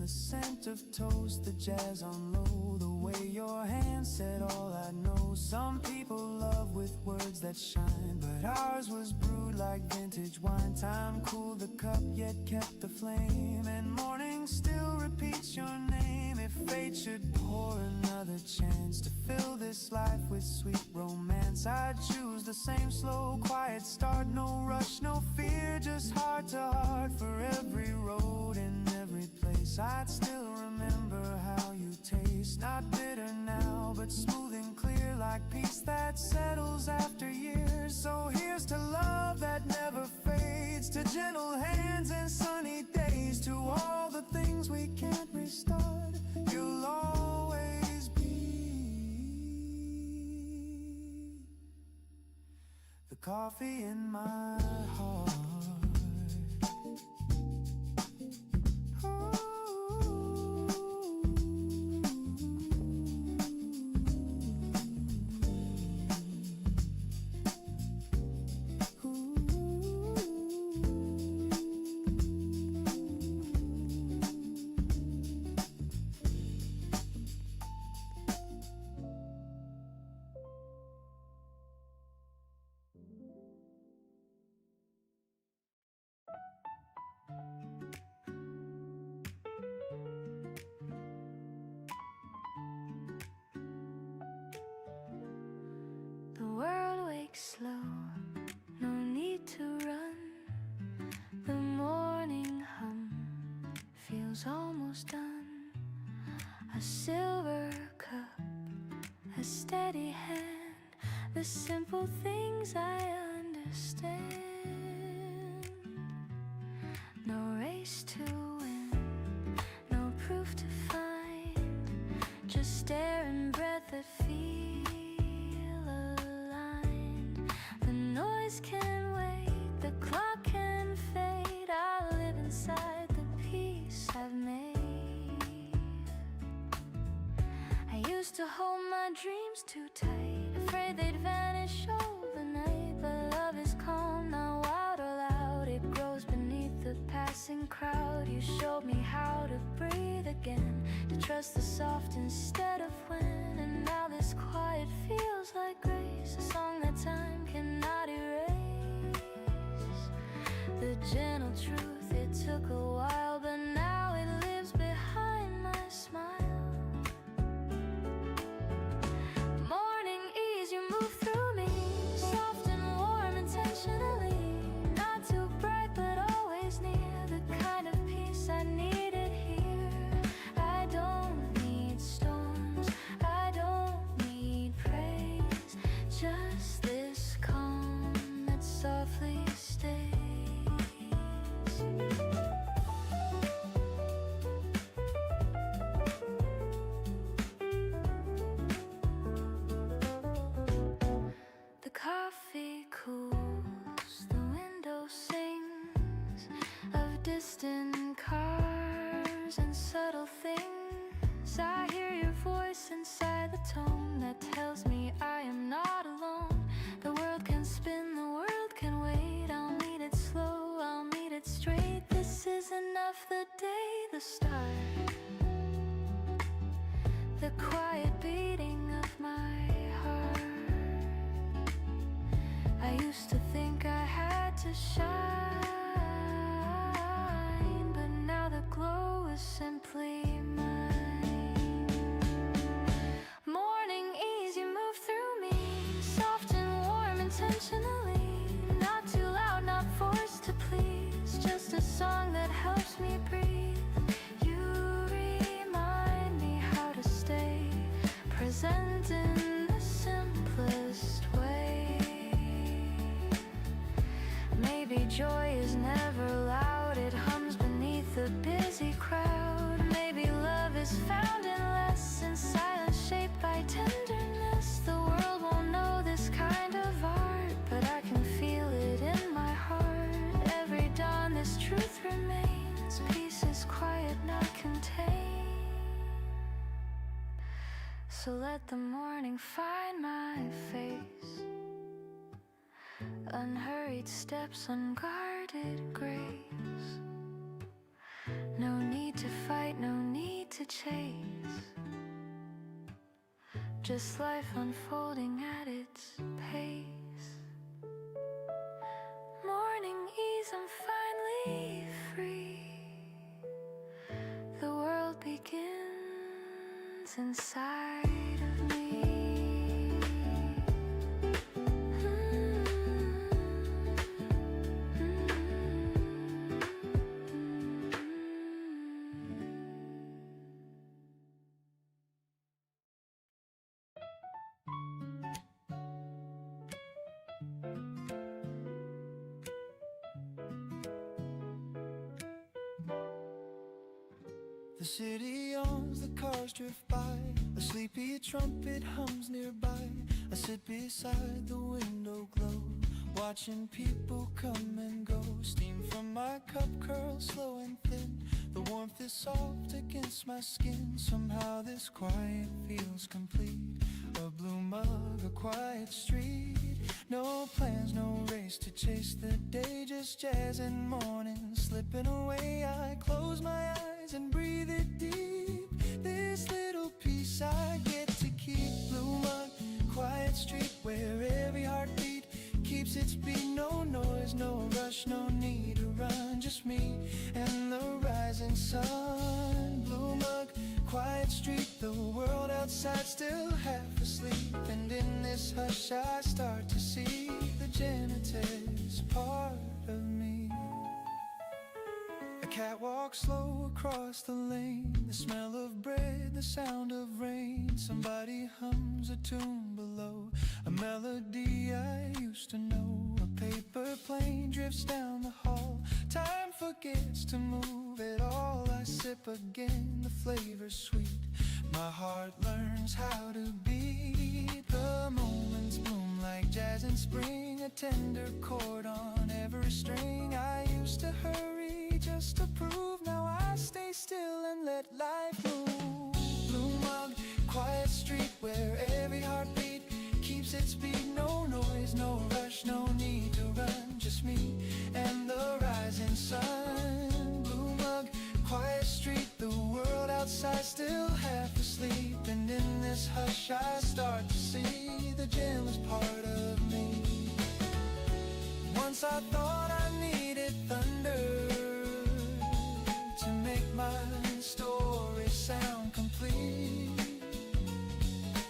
the scent of toast, the jazz on low, the way your hand said all I know. Some people love with words that shine, but ours was brewed like vintage wine. Time cooled the cup yet kept the flame, and morning still repeats your name. If fate should pour another chance to fill this life with sweet romance, I'd choose the same slow, quiet start. No rush, no fear, just heart to heart. For every road and every place, I'd still remember how you taste. Not bitter now, but smooth and clear, like peace that settles after years. So here's to love that never fades, to gentle hands and sunny days, to all the things we can't restart. You'll always be the coffee in my heart. The world wakes slow, no need to run. The morning hum feels almost done. A silver cup, a steady hand, the simple things I understand. No race to win, no proof to find, just air and breath that feel can wait, the clock can fade. I live inside the peace I've made. I used to hold my dreams too tight, afraid they'd vanish overnight. But love is calm, not wild or loud. It grows beneath the passing crowd. You showed me how to breathe again, to trust the soft instead of when. And now this quiet feels like grace, a song that time cannot erase. The gentle truth, it took a while, but now it lives behind my smile. Morning ease, you move through me, soft and warm intentionally. Not too bright, but always near, the kind of peace I needed here. I don't need storms, I don't need praise, just this calm that softly stays. The coffee cools, the window sings of distant cars and subtle things. I hear your voice inside the tone that tells me I am not alone. The world can spin, the world can wait. I'll meet it slow, I'll meet it straight. This is enough, the day, the start, the quiet beating of my heart. I used to think I had to shine, but now the glow is simply mine. Morning ease, you move through me, soft and warm intentionally. Not too loud, not forced to please, just a song that helps me breathe. You remind me how to stay present in the simplest way. Maybe joy is never loud, it hums beneath the busy crowd. Maybe love is found in less, in silence shaped by tenderness. The world won't know this kind of art, but I can feel it in my heart. Every dawn this truth remains, peace is quiet, not contained. So let the morning find my face, unhurried steps, unguarded grace. No need to fight, no to chase, just life unfolding at its pace. Morning ease, I'm finally free. The world begins inside of me. The city yawns, the cars drift by, a sleepy trumpet hums nearby. I sit beside the window glow, watching people come and go. Steam from my cup curls slow and thin, the warmth is soft against my skin. Somehow this quiet feels complete, a blue mug, a quiet street. No plans, no race to chase the day, just jazz and morning slipping away. I close my eyes and breathe it deep, this little piece I get to keep. Blue mug, quiet street where every heartbeat keeps its beat. No noise, no rush, no need to run, just me and the rising sun. Blue mug, quiet street, the world outside still half asleep, and in this hush I start to see the janitor's part of me. A cat walks slow across the lane, the smell of bread, the sound of rain. Somebody hums a tune below, a melody I used to know. A paper plane drifts down the hall, time forgets to move at all. I sip again, the flavor's sweet, my heart learns how to beat. The moments bloom like jazz in spring, a tender chord on every string. I used to hurry just to prove, now I stay still and let life move. Blue mug, quiet street where every heartbeat keeps its beat. No noise, no rush, no need to run, just me and the rising sun. Blue mug, quiet street, the world outside still half asleep, and in this hush I start to see the gentlest part of me. Once I thought I needed thunder to make my story sound complete,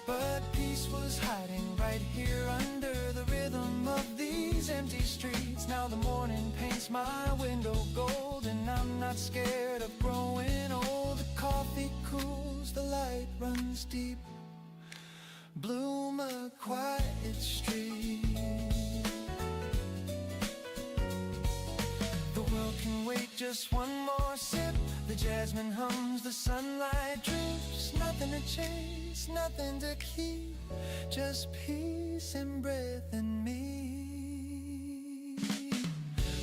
but peace was hiding right here under the rhythm of these empty streets. Now the morning paints my window gold, and I'm not scared of growing old. The coffee cools, the light runs deep. Bloom a quiet street. The world can wait just one more sip. The jasmine hums, the sunlight drips. Nothing to chase, nothing to keep, just peace and breath in me.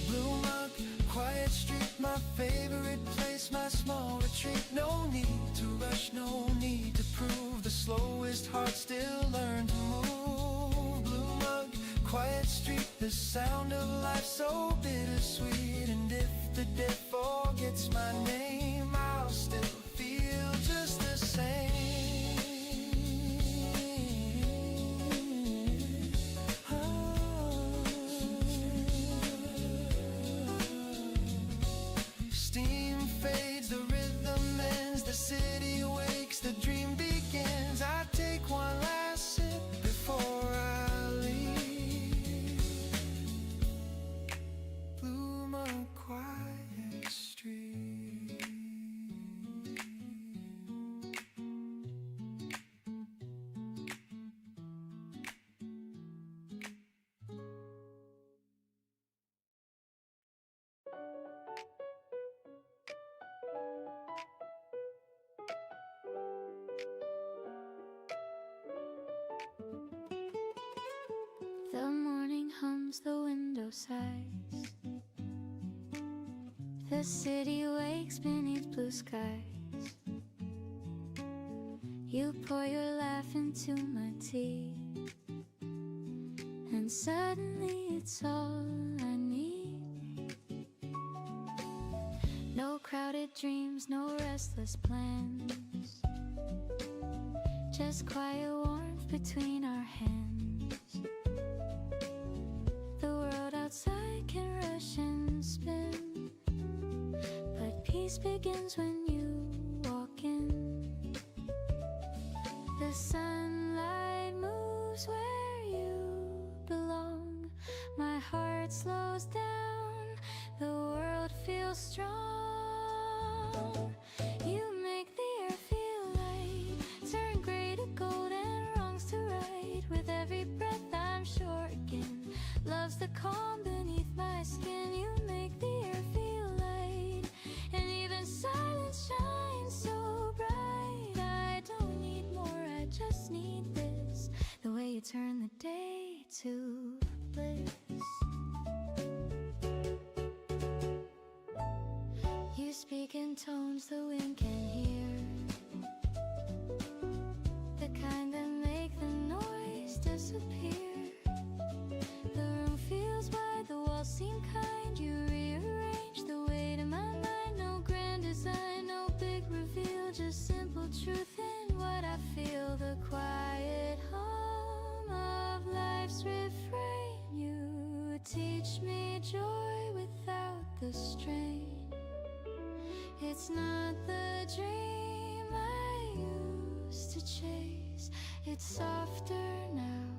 Blue mug, quiet street, my favorite place, my small retreat. No need to rush, no need to prove, the slowest heart still learn to move. Blue mug, quiet street, the sound of life so bittersweet. And if the death forgets my name, I'll still feel just the same. Steam fades, the rhythm ends, the city wakes, the dream begins. I take one last sip before I leave. Bloom a quiet street. The morning hums, the window sighs, the city wakes beneath blue skies. You pour your laugh into my tea, and suddenly it's all I need. No crowded dreams, no restless plans. Just quiet warmth between our hands. The world outside can rush and spin, but peace begins when you walk in. The sunlight moves where you belong. My heart slows down, the world feels strong. You make the air feel light, turn gray to gold and wrongs to right. With every breath I'm sure again, love's the calm beneath my skin. You make the air feel light, and even silence shines so bright. I don't need more, I just need this, the way you turn the day to bliss. You speak in tones the wind can hear, the kind that make the noise disappear. The room feels wide, the walls seem kind. You rearrange the weight in my mind. No grand design, no big reveal, just simple truth in what I feel. The quiet hum of life's refrain. You teach me joy without the strain. It's not the dream I used to chase. It's softer now,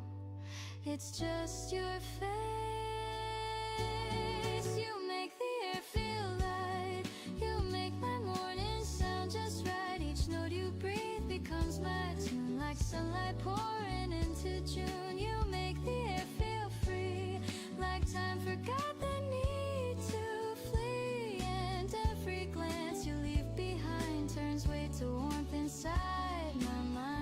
it's just your face. You make the air feel light, you make my morning sound just right. Each note you breathe becomes my tune, like sunlight pouring into June. You make the air feel free, like time forgot the need to flee. And every glance you leave behind turns weight to warmth inside my mind.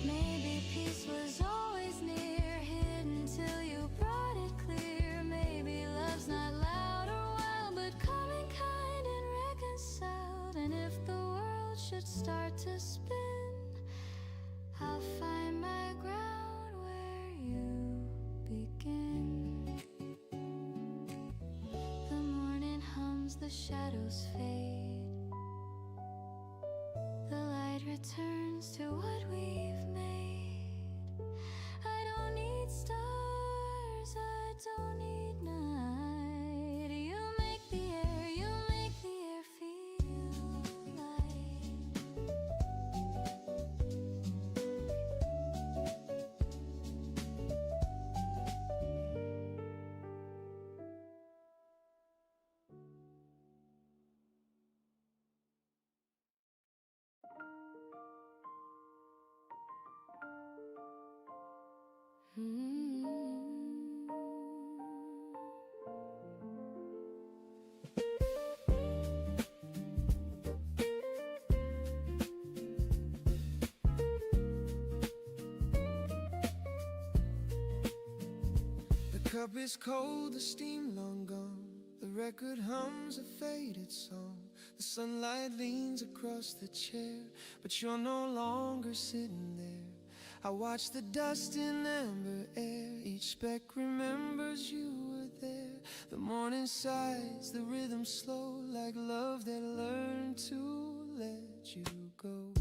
Maybe peace was always near, hidden till you brought it clear. Maybe love's not loud or wild, but calm and kind and reconciled. And if the world should start to spin, I'll find my ground where you begin. The morning hums, the shadows fade, the light returns to what we've made. I don't need stars, I don't need night. You make the air feel light. The cup is cold, the steam long gone. The record hums a faded song. The sunlight leans across the chair, but you're no longer sitting there. I watch the dust in amber air, each speck remembers you were there. The morning sighs, the rhythm slow, like love that learned to let you go.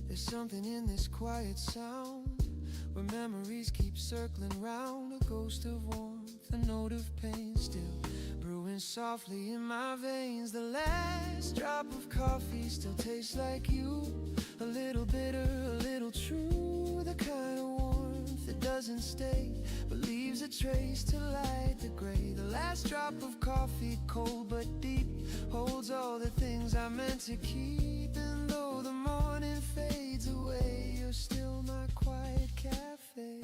There's something in this quiet sound, where memories keep circling round. A ghost of warmth, a note of pain, still brewing softly in my veins. The last drop of coffee still tastes like you, a little bitter, a little true. The kind of warmth that doesn't stay, but leaves a trace to light the gray. The last drop of coffee, cold but deep, holds all the things I meant to keep. And though the morning fades away, you're still my quiet cafe.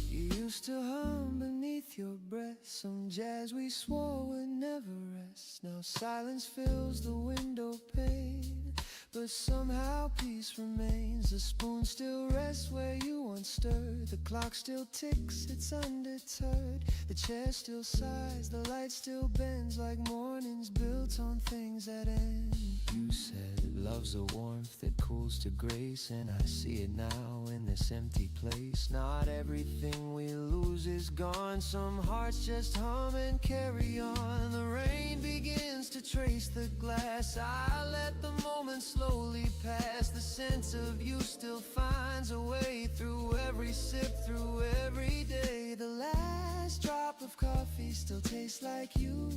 You used to hum beneath your breath, some jazz we swore would never rest. Now silence fills the window pane, but somehow peace remains. The spoon still rests where you once stirred. The clock still ticks, it's undeterred. The chair still sighs, the light still bends like mornings built on things that end. You said love's a warmth that cools to grace, and I see it now in this empty place. Not everything we lose is gone. Some hearts just hum and carry on. The rain begins to trace the glass. I let the moment slowly pass. The sense of you still finds a way through every sip, through every day. The last drop of coffee still tastes like you.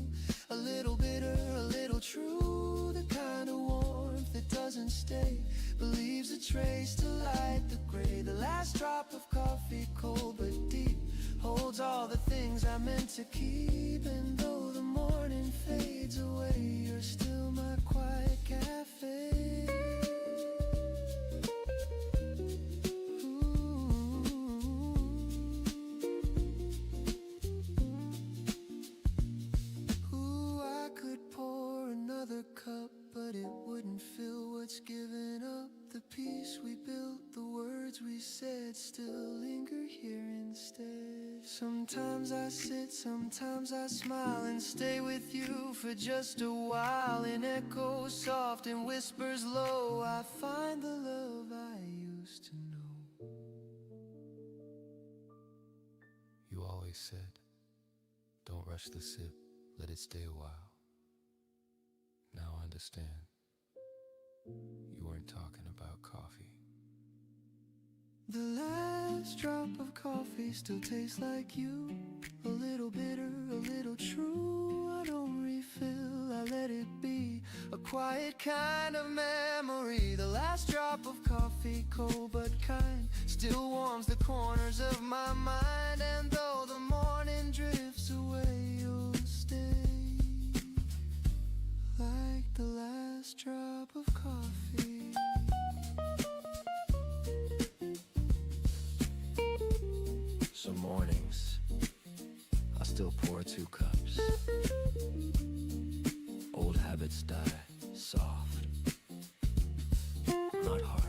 A little bitter, a little true. The kind of warmth that doesn't stay, but leaves a trace to light the gray. The last drop of coffee, cold but deep, holds all the things I meant to keep. And though the morning fades away, you're still my quiet cafe. Ooh, I could pour another cup, but it wouldn't fill what's given up. The peace we built, the words we said, still linger here instead. Sometimes I sit, sometimes I smile and stay with you for just a while. In echoes soft and whispers low, I find the love I used to know. You always said, don't rush the sip, let it stay a while. Now I understand. You weren't talking about coffee. The last drop of coffee still tastes like you. A little bitter, a little true. I don't refill, I let it be. A quiet kind of memory. The last drop of coffee, cold but kind, still warms the corners of my mind. And though the morning drifts away, you'll stay like the last drop of coffee. Some mornings I still pour 2 cups. Old habits die soft, not hard.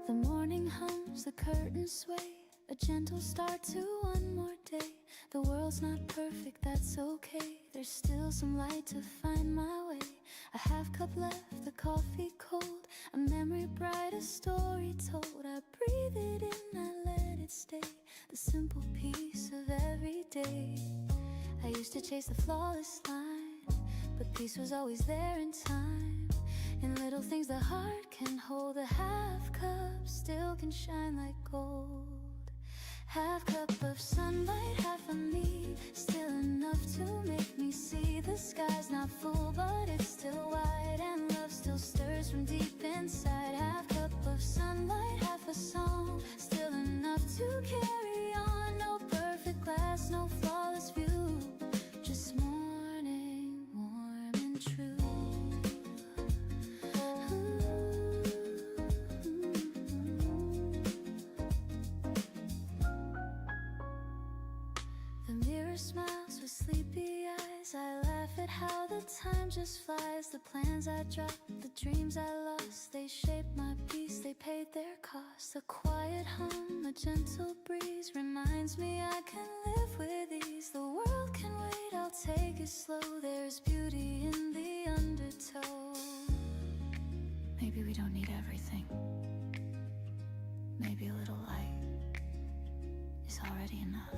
The morning hums, the curtains sway, a gentle start to one more day. The world's not perfect, that's okay. There's still some light to find my way. A half cup left, the coffee cold, a memory bright, a story told. I breathe it in, I let it stay, the simple peace of every day. I used to chase the flawless line, but peace was always there in time. In little things the heart can hold, a half cup still can shine like gold. Half cup of sunlight, half of me, still enough to make me see. The sky's not full, but it's still wide, and love still stirs from deep inside. Half cup of sunlight, half a song, still enough to carry on. No perfect glass, no flawless view, just morning, warm and true. Smiles with sleepy eyes. I laugh at how the time just flies. The plans I dropped, the dreams I lost, they shaped my peace, they paid their cost. A quiet hum, a gentle breeze reminds me I can live with ease. The world can wait, I'll take it slow. There's beauty in the undertow. Maybe we don't need everything. Maybe a little light is already enough.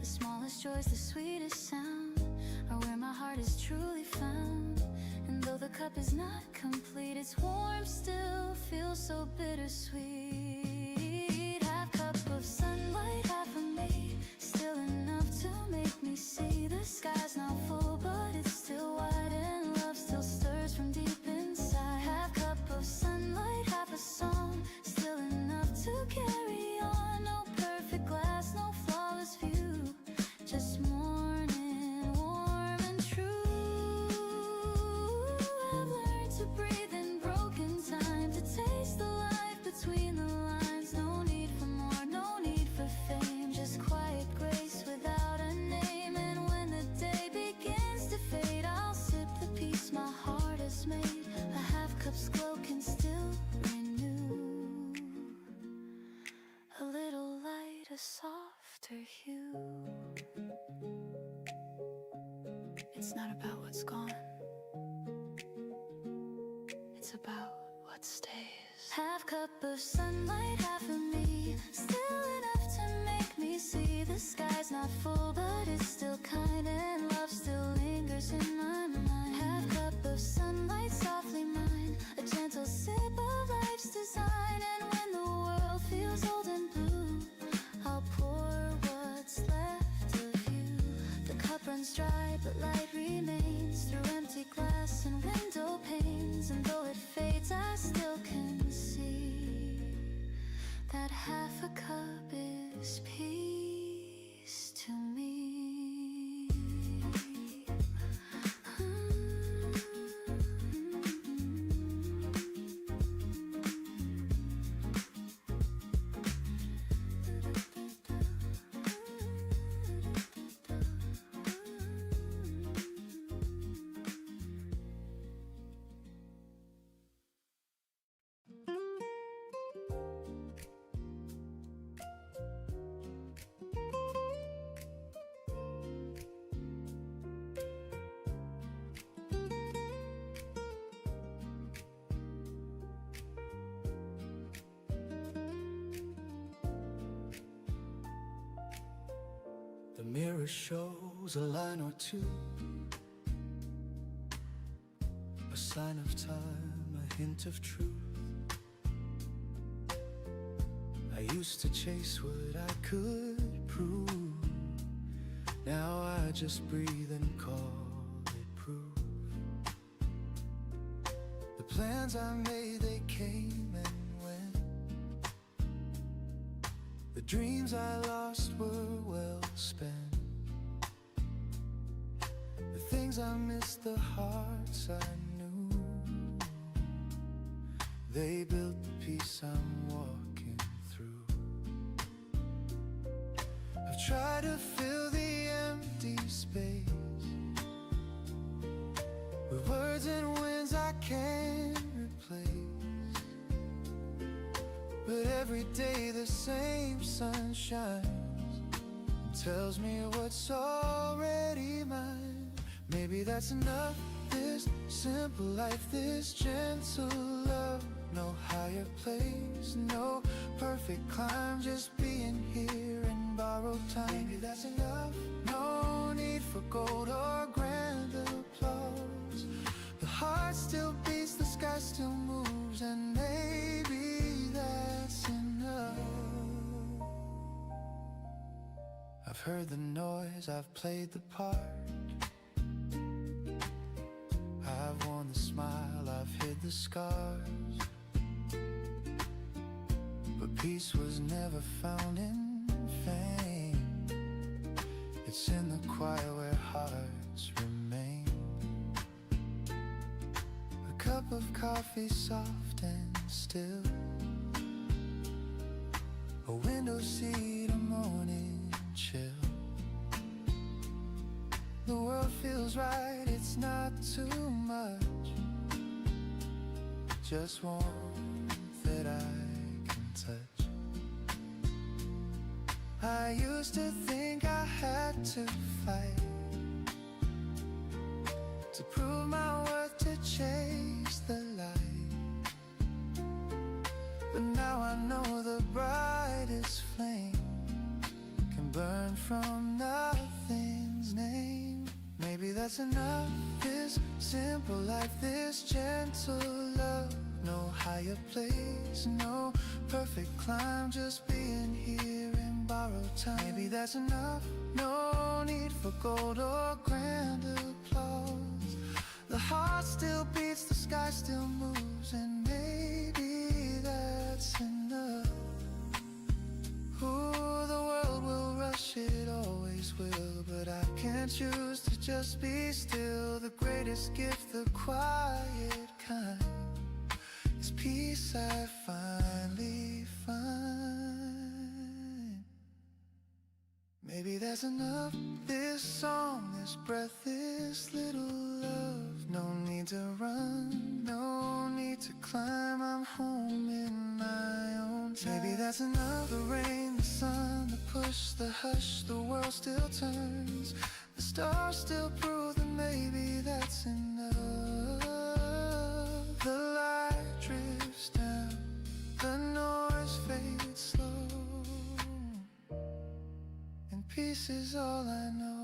The smallest joys, the sweetest sound, are where my heart is truly found. And though the cup is not complete, its warmth still feels so bittersweet. Half cup of sunlight, half of me, still enough to make me see. The sky's not full, but it's still wide, and love still stirs from deep love's glow can still renew a little light, a softer hue. It's not about what's gone, it's about what stays. Half cup of sunlight, half of me, still enough to make me see the sky's not full, but it's still kind, and love still lingers in my mind. Half cup of sunlight, softly mine, a gentle sip of life's design. And when the world feels old and blue, I'll pour what's left of you. The cup runs dry, but light remains through empty glass and window panes. And though it fades, I still can see that half a cup is peace to me. The mirror shows a line or two, a sign of time, a hint of truth. I used to chase what I could prove. Now I just breathe and call it proof. The plans I made, they came and went. The dreams I lost were well spent. The things I missed, the hearts I knew, they built the peace I'm walking through. I've tried to fill the empty space with words and winds I can't replace. But every day the same sun shines and tells me what's already mine. Maybe that's enough, this simple life, this gentle love. No higher place, no perfect climb, just being here in borrowed time. Maybe that's enough, no need for gold or grand applause. The heart still beats, the sky still moves, and maybe that's enough. I've heard the noise, I've played the part, I've worn the smile, I've hid the scars. But peace was never found in fame. It's in the quiet where hearts remain. A cup of coffee soft and still, a window seat, a morning chill. The world feels right, it's not too much, just warmth that I can touch. I used to think I had to fight to prove my worth, to chase the light. But now I know the brightest flame can burn from nothing's name. Maybe that's enough, this simple life, this gentle love. No higher place, no perfect climb, just being here in borrowed time. Maybe that's enough, no need for gold or grand applause. The heart still beats, the sky still moves, and maybe that's enough. Ooh, the world will rush, it always will, but I can't choose to just be still. The greatest gift, the quiet kind, is peace I finally find. Maybe that's enough, this song, this breath, this little love. No need to run, no need to There's another rain, the sun, the push, the hush, the world still turns. The stars still prove that maybe that's enough. The light drifts down, the noise fades slow, and peace is all I know.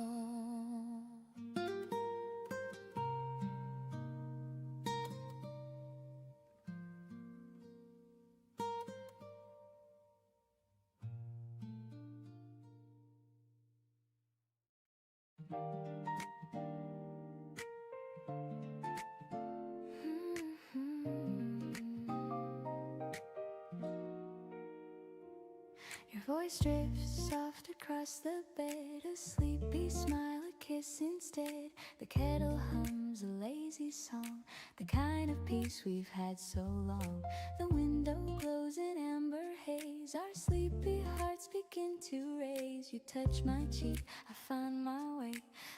Your voice drifts soft across the bed, a sleepy smile, a kiss instead. The kettle hums a lazy song, the kind of peace we've had so long. The window glows in amber haze, our sleepy hearts begin to raise. You touch my cheek, I find my way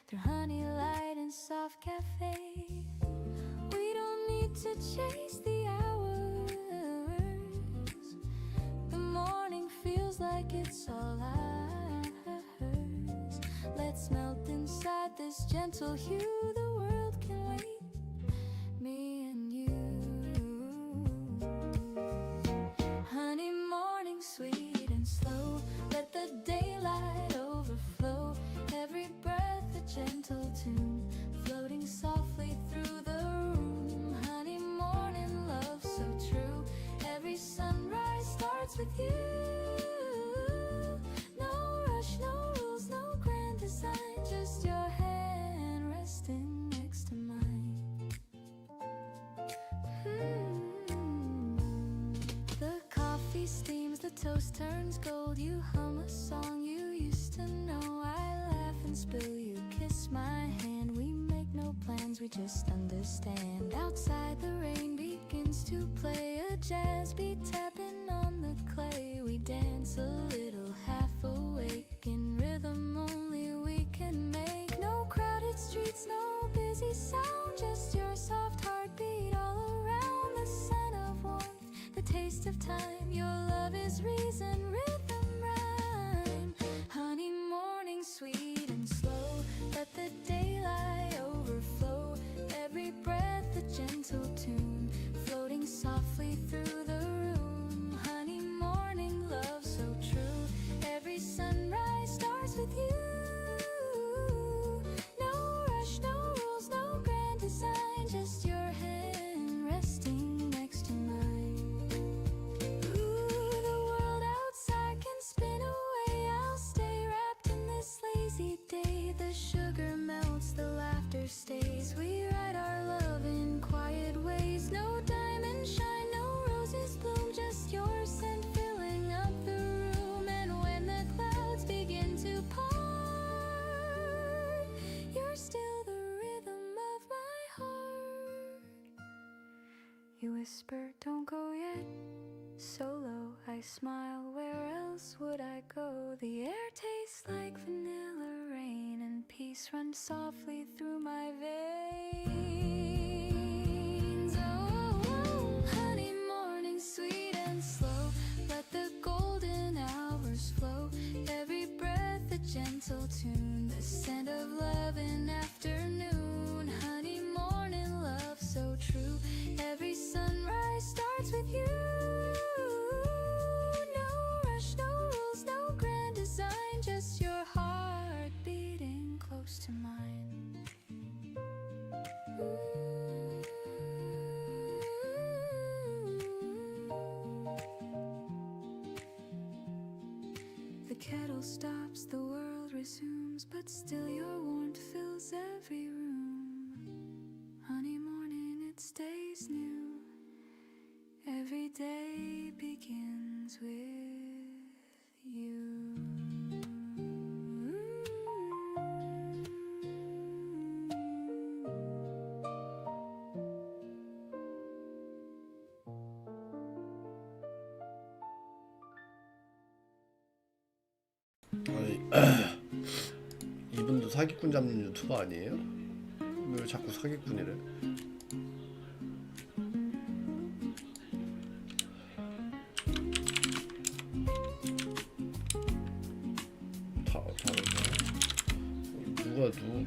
through honey light and soft cafe. We don't need to chase the hours, the morning feels like it's all ours. Let's melt inside this gentle hue, the world can wait, me and you. Honey morning, sweet and slow, let the daylight overflow. Every breath a gentle tune, floating softly through the room. Honey morning, love so true, every sunrise starts with you. No rush, no rules, no grand design, just your hand resting next to mine. The coffee steams, the toast turns gold. You hum a song you used to know. I laugh and spill, you kiss my hand. We make no plans, we just understand. Outside the rain begins to play, a jazz beat tapping on the clay. We dance a little half awake, in rhythm only we can make. No crowded streets, no busy sound, just your soft heartbeat all around. The scent of warmth, the taste of time, your love is reason, rhythm, rhyme. Honey morning, sweet and slow, let the daylight overflow. Every breath a gentle tune, floating softly through the room. Honey morning, love so true, every sunrise starts with you. No rush, no rules, no grand design, just your hand resting next to mine. Ooh, the world outside can spin away, I'll stay wrapped in this lazy day. The sugar melts, the laughter stays, we write our love in quiet ways. No diamond shine, no roses bloom, just your scent filling up the room. And when the clouds begin to part, you're still the rhythm of my heart. You whisper, don't go yet, so low. I smile, where else would I go? The air tastes like vanilla rain, and peace runs softly through my veins. Oh, honey morning, sweet and slow, let the golden hours flow. Every breath a gentle tune, the scent of love in afternoon. Honey morning, love so true, every sunrise starts with you. No rush, no rules, no grand design, just your heart beating close to mine. The kettle stops, the world resumes, but still your warmth fills every room. Honey morning, it stays new, every day begins with you. 이분도 사기꾼 잡는 유튜버 아니에요? 왜 자꾸 사기꾼이래? 누가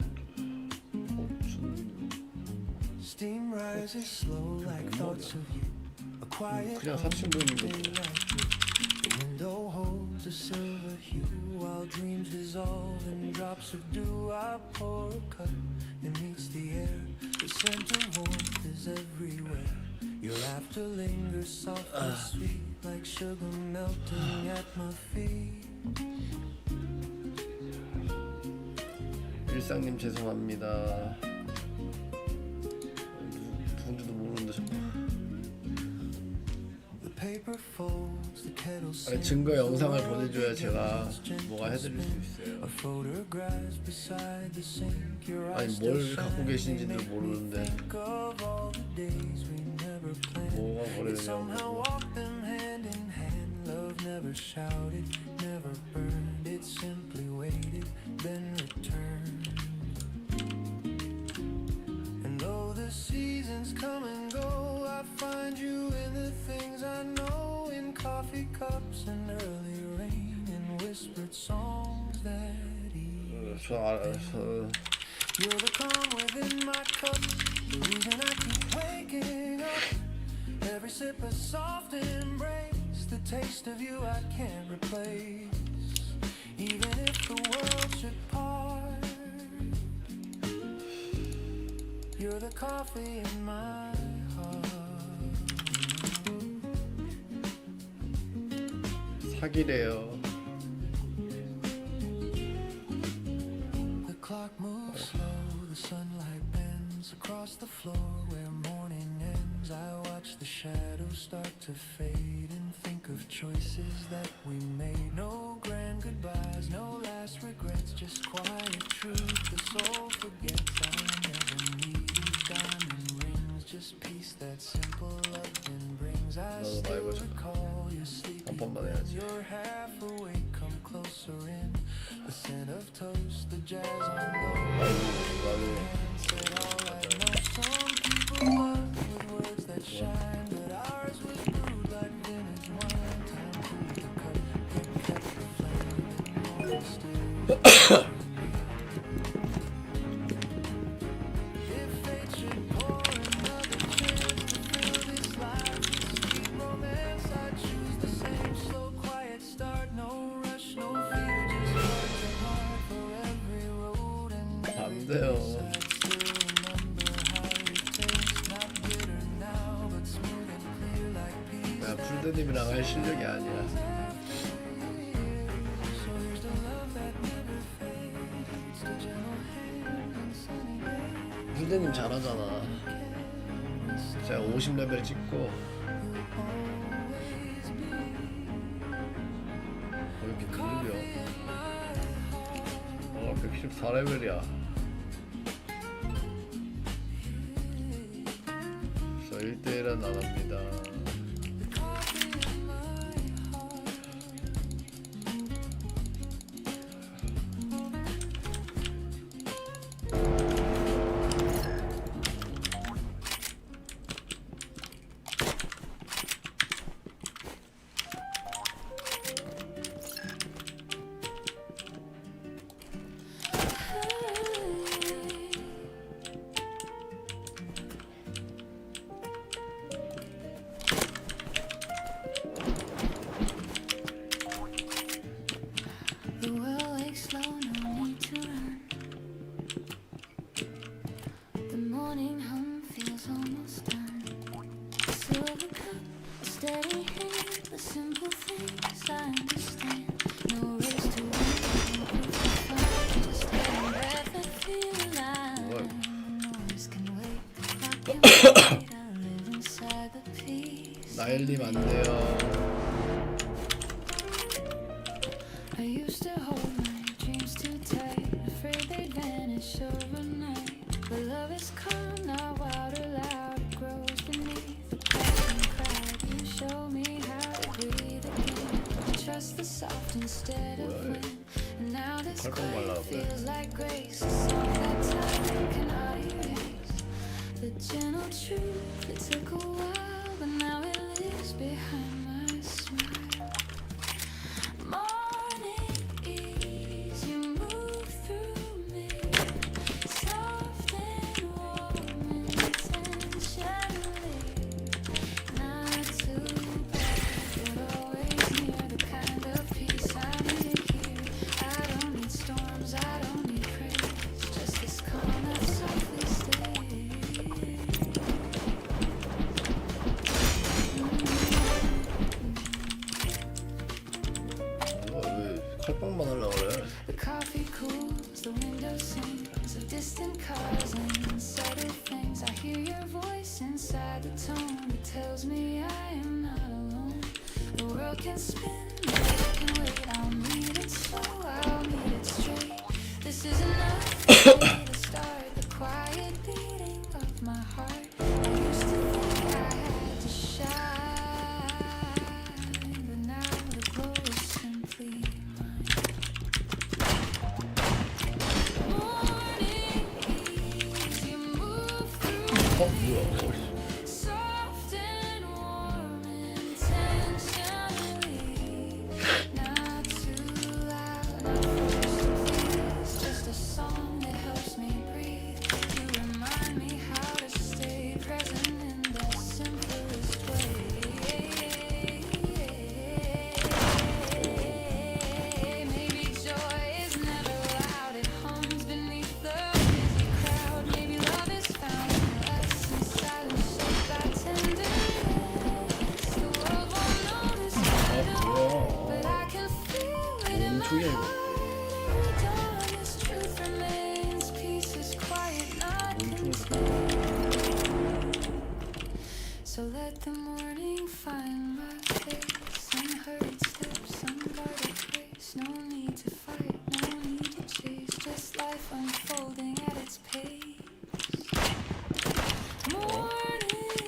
무슨 Steam rises slow like thoughts of you. A quiet 그냥 사칭 보이는 거. The window holds a silver hue while dreams dissolve in drops of dew. I pour a cup, it meets the air. The scent of warmth is everywhere. Your laughter lingers soft and sweet like sugar melting at my feet. 일상님 죄송합니다. 누군지도 모르는데 자꾸. 아니, 증거 영상을 보내줘야 제가 뭐가 해드릴 수 있어요. 아니 뭘 갖고 계신지도 모르는데 뭐가 거래되냐고. Seasons come and go. I find you in the things I know, in coffee cups and early rain, and whispered songs that ease. You're the calm within my cup, the reason I keep waking up. Every sip a soft embrace, the taste of you I can't replace. Even if the world should part, you're the coffee in my heart. 사기래요. The clock moves slow, the sunlight bends across the floor where morning ends. I watch the shadows start to fade and think of choices that we made. No grand goodbyes, no last regrets, just quiet truth. The soul forgets I never needed diamond rings, just peace that simple love then brings. I still recall your sleepy bed, you're half awake, come closer in. The scent of toast, the jazz on low. Said all I know, some people love with words that shine, but ours was brewed like vintage wine. Time to the cup, it kept the flame and more still. If fate should pour another chance to fill this life with sweet romance, I'd choose the same slow, quiet start. No rush, no fear, just heart to heart for every road and every place. I'd still remember how it tastes, not bitter now, but smooth and clear like peace. 야, 풀드님이랑 할 실력이 아니야. So here's the love that never fades, the gentle hand and sunny days. 풀드님 잘하잖아. 제가 50레벨 찍고 왜 이렇게 느려? 114레벨이야. 저 1대1은 안 합니다. You will wake slow, no need to run. The morning hum feels almost done. The silver cup, the steady hand, the simple things I understand. No race to win, no proof to find. Just getting breath and feel alive. The noise can wait, the clock can wait. I live inside the peace. 나일님 안 돼요. I used to hold my dreams too tight, afraid they'd vanish overnight. But love is calm, not wild or loud. It grows beneath the passing crowd. You show me how to breathe again. Trust the soft instead of wind. And now this quiet feels like grace, a song that time cannot erase. The gentle truth, it took a while, but now it lives behind my smile. Morning ease, you move through me. 칼빵만 하려고 그래. The coffee cools, the window sings of distant cars and subtle things. I hear your voice inside the tone that tells me I am not alone. The world can spin, but I can wait. I'll meet it slow, I'll meet it straight. This is enough for me to start the quiet beating of my heart. I used to think I had to shine, but now the glow is simply mine. Morning ease, you move through 뭐야? soft and warm intentionally. Not too loud, not forced to please, just a song that helps me breathe. You remind me how to stay present in the simplest way. Maybe joy is never loud, it hums beneath the busy crowd. Maybe love is found in us in silence, shaped by tenderness. The world won't notice I do, but I can feel it in my heart. Honest truth remains, peace is quiet, not contained. So let the morning find my face, unhurried steps, unguarded grace. No need to fight, no need to chase, just life unfolding at its pace. Morning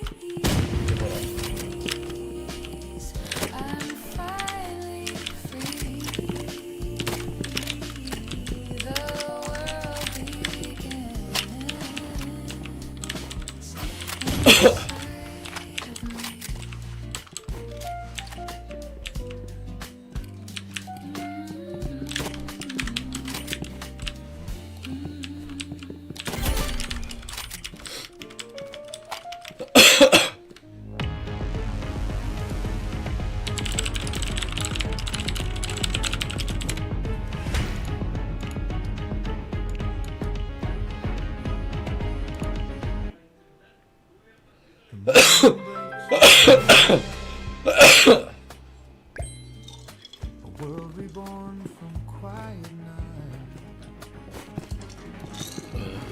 ease, I'm finally free. The world begins inside of me. A world reborn from quiet night,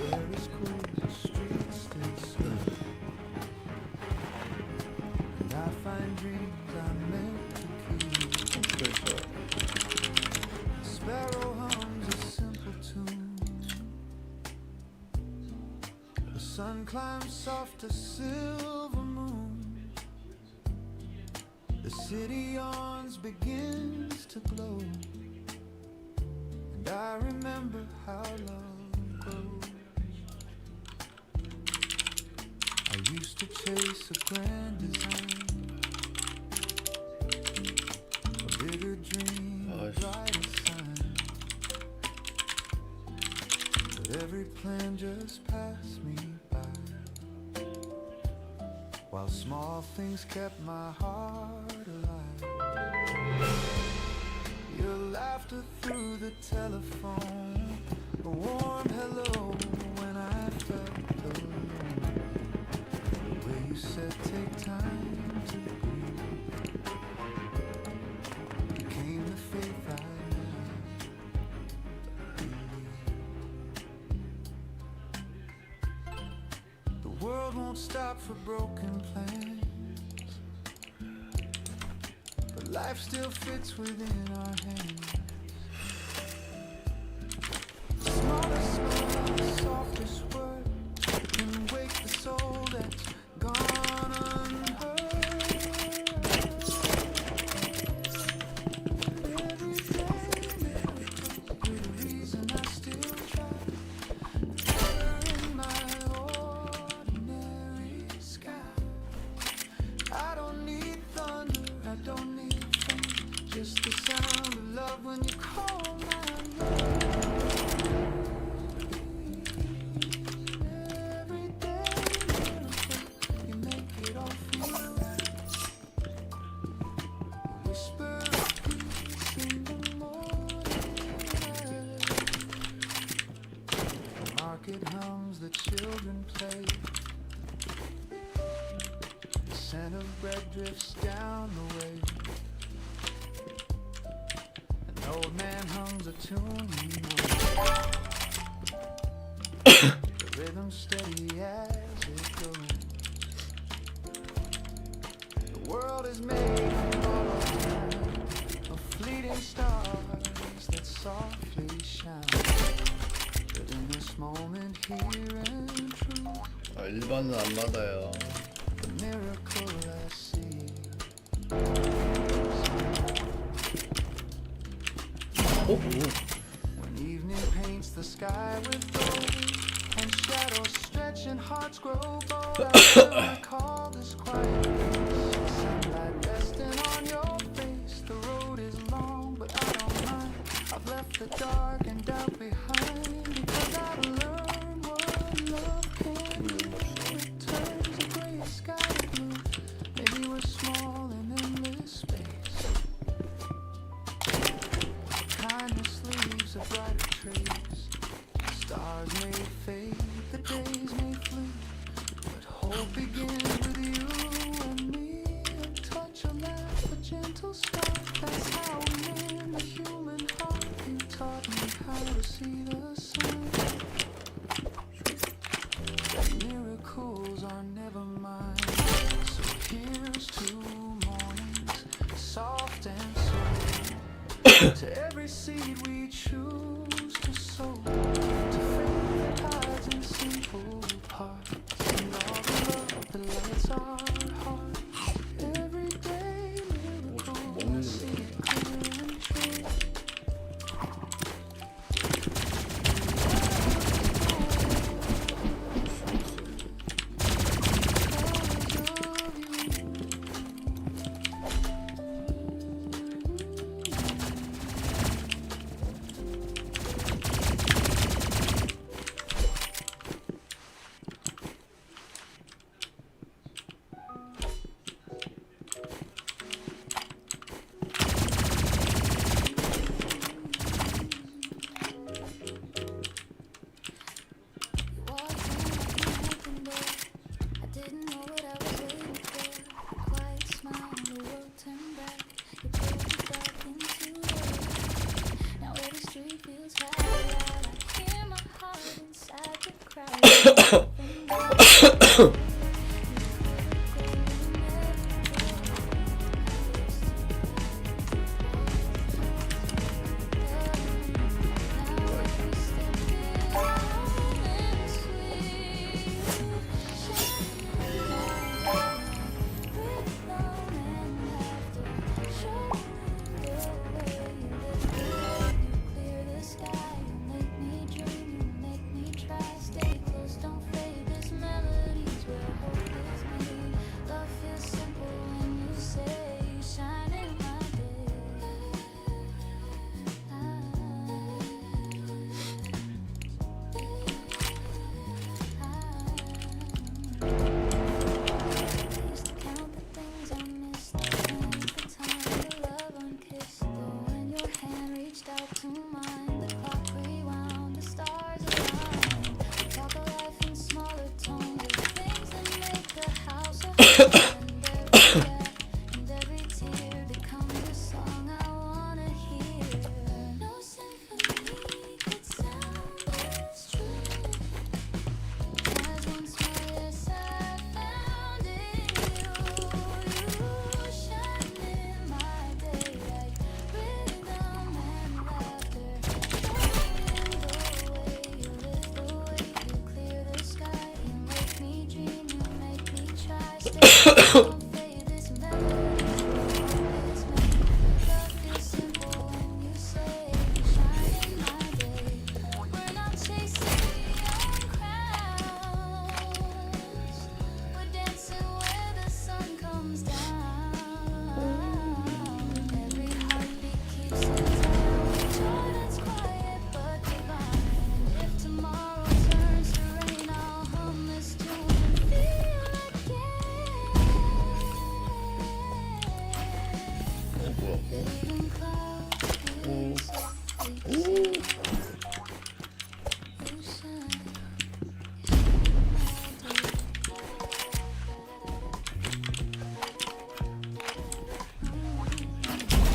where it's cool, the streets still smell, and I find dreams I'm meant to keep. A sparrow hums a simple tune, the sun climbs soft as silver moon. The city yawns, begins to glow, and I remember how love grows. I used to chase a grand design, a bigger dream, a brighter sign, but every plan just passed me by, while small things kept my heart alive. Your laughter through the telephone, a warm hello when I felt alone. The way you said take time to breathe became the faith I now believe. The world won't stop for broken plans, but life still fits within our hands. The smallest smile, the softest word can wake the soul that's gone unheard. Every day, with a reason I still try, color in my ordinary sky. I don't need thunder, I don't need fame, just the sound of love when you call my name. Every day, beautiful, you make it all feel right. Whisper of peace in the morning light. The market hums, the children play, the scent of bread drifts down the way, and old man hums a tune. The rhythm steady as it goes. The world is made of borrowed of fleeting stars that softly shine. But in this moment here and true, 아, 일반은 안 받아요. the miracle I see. When evening paints the sky with gold and shadows stretch and hearts grow bold, I will recall this quiet place. Sunlight resting on your face. The road is long, but I don't mind. I've left the dark and doubt behind because I've learned what love can do. It turns a gray sky to blue. Maybe we're small in endless space. Kindness leaves a brighter trace. Stars may fade, the days may flee, but hope begins with you and me. A touch, a laugh, a gentle spark. That's how we mend the human heart. You taught me how to see the sun. Miracles are never mine. So here's to mornings, soft and slow. To every seed we choose to sow, to faith that hides in simple parts, and all the love that lights our hearts. Every day miracle I see clear and true.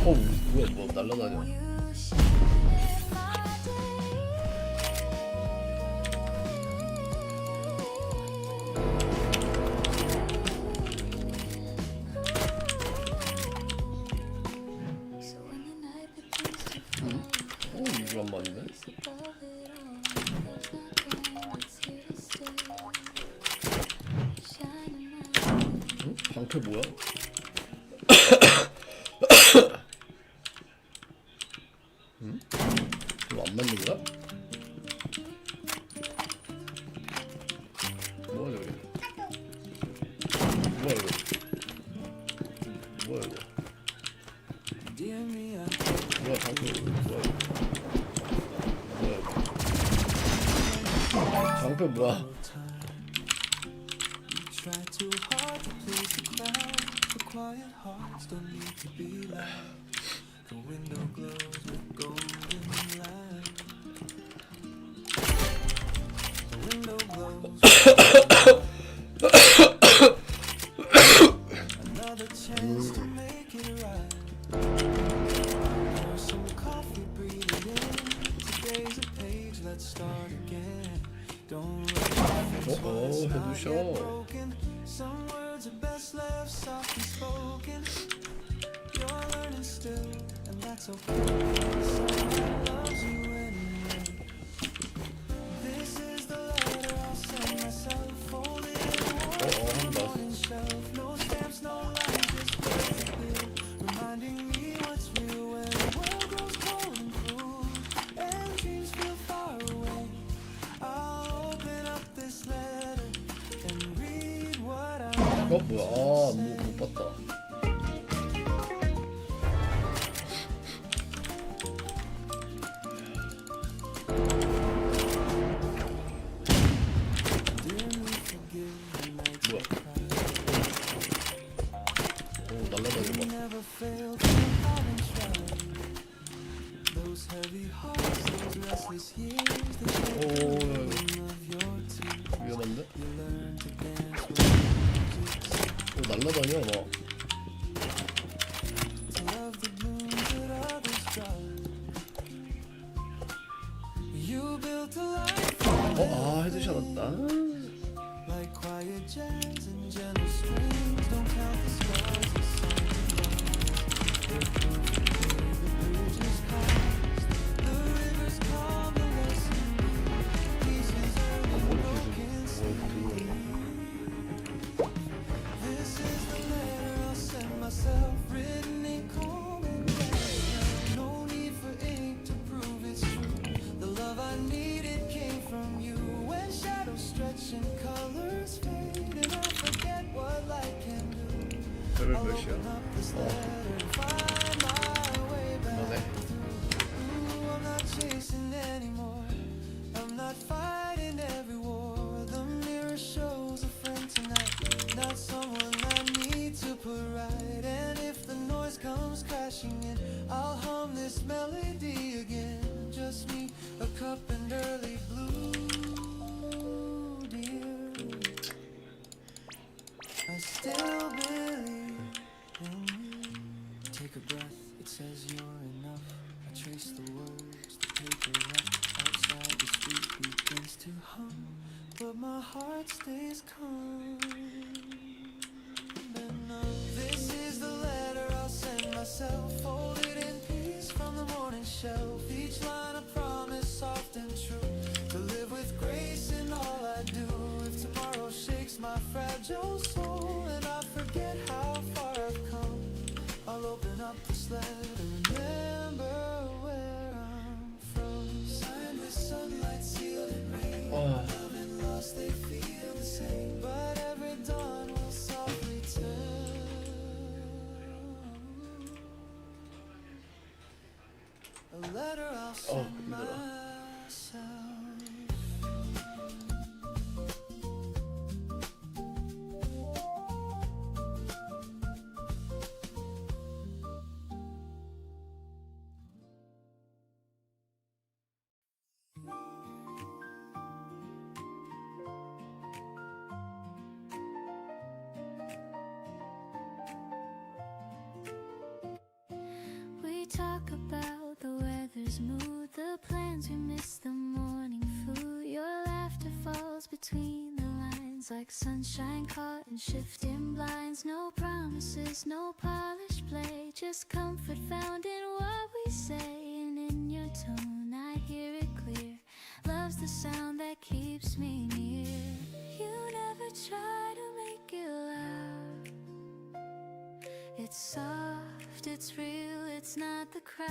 뭐야 뭐 날라다녀. 이거 안 맞네. 방패 뭐야? 응? 이거 안 맞는 거야? 뭐야 저게? 뭐야 이거? 뭐야 이거? 뭐야 방패 뭐야 이거? 뭐야 이거? 방패 뭐야? Try too hard to please the crowd. The quiet hearts don't need to be loud. The window glows with golden light. The window glows. Another chance to make it right. Pour some coffee, breathe it in. Today's a page, let's start again. Don't 해두셔. Some words are best left softly spoken. You're learning still, and that's okay. Someone loves you anyway. This is the letter I'll send myself. Folded in one morning shelf. No stamps, no lines, just words that build. Reminding me what's real when the world grows cold and cruel, and dreams feel far away. I'll open up this letter and read what I 뭐야? 못 봤다. 뭐야? 오 날라다녀 봐. never failed to hide and try. Those heavy hearts, those restless years, the 오 shadow of your tears. 위험한데? You learn to dance with 오 날라다녀 막. to love the blooms that others dry. You built a life 헤드샷 왔다. like quiet jazz and gentle strings. Don't count the stars as silent lines. The bridges crossed, the rivers calm, the lesson pieces are the broken sleep. This is the letter I'll send myself, written in calm and gray. No need for ink to prove it's true. The love I needed came from you. When shadows stretch and colors fade, and I forget what light can do. 별별 I'll 몇이야? open up this letter and find my way back 너네. through. I'm not chasing anymore. I'm not fighting every war. The mirror shows a friend tonight, not someone I need to put right. And if the noise comes crashing in, I'll hum this melody again. Just me, a cup and early blue, dear. I still believe in you. Take a breath, it says you're enough. I trace the words, the paper left outside the street begins to hum, but my heart stays calm. And this is the letter I'll send myself, folded in peace from the morning shelf. Each line a promise, soft and true, to live with grace in all I do. If tomorrow shakes my fragile soul and I forget how far I've come, I'll open up this letter, remember where I'm from. Signed with sunlight, sealed in rain. Love and loss, they feel the same, but every dawn will softly turn. A letter I'll send myself. We talk about the weather colors mood, the plans we miss, the morning food. Your laughter falls between the lines like sunshine caught in shifting blinds. No promises, no polished play, just comfort found in what we say. And in your tone I hear it clear, love's the sound that keeps me near. You never try to make it loud, it's soft, it's real, it's not the crowd.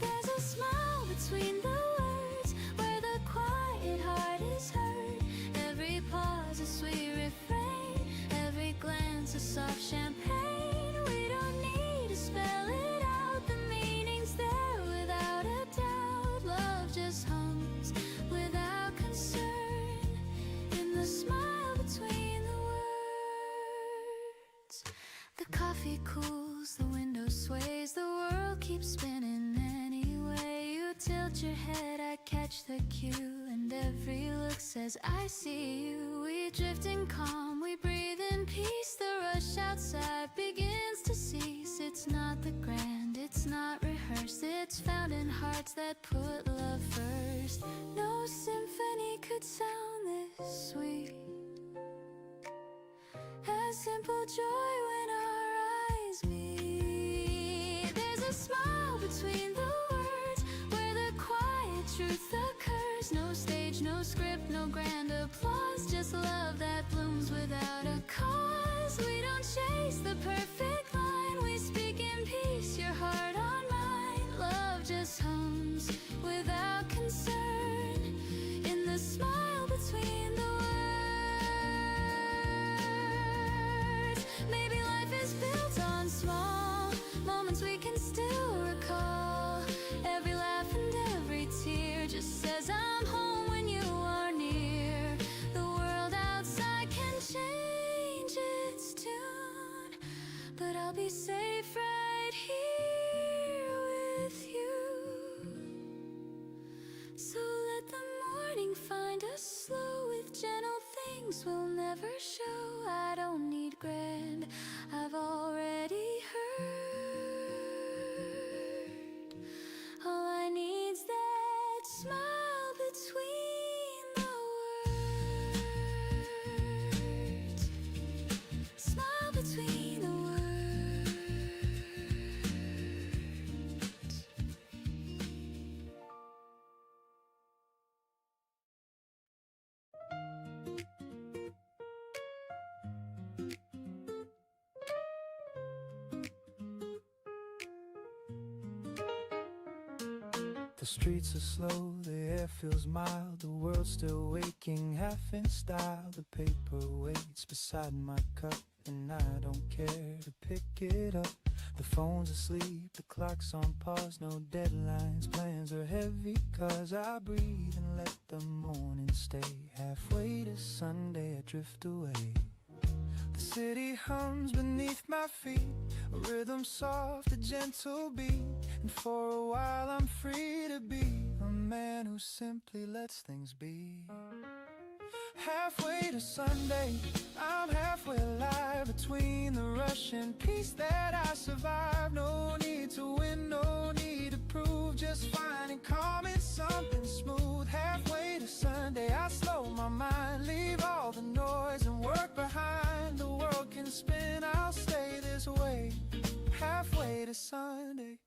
There's a smile between the words, where the quiet heart is heard. Every pause a sweet refrain, every glance a soft champagne. We don't need to spell it out, the meaning's there without a doubt. Love just hums without concern in the smile between the words. The coffee cools, the window sways, the world keeps spinning anyway. You tilt your head, I catch the cue, and every look says I see you. We drift in calm, we breathe in peace, the rush outside begins to cease. It's not the grand, it's not rehearsed, it's found in hearts that put love first. No symphony could sound this sweet, as simple joy when our eyes meet. There's a smile between the words, where the quiet truth occurs. No stage, no script, no grand applause, just love that blooms without a cause. We don't chase the perfect line, we speak in peace, your heart on mine. Love just hums without concern in the smile between the words. Maybe life is built on small moments we can still recall. Every laugh and every tear just says I'm home when you are near. The world outside can change its tune, but I'll be safe right here with you. So let the morning find us slow with gentle things we'll never show. I don't need grand, I've already heard. All I need's that smile between the words. Smile between the words. The streets are slow, the air feels mild, the world's still waking, half in style. The paper waits beside my cup, and I don't care to pick it up. The phone's asleep, the clock's on pause, no deadlines, plans are heavy, cause I breathe and let the morning stay. Halfway to Sunday, I drift away. The city hums beneath my feet, a rhythm soft, a gentle beat. And for a while I'm free to be a man who simply lets things be. Halfway to Sunday, I'm halfway alive, between the rush and peace that I survive. No need to win, no need to prove, just finding calm in something smooth. Halfway to Sunday, I slow my mind, leave all the noise and work behind. The world can spin, I'll stay this way. Halfway to Sunday.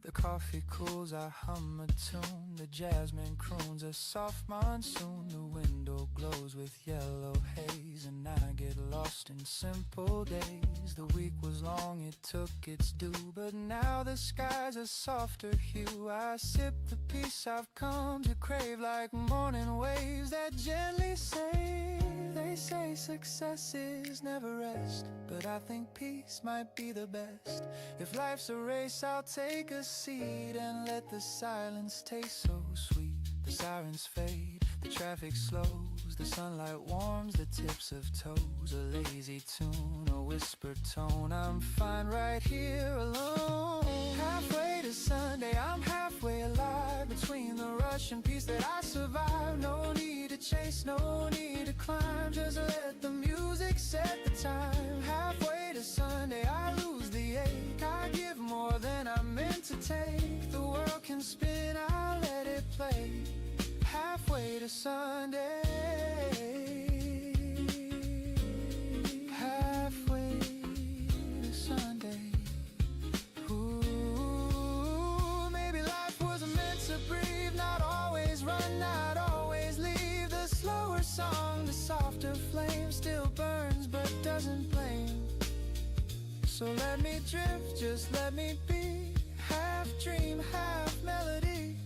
The coffee cools, I hum a tune, the jasmine croons a soft monsoon. The window glows with yellow haze, and I get lost in simple days. The week was long, it took its due, but now the sky's a softer hue. I sip the peace I've come to crave, like morning waves that gently say. They say success is never rest, but I think peace might be the best. If life's a race, I'll take a seat and let the silence taste so sweet. The sirens fade, the traffic slows, the sunlight warms the tips of toes. A lazy tune, a whispered tone, I'm fine right here alone. Halfway to Sunday, I'm halfway alive, between the rush and peace that I survive. No need to chase, no need to climb, just let the music set the time. Halfway to Sunday, I lose the ache, I give take. The world can spin, I'll let it play. Halfway to Sunday. Halfway to Sunday. Ooh, maybe life wasn't meant to breathe. Not always run, not always leave. The slower song, the softer flame still burns but doesn't blame. So let me drift, just let me be. Half dream, half melody.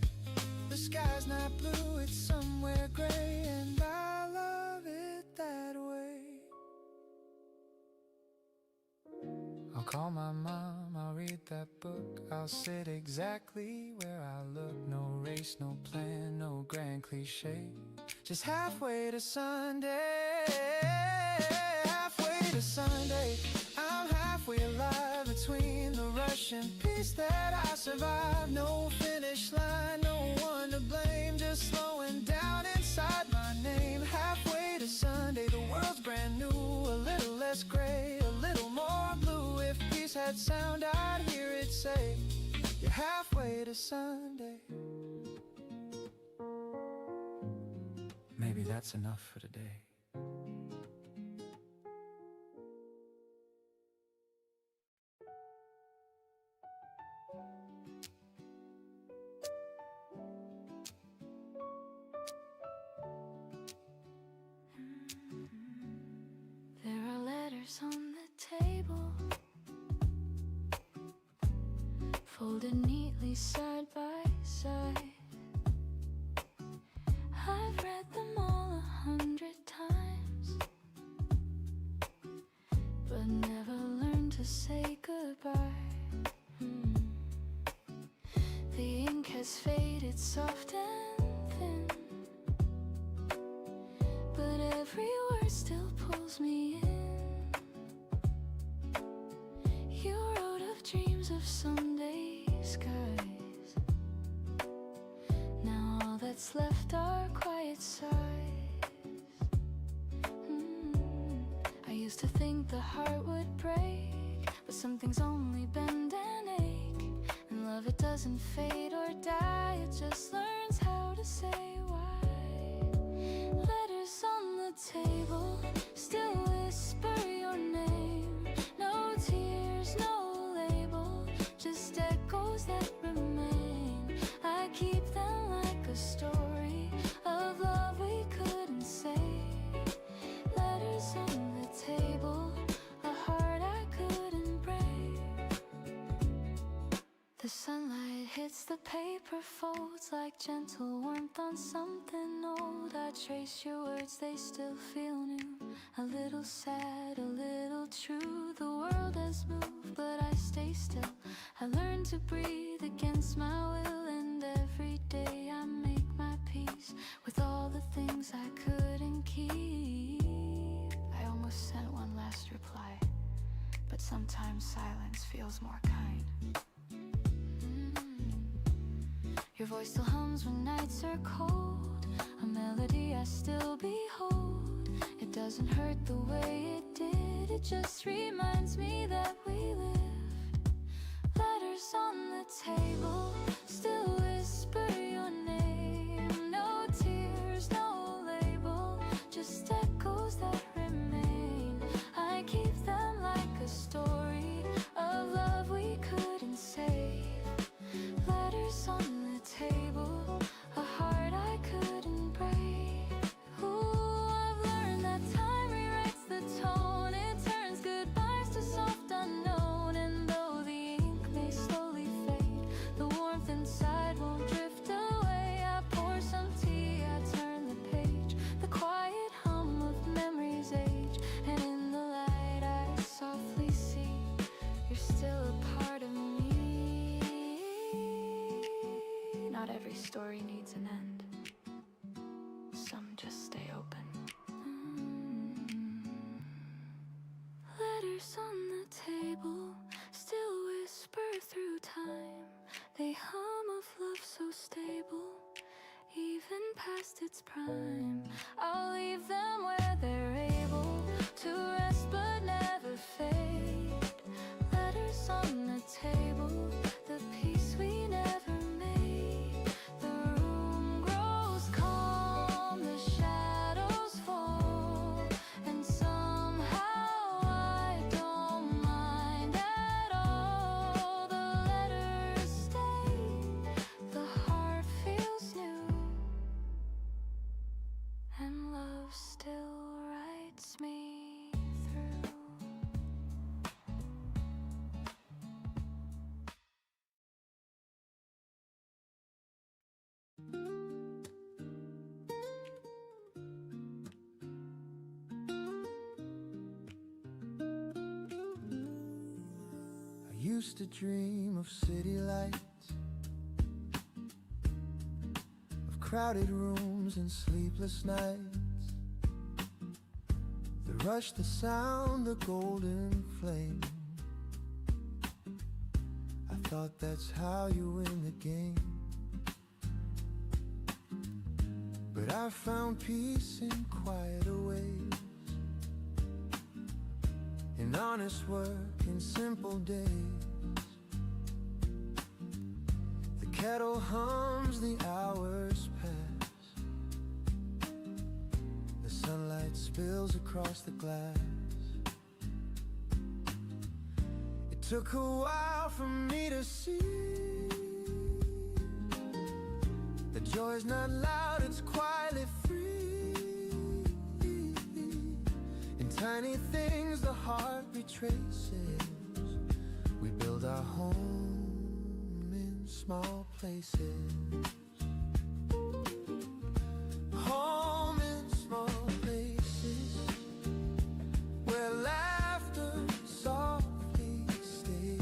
The sky's not blue, it's somewhere gray, and I love it that way. I'll call my mom, I'll read that book. I'll sit exactly where I look. No race, no plan, no grand cliche. Just halfway to Sunday. Halfway to Sunday. I'm halfway alive between the rush and peace that I survive. No finish line, no one to blame. Just slowing down inside my name. Halfway to Sunday, the world's brand new. A little less gray, a little more blue. If peace had sound, I'd hear it say, you're halfway to Sunday. Maybe that's enough for today. There are letters on the table, folded neatly side by side. I've read them all 100 times, but never learned to say goodbye. The ink has faded soft and thin, but every word still pulls me in. You wrote of dreams of Sunday skies. Now all that's left are quiet sighs. I used to think the heart would break, but some things only bend and ache. And love, it doesn't fade or die, it just learns how to say why. Letters on the table still whisper your name. No tears, no label, just echoes that remain. I keep them like a story of love we couldn't say. Letters on the table, a heart I couldn't break. The sunlight hits the paper folds like gentle warmth on something old. I trace your words, they still feel new. A little sad, a little true. The world has moved, but I stay still. I learn to breathe against my will, and every day I make my peace with all the things I couldn't keep. I almost sent one last reply, but sometimes silence feels more kind. Your voice still hums when nights are cold, a melody I still behold. It doesn't hurt the way it did, it just reminds me that we lived. Letters on the table still whisper your name. No tears, no label, just echoes that remain. I keep them like a story of love we couldn't save. Letters on the table, a heart I couldn't break. Ooh, I've learned that time rewrites the tone. It turns goodbyes to soft unknown. And though the ink may slowly fade, the warmth inside won't drift away. I pour some tea, I turn the page. The quiet hum of memories age, and in the light I softly see you're still a part of me. Not every story needs an end. Some just stay open. Letters on the table still whisper through time. They hum of love so stable, even past its prime. I'll leave them where they're able to rest but never fade. Letters on the table, the peace we used to dream of city lights, of crowded rooms and sleepless nights, the rush, the sound, the golden flame. I thought that's how you win the game, but I found peace in quieter ways, in honest work, in simple days. The kettle hums, the hours pass, the sunlight spills across the glass. It took a while for me to see the joy's not loud, it's quietly free. In tiny things the heart retraces. We build our home in small places. Home in small places, where laughter softly stays.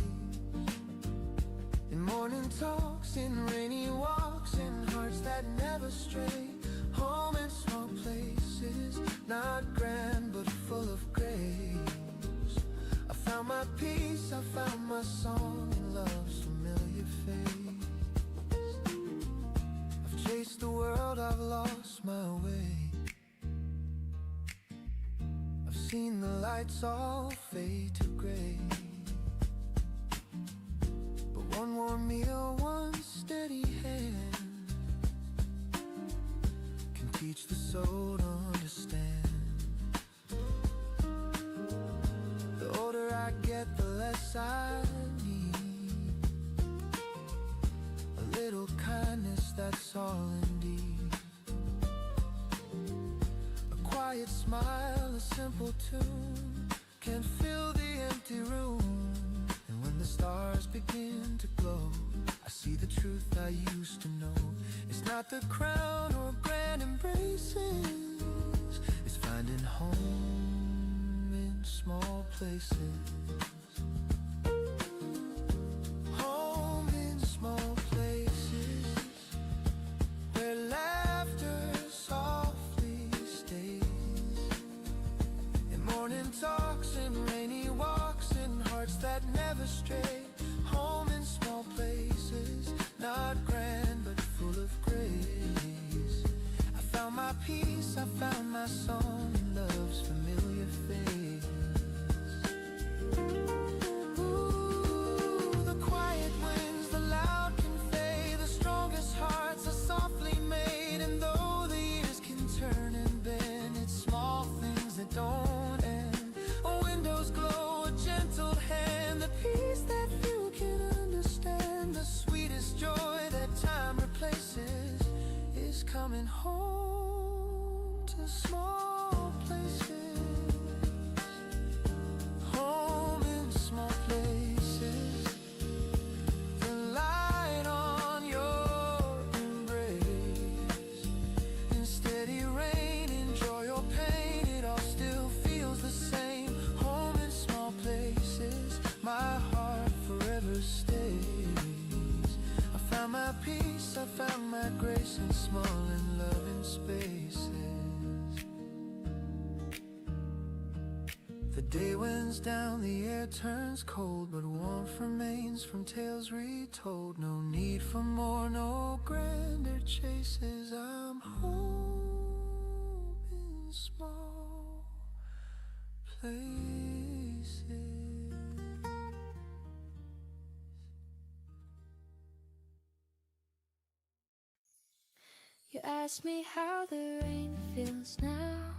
In morning talks, in rainy walks, in hearts that never stray. Home in small places, not grand but full of grace. I found my peace, I found my song in love's familiar face. I've chased the world, I've lost my way. I've seen the lights all fade to gray, but one warm meal, one steady hand can teach the soul to understand. The older I get, the less I need. A little kindness, that's all indeed. A quiet smile, a simple tune can fill the empty room. And when the stars begin to glow, I see the truth I used to know. It's not the crown or grand embraces, it's finding home in small places. Home in small places, where laughter softly stays. In morning talks, in rainy walks, in hearts that never stray. Home in small places, not grand but full of grace. I found my peace, I found my song in love's familiar face. Ooh, the quiet winds, the loud convey, the strongest hearts are softly made. And though the years can turn and bend, it's small things that don't end. A window's glow, a gentle hand, the peace that few can understand. The sweetest joy that time replaces is coming home to small places. Home in small places, the light on your embrace. In steady rain, in joy or pain, it all still feels the same. Home in small places, my heart forever stays. I found my peace, I found my grace in small and loving spaces. The day winds down, the air turns cold, but warmth remains from tales retold. No need for more, no grander chases. I'm home in small places. You ask me how the rain feels now.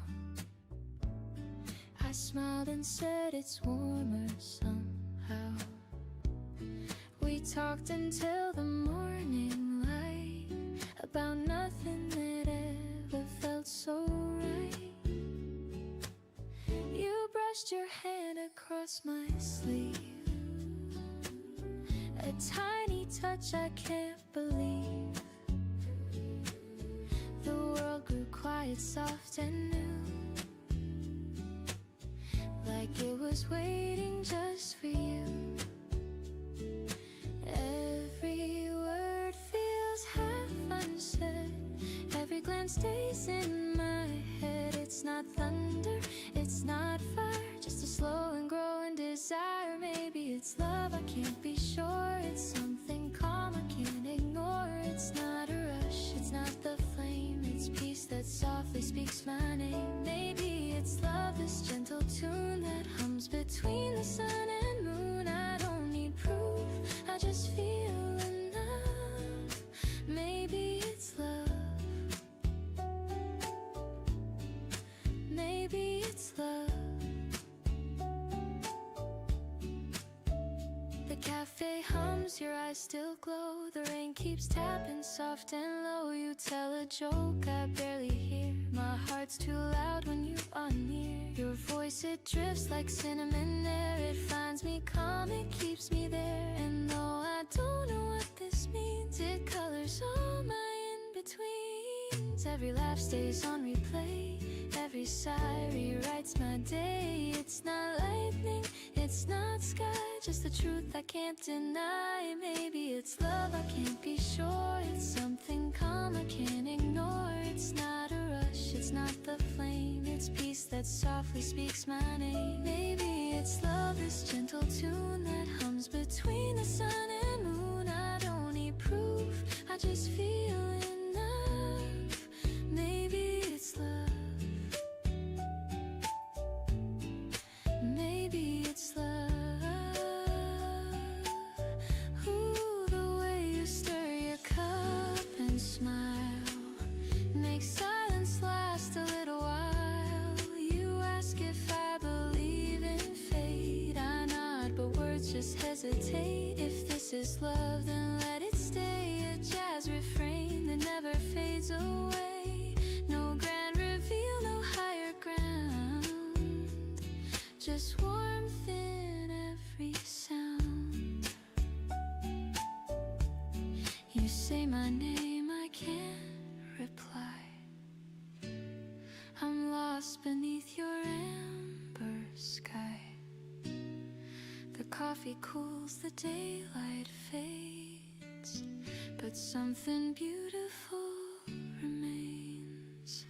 I smiled and said it's warmer somehow. We talked until the morning light about nothing that ever felt so right. You brushed your hand across my sleeve, a tiny touch I can't believe. The world grew quiet, soft and new, like it was waiting just for you. not thunder, it's not fire, just a slow and growing desire. Maybe it's love, I can't be sure. It's something calm I can't ignore. It's not a rush, it's not the flame, it's peace that softly speaks my name. Maybe it's love, this gentle tune that hums between the sun and moon. I don't need proof, I just feel enough. Maybe it's love. Maybe it's love. The cafe hums, your eyes still glow. The rain keeps tapping soft and low. You tell a joke I barely hear. My heart's too loud when you are near. Your voice, it drifts like cinnamon air. It finds me calm, it keeps me there. And though I don't know what this means, it colors all my in-betweens. Every laugh stays on replay, every sigh rewrites my day. It's not lightning, it's not sky, just the truth I can't deny. Maybe it's love, I can't be sure. It's something calm I can't ignore. It's not a rush, it's not the flame, it's peace that softly speaks my name. Maybe it's love, this gentle tune that hums between the sun and moon. I don't need proof, I just feel enough. Maybe it's love. Maybe it's love. Ooh, the way you stir your cup and smile makes silence last a little while. You ask if I believe in fate. I nod, but words just hesitate. If this is love, then let it stay. A jazz refrain that never fades away. No grand reveal, no higher ground, just warmth in every sound. You say my name, I can't reply. I'm lost beneath your amber sky. The coffee cools, the daylight fades, but something beautiful remains.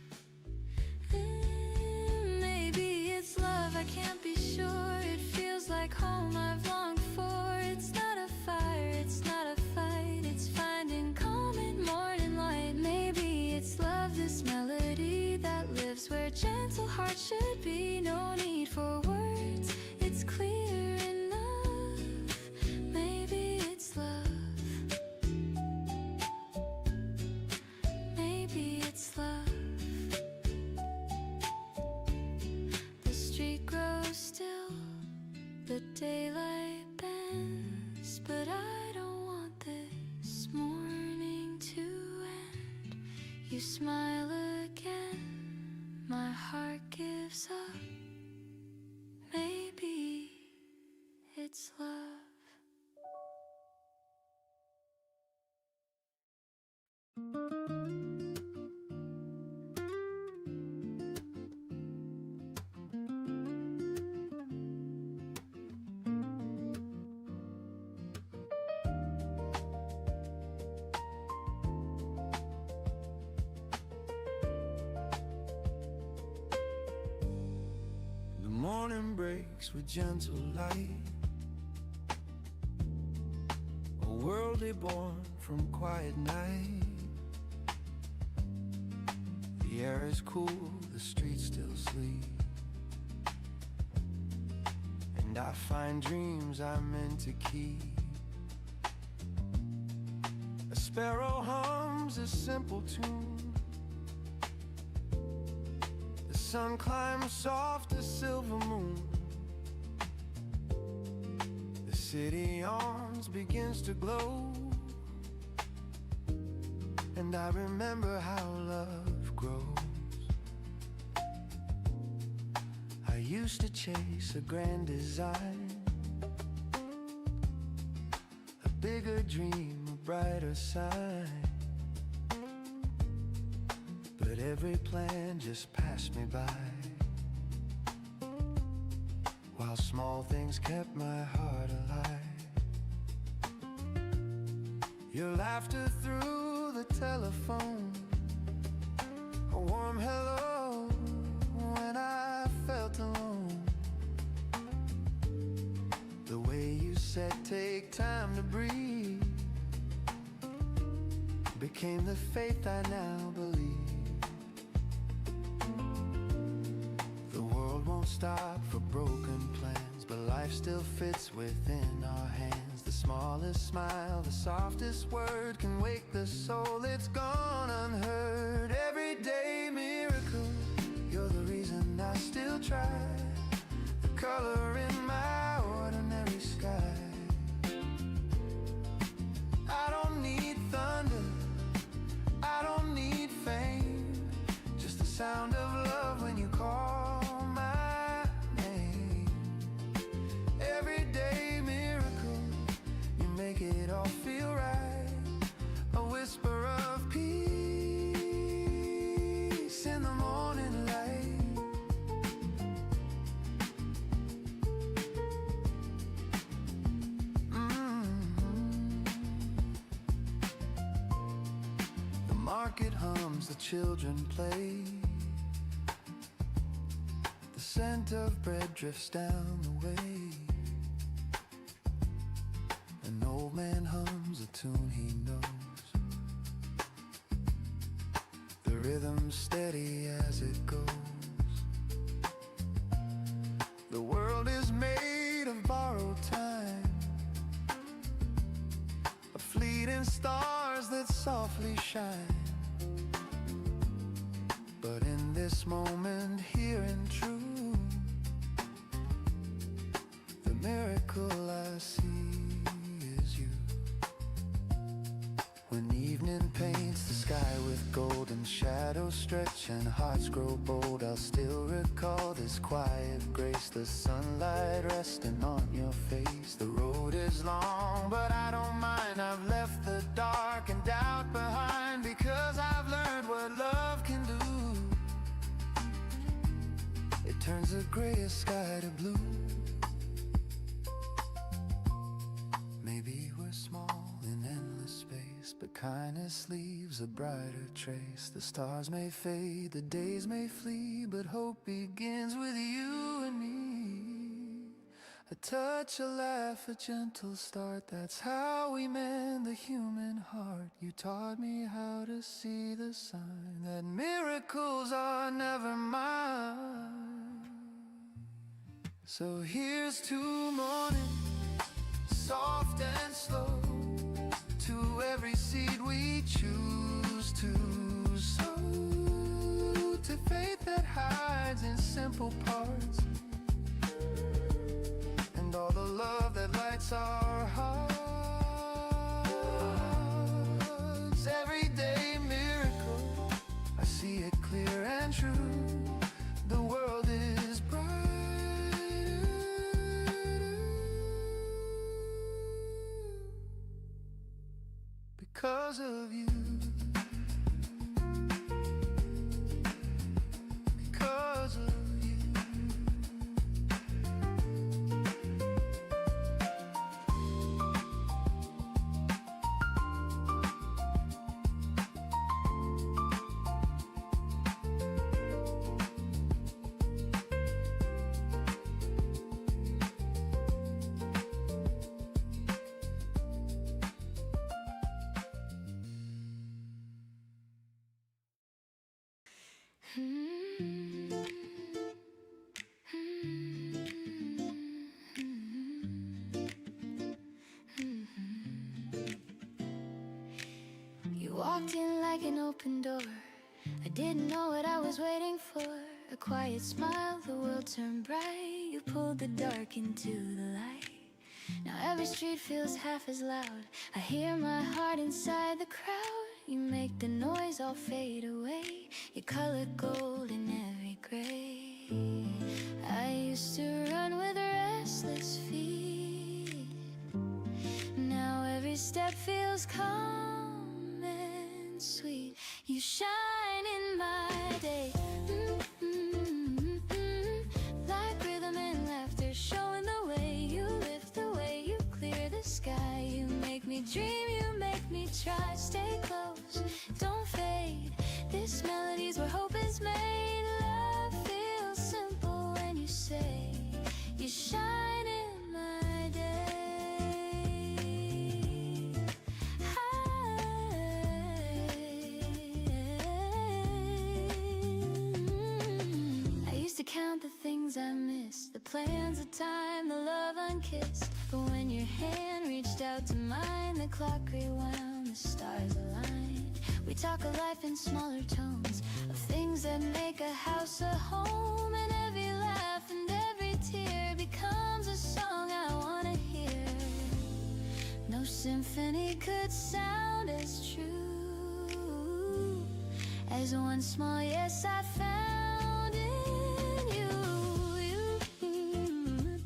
Maybe it's love, I can't be sure. It feels like home I've longed for. It's not a fire, it's not a fight, it's finding calm in morning light. Maybe it's love, this melody that lives where gentle hearts should be. No need for words, it's clear enough. Maybe it's love. Maybe it's love. The street grows still, the daylight bends, but I don't want this morning to end. You smile again, my heart gives up. Maybe it's love. The morning breaks with gentle light, a worldly born from quiet night. The air is cool, the streets still sleep, and I find dreams I'm meant to keep. A sparrow hums a simple tune, the sun climbs soft as silver moon. The city yawns, begins to glow, and I remember how love grows. I used to chase a grand design, a bigger dream, a brighter sign. But every plan just passed me by, while small things kept my heart alive. Your laughter through the telephone, a warm hello when felt alone. The way you said take time to breathe became the faith I now believe. The world won't stop for broken plans, but life still fits within our hands. The smallest smile, the softest word can wake the soul. It's gone unheard. Everyday miracle, you're the reason I still try. The color in my ordinary sky. I don't need thunder, I don't need fame, just the sound of love when you call my name. Everyday miracle, you make it all feel right. A whisper of peace in the morning light. The market hums, the children play. The scent of bread drifts down the way. An old man hums a tune he knows. The rhythm's steady as it goes. The world is made of borrowed time, of fleeting stars that softly shine. But in this moment, here and true, the miracle I see is you. When evening paints the sky with golden shadows stretch and hearts grow bold, I'll still recall this quiet grace, the sunlight resting on your face. The road is long, but I don't mind. I've left the dark and doubt behind, because I've learned what love can do. It turns the grayest sky to blue. Maybe we're small in endless space, but kindness leaves a brighter trace. The stars may fade, the days may flee, but hope begins with you and me. A touch, a laugh, a gentle start, that's how we mend the human heart. You taught me how to see the sign that miracles are never mine. So here's to morning, soft and slow, to every seed we choose to sow, to faith that hides in simple parts, and all the love that lights our hearts. Everyday miracle, I see it clear and true. The world is brighter because of you. Because of you. You walked in like an open door. I didn't know what I was waiting for. A quiet smile, the world turned bright. You pulled the dark into the light. Now every street feels half as loud. I hear my heart inside the crowd. You make the noise all fade away. You color gold in every gray. I used to run with restless feet. Now every step feels calm and sweet. You shine in my day. Like rhythm and laughter, showing the way. You lift the way, you clear the sky. You make me dream, you make me try. Stay close, don't fade. This melody's where hope is made. Love feels simple when you plans of time, the love unkissed. But when your hand reached out to mine, the clock rewound, the stars aligned. We talk of life in smaller tones, of things that make a house a home. And every laugh and every tear becomes a song I wanna hear. No symphony could sound as true as one small yes I found in you.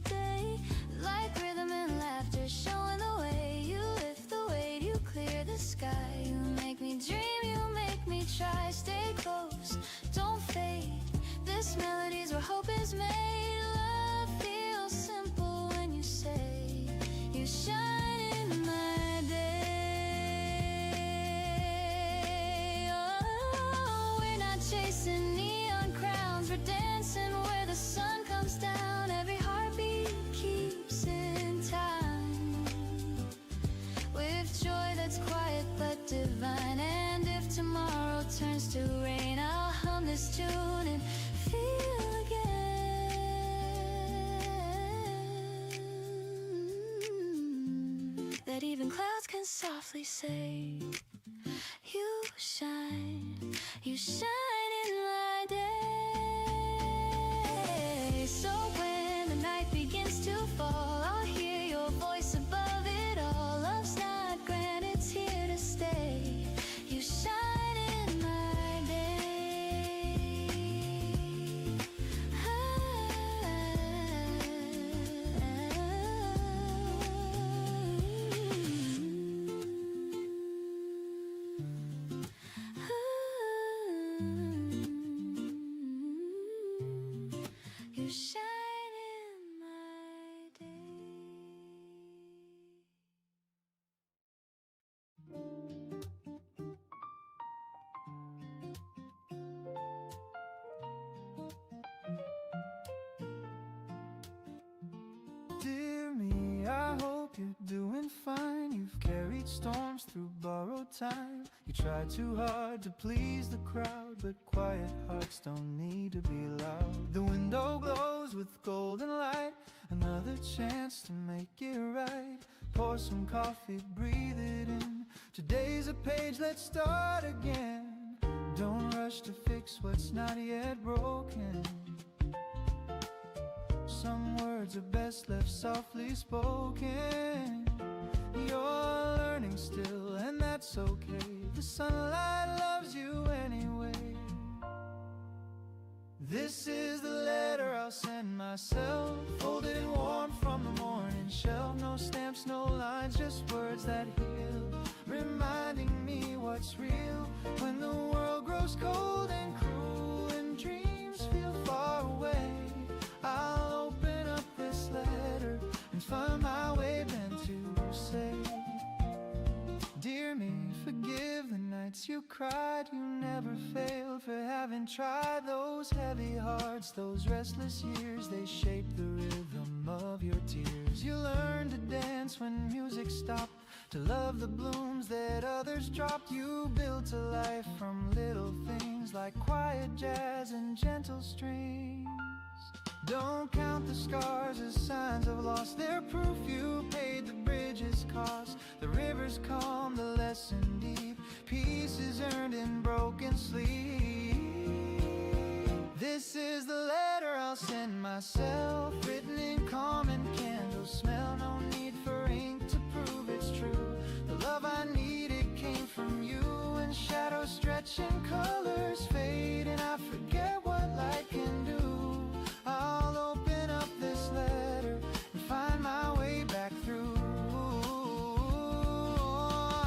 Day, like rhythm and laughter, showing the way. You lift the weight, you clear the sky. You make me dream, you make me try. Stay close, don't fade. This melody's where hope is made. Love feels simple when you say you shine in my day. Oh, we're not chasing neon crowns, we're dancing where the sun comes down. Every heartbeat keeps in time, with joy that's quiet but divine. And if tomorrow turns to rain, I'll hum this tune and feel again that even clouds can softly say, you shine in my day. So when the night begins to fall, I'll hear your voice above it all. Love's not grand, it's here to stay. You shine in my day. You shine in my day. Dear me, I hope you're doing fine. You've carried storms through borrowed time. You try too hard to please the crowd, but quiet hearts don't need to be loud. The window glows with golden light, another chance to make it right. Pour some coffee, breathe it in. Today's a page, let's start again. Don't rush to fix what's not yet broken. Some words are best left softly spoken. You're learning still, and that's okay. The sunlight loves you anyway. This is the letter I'll send myself, folded and warm from the morning shelf. No stamps, no lines, just words that heal, reminding me what's real. When the world grows cold and cruel and dreams feel far away, I'll open up this letter and find my way bent to say, dear me, forgive the nights you cried. You never failed for having tried. Those heavy hearts, those restless years, they shape the rhythm of your tears. You learned to dance when music stopped, to love the blooms that others dropped. You built a life from little things like quiet jazz and gentle strings. Don't count the scars as signs of loss. They're proof you paid the bridge's cost. The river's calm, the lesson deep. Peace is earned in broken sleep. This is the letter I'll send myself, written in calm and candle smell. No need for ink to prove it's true. The love I needed came from you. And shadows stretch and colors fade, and I forget what light can do. I'll open up this letter and find my way back through.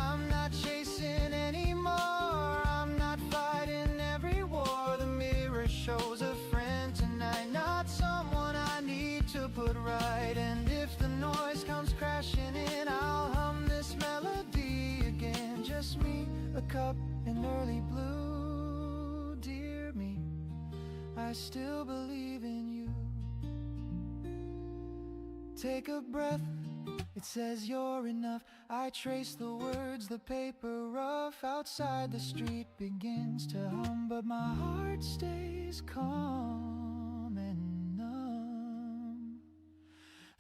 I'm not chasing anymore, I'm not fighting every war. The mirror shows a friend tonight, not someone I need to put right. And if the noise comes crashing in, I'll hum this melody again. Just me, a cup, and early blue. Dear me, I still believe in you. Take a breath, it says you're enough. I trace the words, the paper rough. Outside the street begins to hum, but my heart stays calm and numb.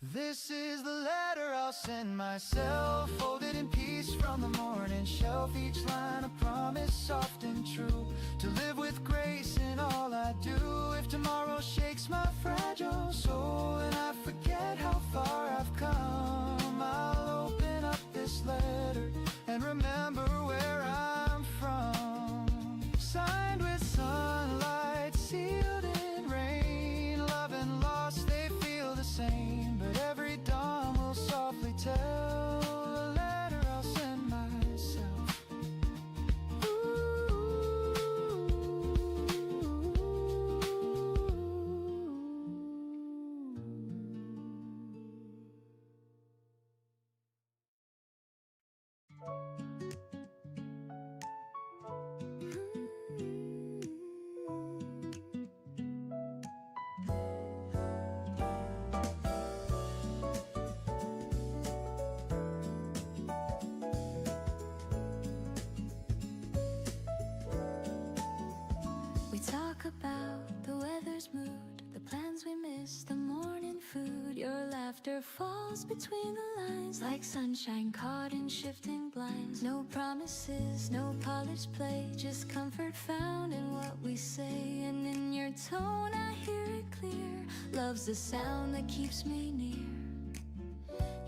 This is the letter I'll send myself, folded in peace from the morning shelf. Each line a promise, soft and true, to live with grace in all I do. If tomorrow shakes my fragile soul and I forget how far I've come, I'll open up this letter and remember where I'm from. Signed with sunlight, sealed in rain. Love and loss, they feel the same, but every dawn will softly tell the letter I'll send myself. We talk about the weather's mood, the plans we miss, the morning food. Your laughter falls between the lines like sunshine caught in shifting blinds. No promises, no polished play, just comfort found in what we say. And in your tone I hear it clear, love's the sound that keeps me near.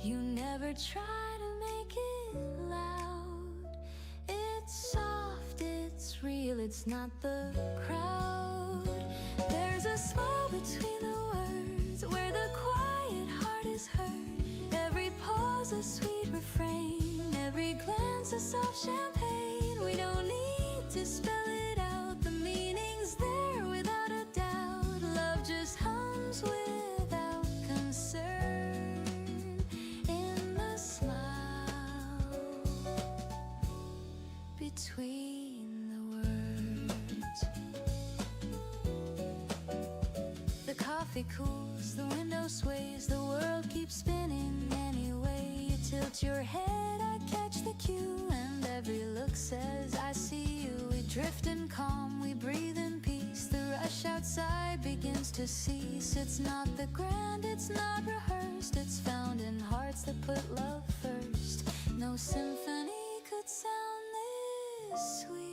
You never try to make it loud, it's soft, it's real, it's not the crowd. There's a smile between the words where the quiet heart is heard. Every pause a sweet refrain, every glance a soft champagne. We don't need to spell it out, the meaning's there without a doubt. Love just hums without concern in the smile between the words. The coffee cools, the window sways, the world keeps spinning anyway. You tilt your head, I catch the cue, and every look says I see you. We drift in calm, we breathe in peace. The rush outside begins to cease. It's not the grand, it's not rehearsed, it's found in hearts that put love first. No symphony could sound this sweet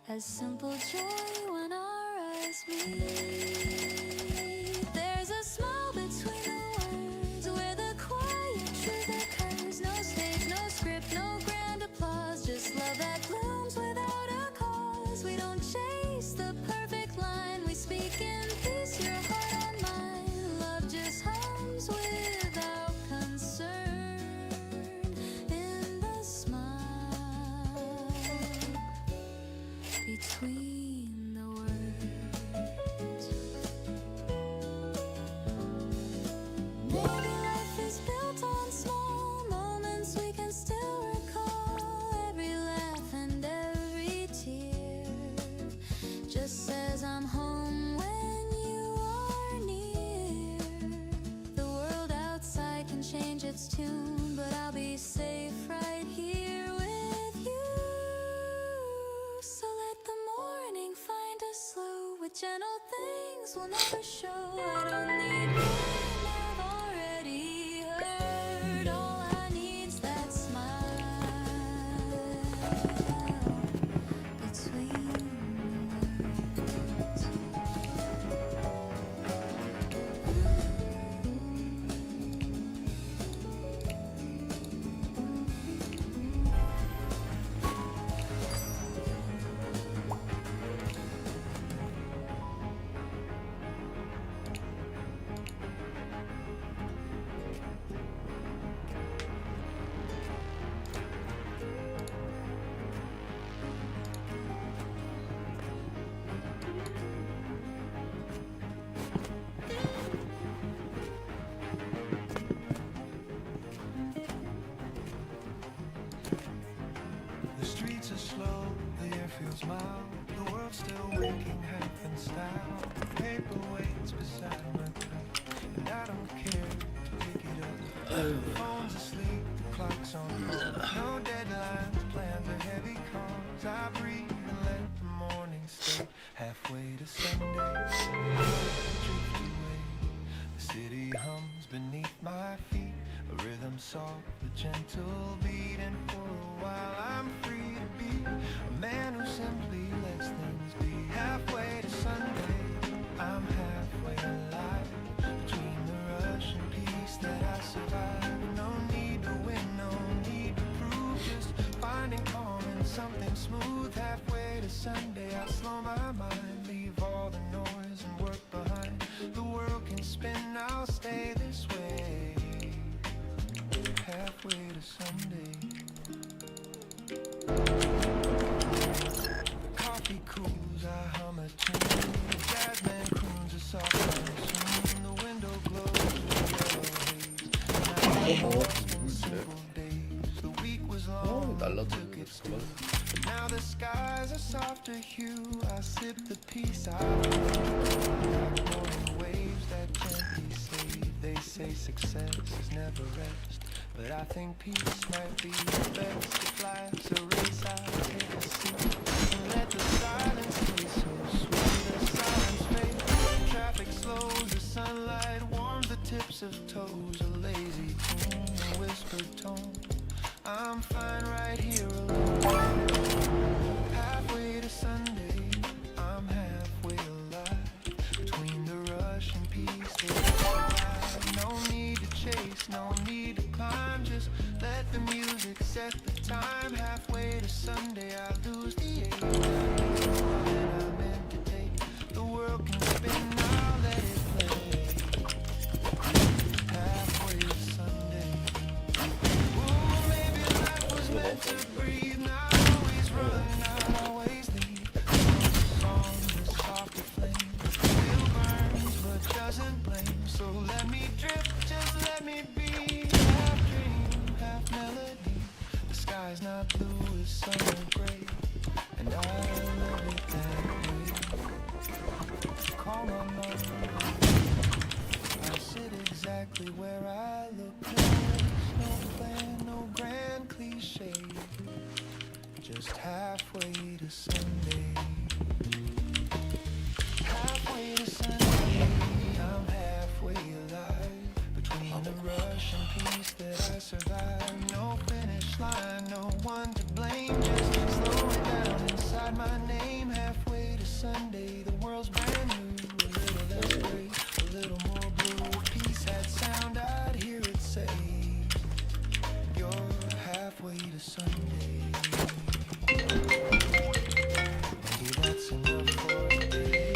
as simple joy when our eyes meet. There's a smile between the words where the quiet truth occurs. No stage, no script, no grand applause, just love that blooms without a cause. We don't chase the perfect line, we speak in peace, your heart on mine. Love just hums without concern in the smile between the words. Maybe life is built on small moments we can still recall. Every laugh and every tear just says I'm home when you are near. The world outside can change its tune, but I'll be safe right here with you. So let the morning find us slow with gentle things we'll never show. I don't need more, I've already heard. All I need's that smile between the words. The streets are slow, the air feels mild. The world's still waking half in style. Paper waits beside my cup, and I don't care to pick it up. The phone's asleep, the clock's on hold. No deadlines, plans are heavy calls. I breathe and let the morning stay halfway to Sunday. Drift away, the city hums bones beneath my feet. A rhythm soft, a gentle beat, and for a while I'm free to be a man who simply lets things be. Halfway to Sunday, I'm halfway alive. Between the rush and peace that I survive. No need to win, no need to prove, just finding calm in something smooth. Halfway to Sunday, I slow my mind, leave all the noise and work behind. The world can spin, I'll stay this way. Halfway to Sunday. Coffee cools, I hum a tune. The jazz man croons a soft tune. The window glows with yellow haze. And I simple days. The week was long, took its toll. But now the skies are softer hue. I sip the peace I like morning waves that gently say. They say success is never rest, but I think peace might be the best. If life's a race, I'll take a seat and let the silence be so sweet. The silence fades, traffic slows, the sunlight warms the tips of toes. A lazy tune, a whispered tone. I'm fine right here alone. Halfway to Sunday, I'm halfway alive. Between the rush and peace, there's no need to chase, no need to climb. Just let the music set the time. Halfway to Sunday, I lose the ache. That I meant to take. The world can spin, I'll let it play. Halfway to Sunday. Ooh, maybe life was meant to breathe. Not always run, not always leave. The song, the softer flame, still burns but doesn't blame. So let me drift, just let me be. Half dream, half melody. The sky's not blue, it's summer gray, and I love it that way. Call my mom. I sit exactly where I look. No race, no plan, no grand cliche. Just halfway to Sunday. Halfway to Sunday, I'm halfway alive. Between the rush and peace that I survive. No finish line, no one to blame. Just slow it down inside my name. Halfway to Sunday, the world's brand new. A little less gray, a little more blue. Peace had sound, I'd hear it say. You're halfway to Sunday. Maybe that's enough for today.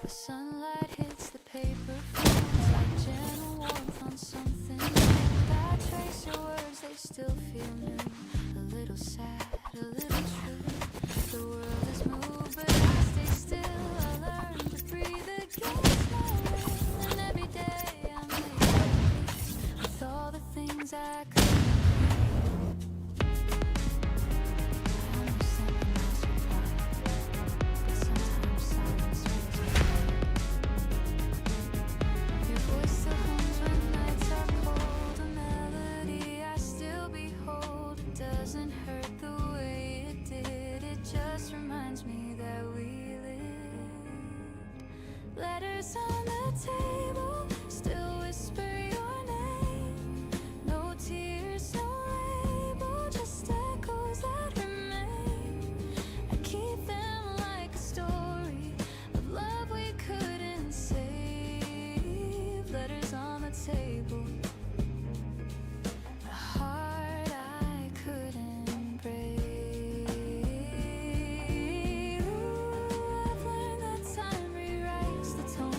The sunlight hits the paper, feels like gentle warmth on something. I trace your words, they still feel new. A little sad, a little true. The world has moved, but I stay still. I learn to breathe again. And every day I make peace with all the things I could. So Letters on the table still whisper your name. No tears, no label, just echoes that remain. I keep them like a story of love we couldn't save. Letters on the table, a heart I couldn't break. I've learned that time rewrites the tone.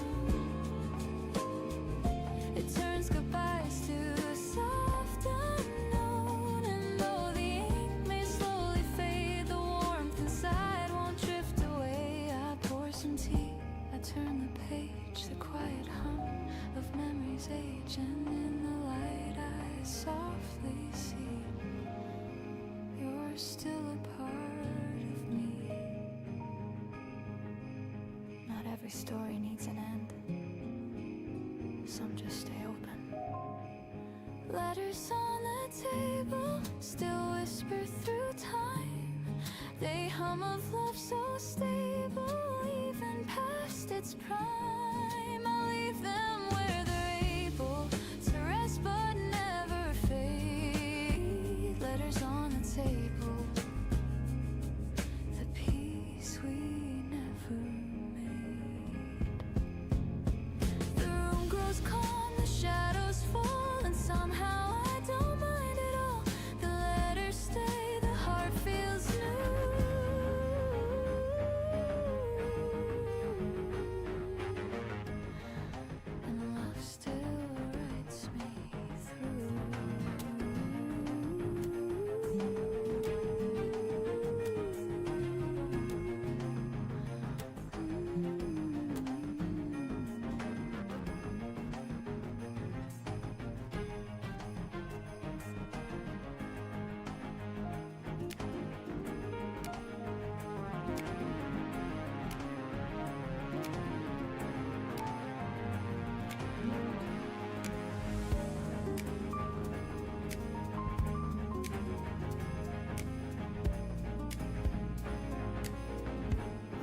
It turns goodbyes to a soft unknown. And though the ink may slowly fade, the warmth inside won't drift away. I pour some tea, I turn the page, the quiet hum of memories age, and in the light I softly see you're still a part of me. Not every story needs an end, some just stay open. Letters on the table still whisper through time. They hum of love so stable, even past its prime. I'll leave them where they're able to rest but never fade. Letters on the table, the peace we never made. The room grows calm, the shadows fall, and somehow I don't mind at all. The letters stay, the heart feels new. And love still writes me through.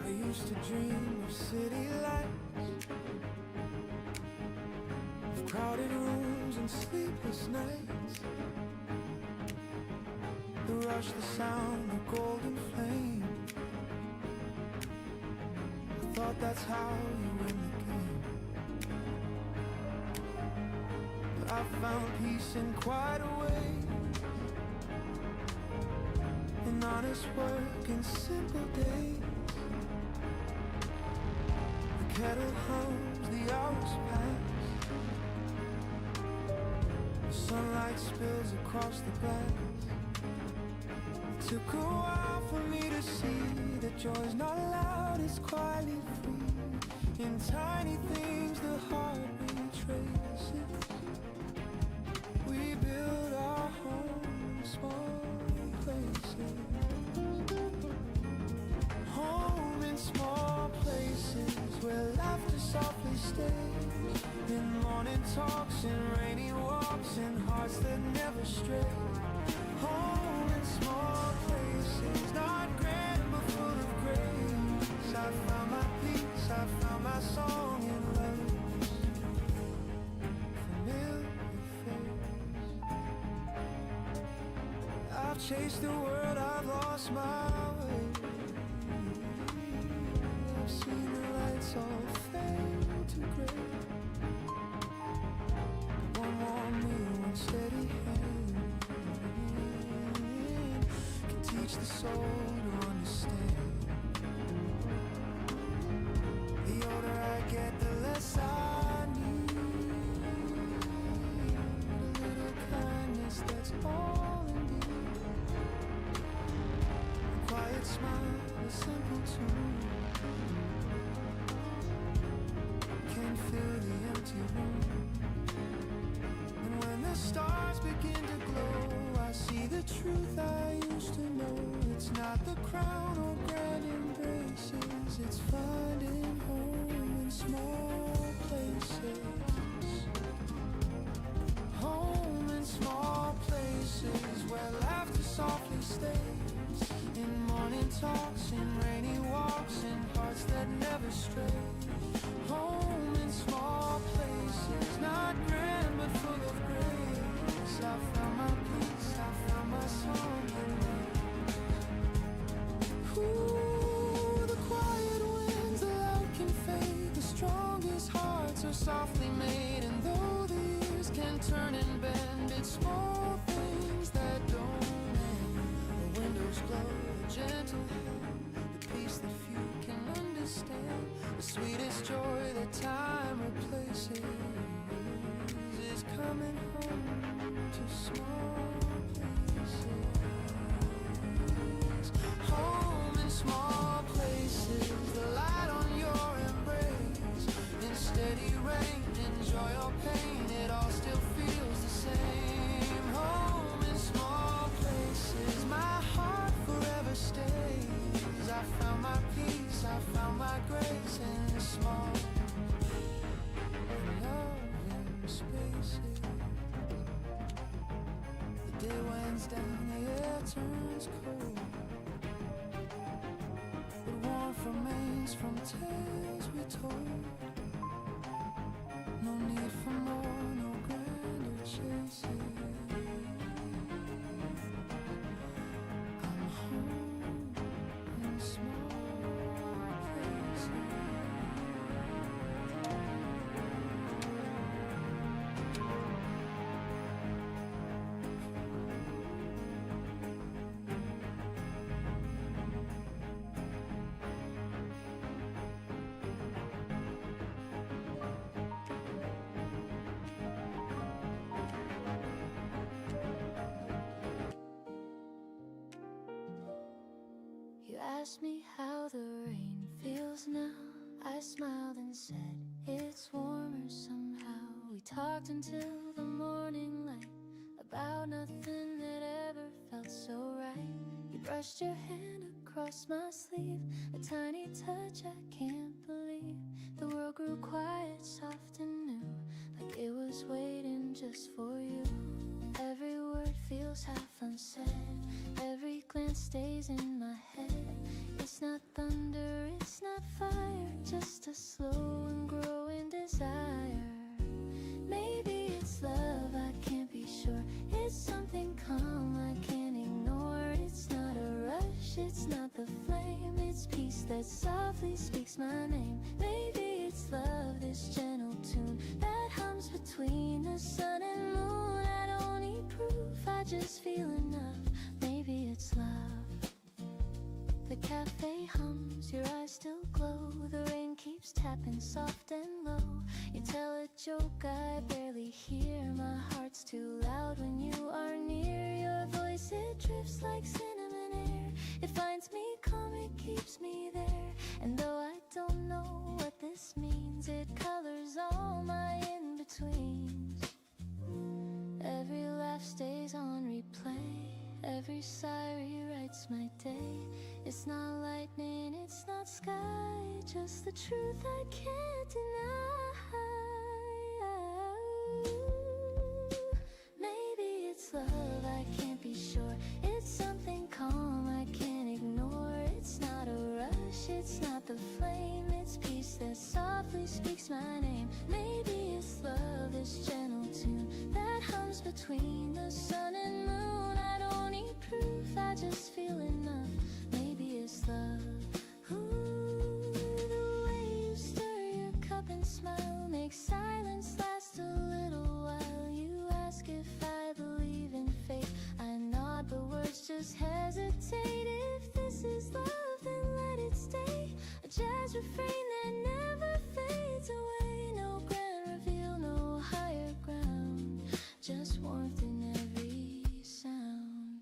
I used to dream of city lights, of crowded rooms and sleepless nights. The rush, the sound, the golden flame. I thought that's how you win the game. But I found peace in quiet ways, in honest work and simple days. The kettle hums, the hours pass. The sunlight spills across the glass. It took a while for me to see that joy's not loud, it's quietly free. In tiny things the heart retraces. We build our home in small places. Home in small places where laughter softly stays. In morning talks and rainy walks and hearts that never stray. Home in small places, not grand but full of grace. I found my peace, I found my song in love's familiar face. I've chased the world, I've lost my way. I've seen the lights all fade to gray. One warm meal, one steady hand can teach the soul to understand. The older I get, the less I need. A little kindness, that's all indeed. A quiet smile, a simple tune can fill the empty room. And when the stars begin to glow, I see the truth I used to know. It's not the crown or grand embraces, it's finding home in small places. Home in small places where laughter softly stays. In morning talks, in rainy walks, in hearts that never stray. Home turn and bend. It's small things that don't end. The windows glow, a gentle hand, the peace that few can understand. The sweetest joy that time replaces is coming home to small places. Home in small places, the light on your embrace. In steady rain, enjoy your pain, it all still feels the same. Home in small places, my heart forever stays. I found my peace, I found my grace in small loving spaces. The day winds down, the air turns cold, but warmth remains from tales we told. No need for more, no grander chases. I'm home in small places. You asked me how the rain feels now. I smiled and said it's warmer somehow. We talked until the morning light about nothing that ever felt so right. You brushed your hand across my sleeve, a tiny touch I can't believe. The world grew quiet, soft and new, like it was waiting just for you. Every word feels half unsaid, every glance stays in my head. It's not thunder, it's not fire, just a slow and growing desire. Maybe it's love, I can't be sure. It's something calm I can't ignore. It's not a rush, it's not the flame, it's peace that softly speaks my name. Maybe it's love, this gentle tune that hums between the sun and moon. I don't need proof, I just feel enough. Maybe it's love. The cafe hums, your eyes still glow. The rain keeps tapping soft and low. You tell a joke I barely hear. My heart's too loud when you are near. Your voice, it drifts like cinnamon air. It finds me calm, it keeps me there. And though I don't know what this means, it colors all my in-betweens. Every laugh stays on replay, every sigh rewrites my day. It's not lightning, it's not sky, just the truth I can't deny. Maybe it's love, I can't be sure. It's something calm I can't ignore. It's not a rush, it's not the flame, it's peace that softly speaks my name. Maybe it's love, this gentle tune that hums between the sun and moon. I don't need proof, I just feel enough. Maybe it's love. Ooh, the way you stir your cup and smile makes silence last a little while. You ask if I believe in fate, I nod, but words just hesitate. If this is love, then let it stay. A jazz refrain that never fades away. No grand reveal, no higher ground, just warmth in every sound.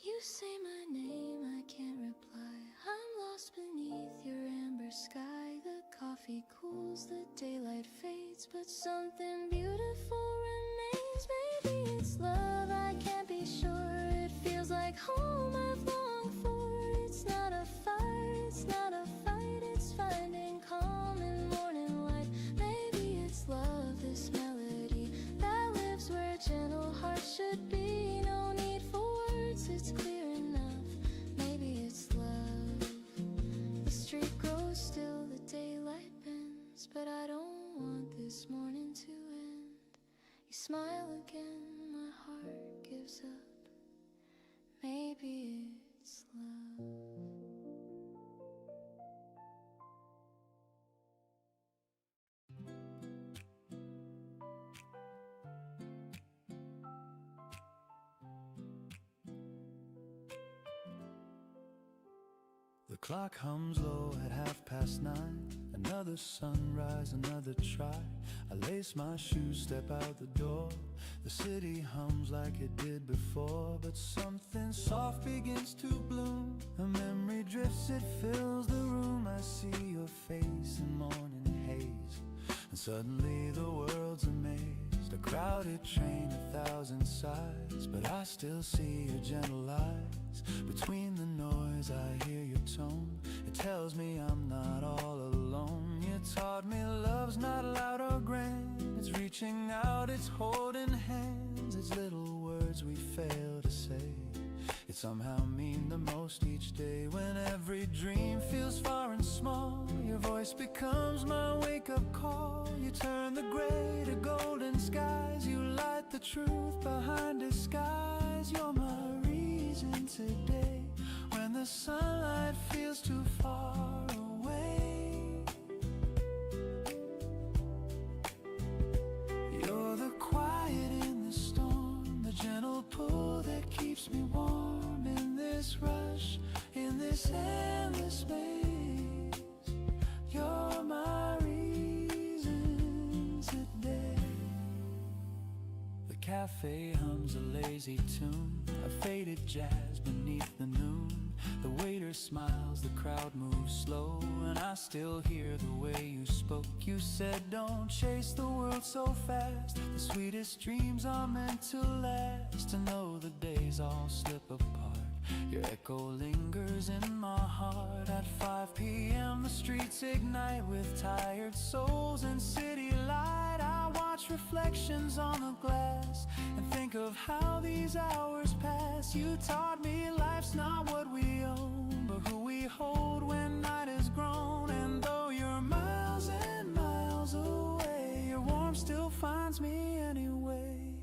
You say my name, I can't reply. I'm lost beneath your amber sky. The coffee cools, the daylight fades, but something beautiful remains. Maybe it's love, I can't be sure. It feels like home I've longed for. It's not a fire, it's not a fight, it's finding calm in morning light. Maybe it's love, this melody that lives where gentle hearts should be. No need for words, it's clear enough. Maybe it's love. The street grows still, the daylight bends, but I don't want this morning to end. You smile again, my heart gives up. Maybe it's love. The clock hums low at 9:30. Another sunrise, another try. I lace my shoes, step out the door. The city hums like it did before, but something soft begins to bloom. A memory drifts, it fills the room. I see your face in morning haze, and suddenly the world's a maze. A crowded train, 1,000 sighs, but I still see your gentle eyes. Between the noise I hear your tone. It tells me I'm not all alone. You taught me love's not loud or grand. It's reaching out, it's holding hands. It's little words we fail to say. It somehow mean the most each day. When every dream feels far and small, your voice becomes my wake-up call. You turn the gray to golden skies. You light the truth behind disguise. You're my reason today. When the sunlight feels too far away, you're the quiet in the storm, the gentle pull that keeps me warm. In this rush, in this endless maze, you're my reason today. The cafe hums a lazy tune, a faded jazz beneath the noon. The waiter smiles, the crowd moves slow, and I still hear the way you spoke. You said don't chase the world so fast. The sweetest dreams are meant to last. To know the days all slip apart, your echo lingers in my heart. At 5 p.m. the streets ignite with tired souls and city light. I watch reflections on the glass and think of how these hours pass. You taught me life's not what we own, but who we hold when night is grown. And though you're miles and miles away, your warmth still finds me anyway.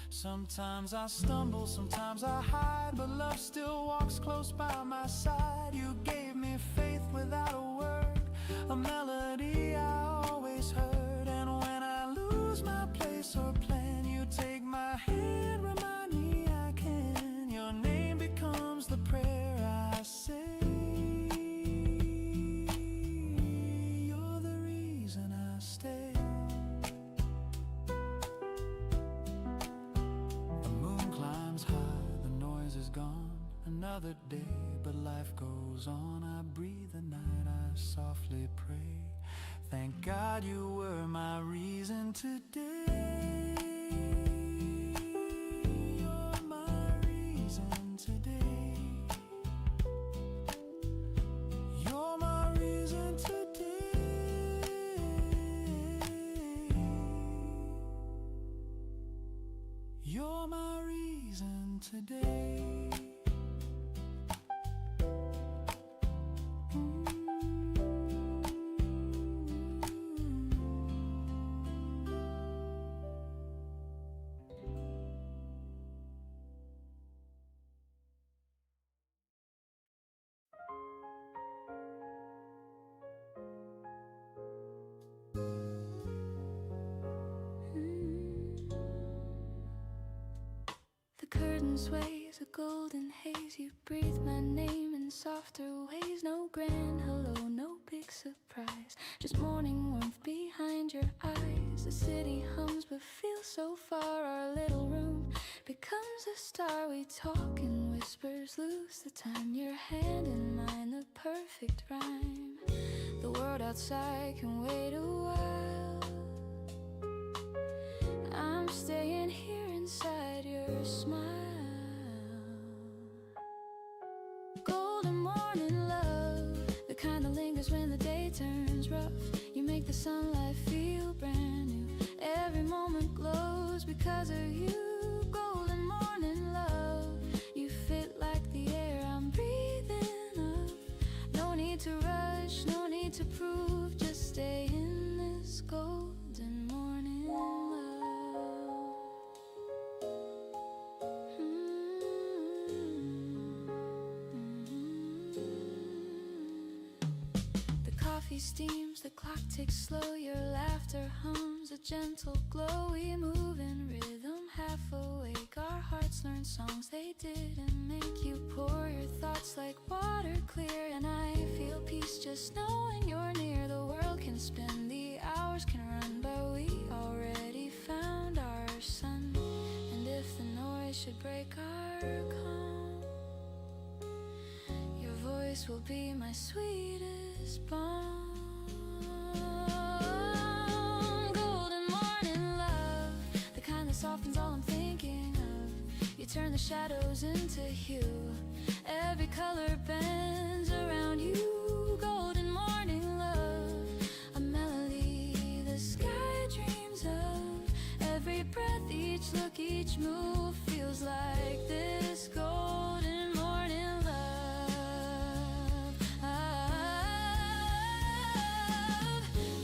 Sometimes I stumble, sometimes I hide, but love still walks close by my side. You gave me faith without a word, a melody I always heard. And when I lose my place or plan, you take my hand, remind me I can. Your name becomes the prayer I say. You're the reason I stay. The moon climbs high, the noise is gone. Another day, but life goes on. I breathe the night, I softly pray. Thank God you were my reason today. You're my reason today. You're my reason today. You're my reason today. The curtain sways, a golden haze. You breathe my name in softer ways. No grand hello, no big surprise, just morning warmth behind your eyes. The city hums but feels so far. Our little room becomes a star. We talk in whispers, lose the time. Your hand in mine, the perfect rhyme. The world outside can wait a while. I'm staying here inside your smile. Golden morning love, the kind that lingers when the day turns rough. You make the sunlight feel brand new. Every moment glows because of you. Golden morning love, you fit like the air I'm breathing up. No need to rush, no need to prove, just stay in this golden morning love. The coffee steams, the clock ticks slow. Your laughter hums, a gentle glow. We move in rhythm, half awake. Our hearts learn songs they didn't make. You pour your thoughts like water clear, and I Just knowing you're near, the world can spin, the hours can run, but we already found our sun. And if the noise should break our calm, your voice will be my sweetest balm. Golden morning love, the kind that softens all I'm thinking of. You turn the shadows into hue, every color bends around you. Golden morning love, a melody the sky dreams of. Every breath, each look, each move feels like this. Golden morning love.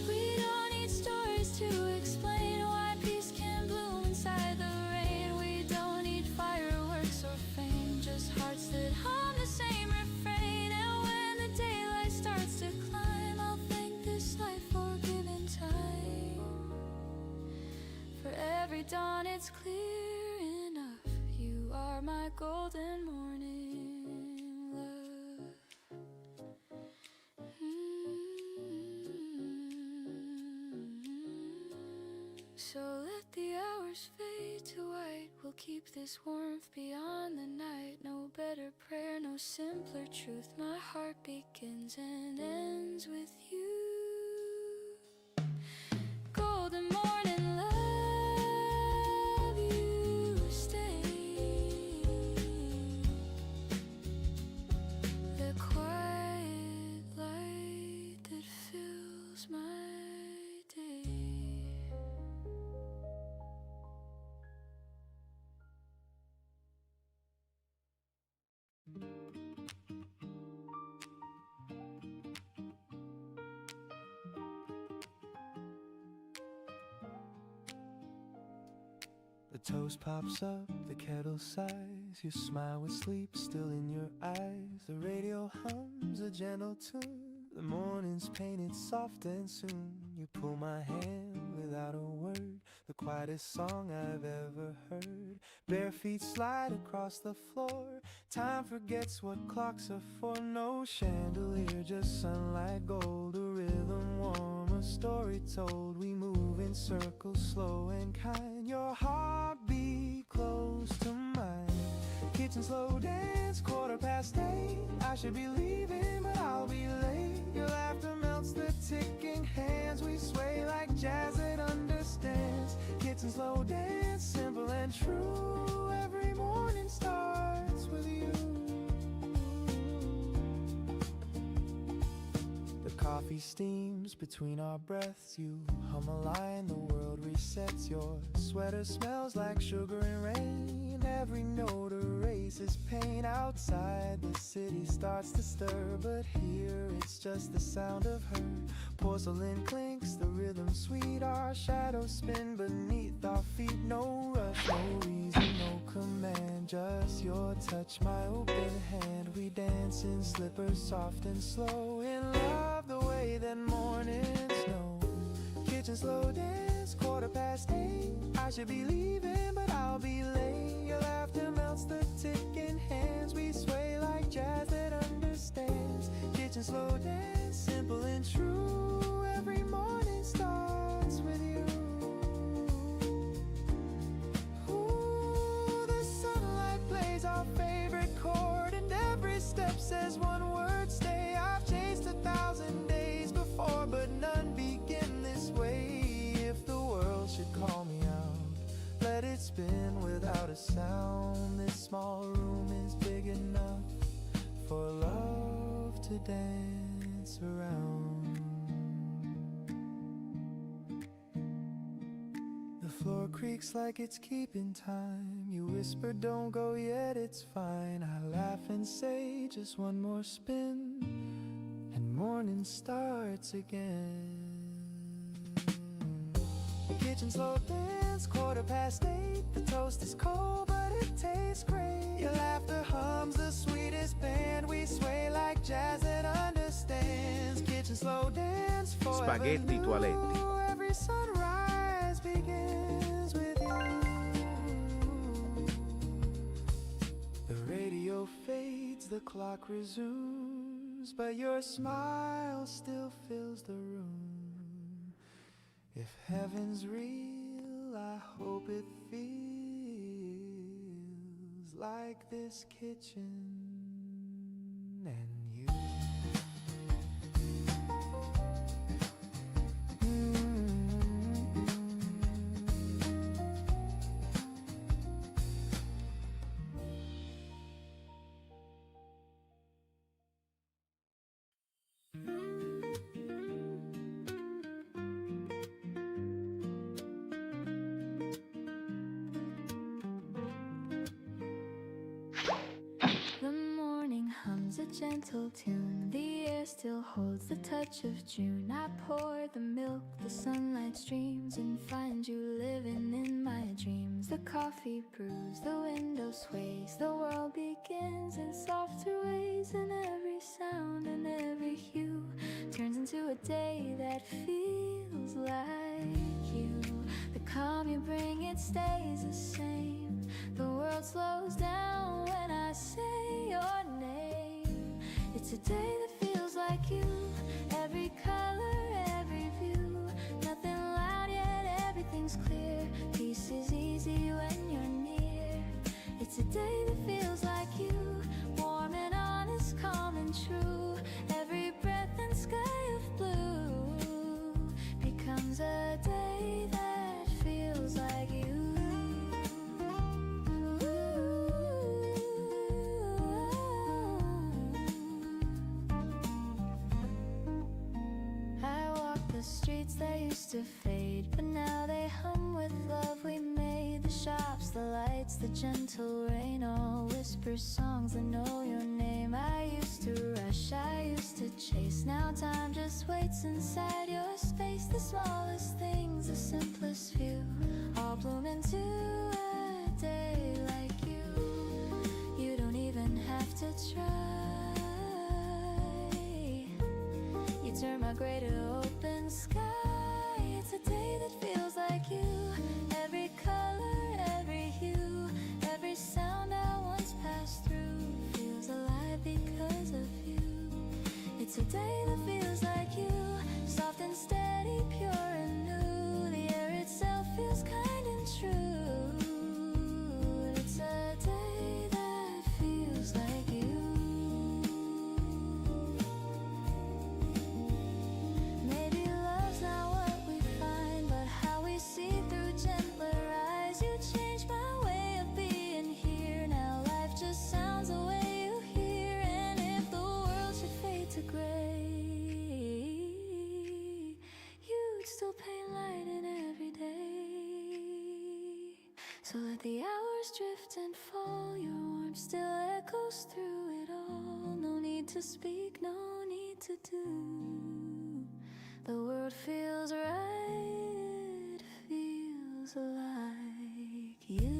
We don't need stories to explain why peace can bloom inside the rain. We don't need fireworks or fame, just hearts that hum the same refrain. And when the daylight starts to climb, I'll thank this life for giving time. For every dawn it's clear enough, you are my golden morning love. So let the hours fade to white, we'll keep this warmth beyond the night. No better prayer, no simpler truth. My heart begins and ends with you. Golden morning love, you stay. The quiet light that fills my day. The toast pops up, the kettle sighs. You smile with sleep still in your eyes. The radio hums a gentle tune. The morning's painted soft and soon you pull my hand without a word. The quietest song I've ever heard. Bare feet slide across the floor. Time forgets what clocks are for. No chandelier, just sunlight gold. A rhythm warm, a story told. We move in circles, slow and kind. Your heartbeat close to mine. Kitchen slow dance, 8:15. I should be leaving, but I'll be late. Your laughter melts the ticking hands. We sway like jazz that understands. Kitchen slow dance, simple and true. Every morning starts with you. The coffee steams between our breaths. You hum a line, the world resets. Your sweater smells like sugar and rain. Every note erases pain. Outside the city starts to stir, but here it's just the sound of her. Porcelain clinks, the rhythm sweet. Our shadows spin beneath our feet. No rush, no reason, no command. Just your touch, my open hand. We dance in slippers, soft and slow. In love the way that mornings know. Kitchen slow dance, 8:15. I should be leaving, but I'll be late. Your laughter melts the ticking hands. We sway like jazz that understands. Kitchen slow dance, simple and true. Every morning starts with you. Ooh, the sunlight plays our favorite chord, and every step says one word, stay. I've chased 1,000 days before, but none begin this way. If the world should call me out, let it spin without a sound. This small room is big enough for love to dance around. The floor creaks like it's keeping time. You whisper, don't go yet, it's fine. I laugh and say, just one more spin, and morning starts again. Kitchen slow dance, 8:15. The toast is cold, but it tastes great. Your laughter hums the sweetest band. We sway like jazz that understands. Kitchen slow dance, forever Spaghetti new. toaletti. Every sunrise begins with you. The radio fades, the clock resumes. dreams, but your smile still fills the room. If heaven's real, I hope it feels like this kitchen and you. The morning hums a gentle tune. The air still holds the touch of June. I pour the milk, the sunlight streams, and find you living in my dreams. The coffee brews, the window sways, the world begins in softer ways, and every sound and every hue turns into a day that feels like you. The calm you bring, it stays the same. The world slows down when I say your name. It's a day that feels like you. Every color, every view. Nothing loud yet, everything's clear. Peace is easy when you're near. It's a day that feels like you. Warm and honest, calm and true. Every breath and sky of blue becomes a day that feels like you. Streets that used to fade, but now they hum with love we made. The shops, the lights, the gentle rain, all whisper songs that know your name. I used to rush, I used to chase. Now time just waits inside your space. The smallest things, the simplest few, all bloom into a day like you. You don't even have to try. You turn my gray to open sky. It's a day that feels like you. Every color, every hue, every sound I once passed through feels alive because of you. It's a day that feels like you. Soft and steady, pure and new. The air itself feels kind and true. It's a day that feels like you. Maybe love's not what we find, but how we see through gentler eyes. You changed my way of being here. Now life just sounds the way you hear. And if the world should fade to gray, you'd still paint light in every day. So let the hours drift and fall. Your warmth still echoes through it all. No need to speak, no need to do. The world feels right, feels like you.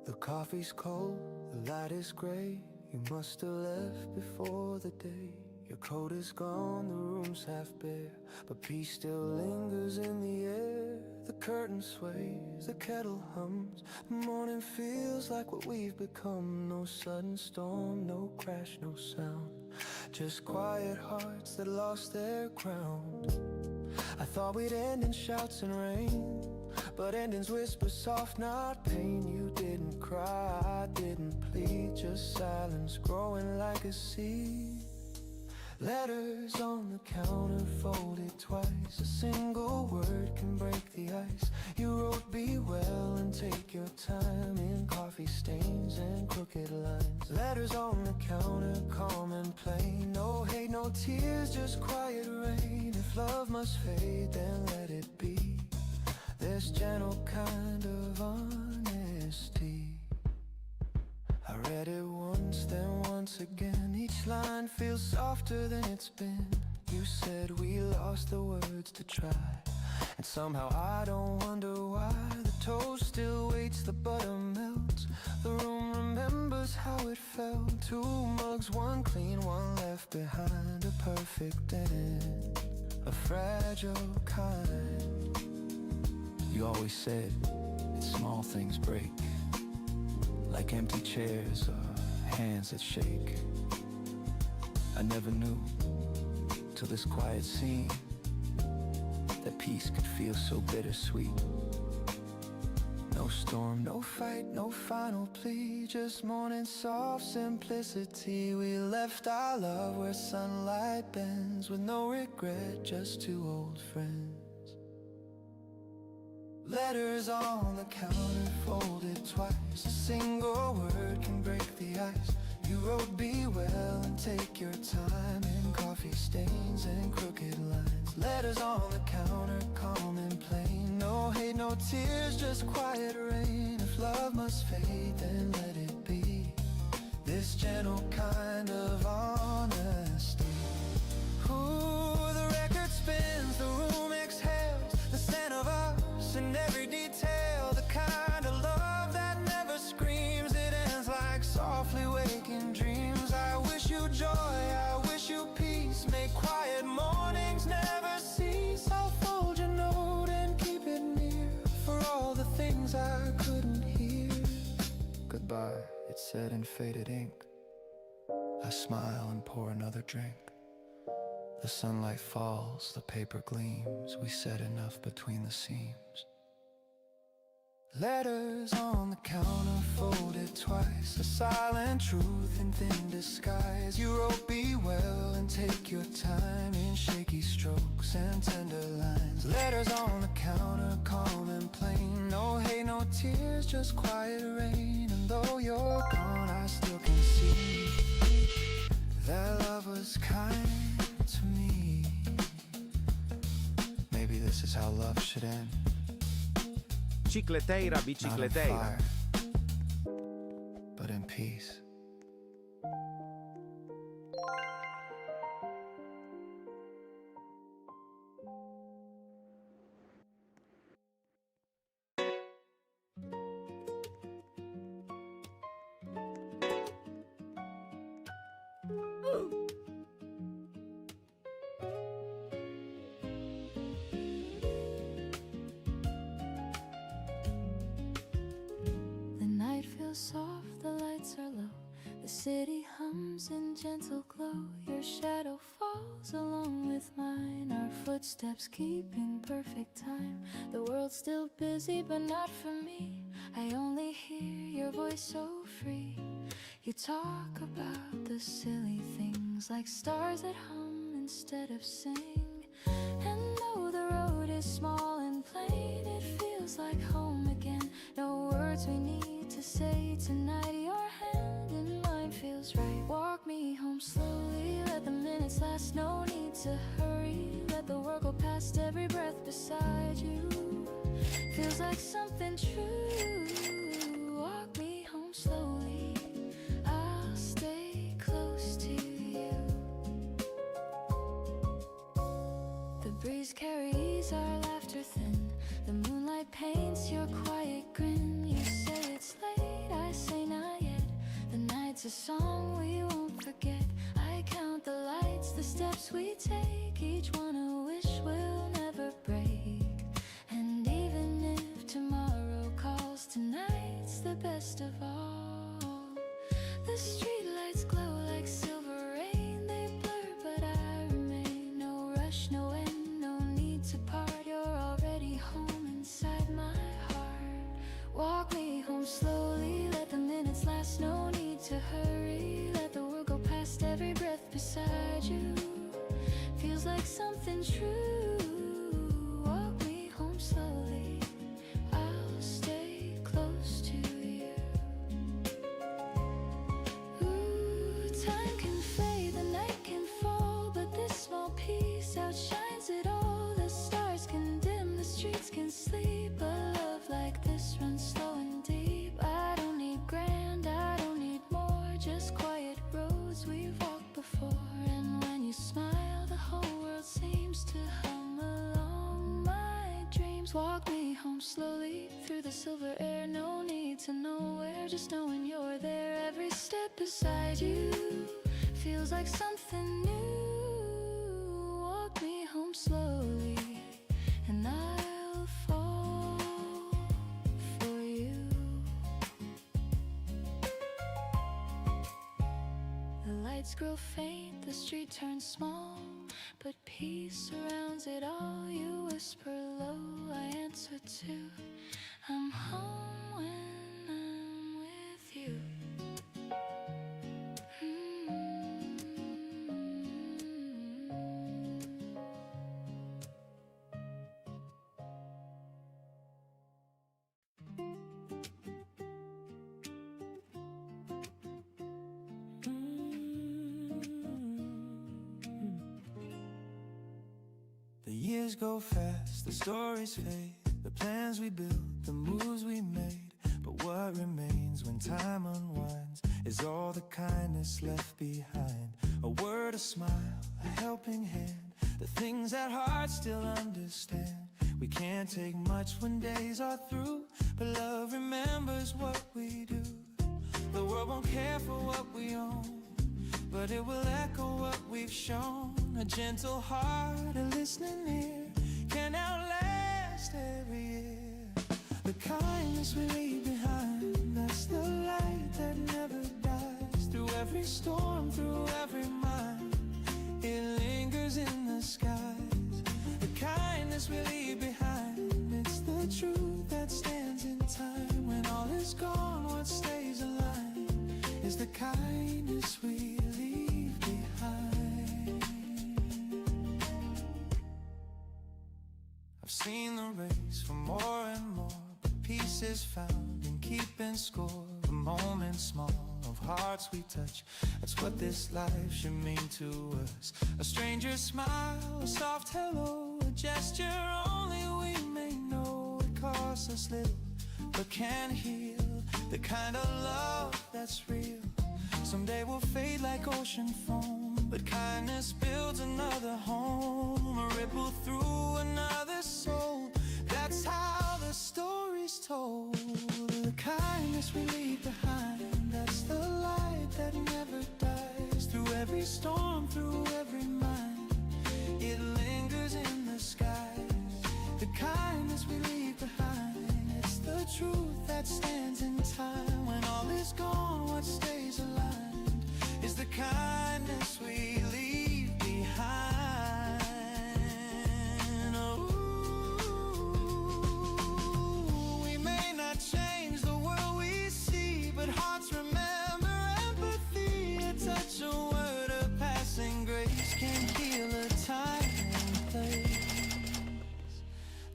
The coffee's cold, the light is gray. You must have left before the day. Your coat is gone, the room's half bare, but peace still lingers in the air. The curtain sways, the kettle hums. The morning feels like what we've become. No sudden storm, no crash, no sound. Just quiet hearts that lost their ground. I thought we'd end in shouts and rain, but endings whisper soft, not pain. You didn't cry, didn't plead, just silence growing like a seed. Letters on the counter folded twice. A single word can break the ice. You wrote be well and take your time in coffee stains and crooked lines. Letters on the counter, calm and plain. No hate, no tears, just quiet rain. If love must fade, then let it be. This gentle kind of unease. read it once, then once again. Each line feels softer than it's been. You said we lost the words to try, and somehow I don't wonder why. The toast still waits, the butter melts. The room remembers how it felt. 2 mugs, one clean, one left behind. A perfect end, a fragile kind. You always said it's small things break, like empty chairs or hands that shake. I never knew till this quiet scene that peace could feel so bittersweet. No storm, no fight, no final plea, just morning soft simplicity. We left our love where sunlight bends, with no regret, just 2 old friends. Letters on the counter folded twice. A single word can break the ice. You wrote be well and take your time, in coffee stains and crooked lines. Letters on the counter, calm and plain. No hate, no tears, just quiet rain. If love must fade, then let it be. This gentle kind of honesty. Ooh, the record spins, the room exhales, the scent of us in every detail. The kind of love that never screams, it ends like softly waking dreams. I wish you joy, I wish you peace. Make quiet mornings never cease. I'll fold your note and keep it near, for all the things I couldn't hear. Goodbye, it said in faded ink. I smile and pour another drink. The sunlight falls, the paper gleams. We said enough between the seams. Letters on the counter folded twice. A silent truth in thin disguise. You wrote be well and take your time, in shaky strokes and tender lines. Letters on the counter, calm and plain. No hate, no tears, just quiet rain. And though you're gone, I still can see that love was kind to me. Maybe this is how love should end. Bicicleteira, Not in bicicleteira. fire, but in peace. The night feels soft, the lights are low. The city hums in gentle glow. Your shadow falls along with mine. Our footsteps keep in perfect time. The world's still busy, but not for me. I only hear your voice so free. You talk about the silly things, like stars that hum instead of sing. And though the road is small and plain, it feels like home again. No words we need to say tonight. Your hand in mine feels right. Walk me home slowly, let the minutes last. No need to hurry, let the world go past. Every breath beside you feels like something true. Walk me home slowly, I'll stay close to you. The breeze carries our laughter thin. The moonlight paints your quiet grin. You say it's late, I say not yet. The night's a song we won't forget. I count the lights, the steps we take, each one a wish we'll never break. And even if tomorrow calls, tonight's the best of all. The streetlights glow like silver rain. They blur, but I remain. No rush, no end, no need to part. You're already home inside my heart. Walk me home slowly, let the minutes last. No need to hurry, let the world go past. Every breath beside you feels like something true. Walk me home slowly, I'll stay close to you. Ooh, time can fade, the night can fall, but this small piece outshines it all. The stars can dim, the streets can sleep, but love like this runs slow and deep. I don't need grand, I don't need more. arms, walk me home slowly through the silver air. No need to know where, just knowing you're there. Every step beside you feels like something new. Walk me home slowly and I'll fall for you. The lights grow faint, the street turns small, but peace surrounds it all. You whisper low, I answer too. I'm home when I'm with you. The years go fast, the stories fade, the plans we built, the moves we made. But what remains when time unwinds is all the kindness left behind. A word, a smile, a helping hand, the things that hearts still understand. We can't take much when days are through, but love remembers what we do. The world won't care for what we own, but it will echo what we've shown. A gentle heart, a listening ear, can outlast every year. The kindness we leave behind, that's the light that never dies. Through every storm, through every mind, it lingers in the skies. The kindness we leave behind, it's the truth that stands in time. When all is gone, what stays alive is the kindness we leave behind. I've seen the race for more and more, but peace is found in keeping score. The moments small of hearts we touch, that's what this life should mean to us. A stranger's smile, a soft hello, a gesture only we may know. It costs us little, but can heal. The kind of love that's real. Someday we'll fade like ocean foam, but kindness builds another home. A ripple through another soul, that's how the story's told. The kindness we leave behind, that's the light that never dies. Through every storm, through every mind, it lingers in the skies. The kindness we leave behind, it's the truth that stands in time. When all is gone, what stays alive is the kindness we leave behind. Oh, we may not change the world we see, but hearts remember empathy. A touch, a word, a passing grace can heal a time and place.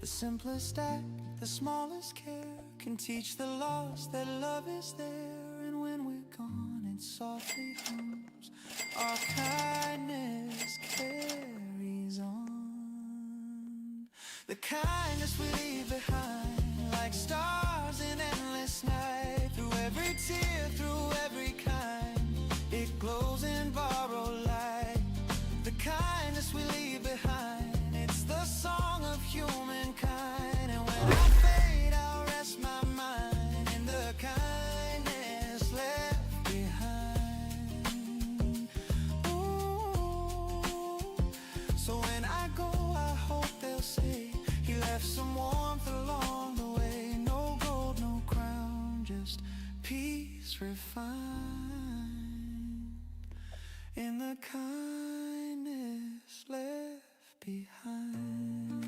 The simplest act, the smallest care, can teach the lost that love is there. And when we're gone, it softly hums, our kindness carries on. The kindness we leave behind, like stars in endless night. Through every tear, through every kind, it glows in borrowed light. The kindness we leave behind, it's the song of humankind. And when I fade, I'll rest my mind in the kindness left behind. Ooh. So when I go, I hope they'll say he left some warmth along the way. No gold, no crown, just peace refined in the kindness left behind.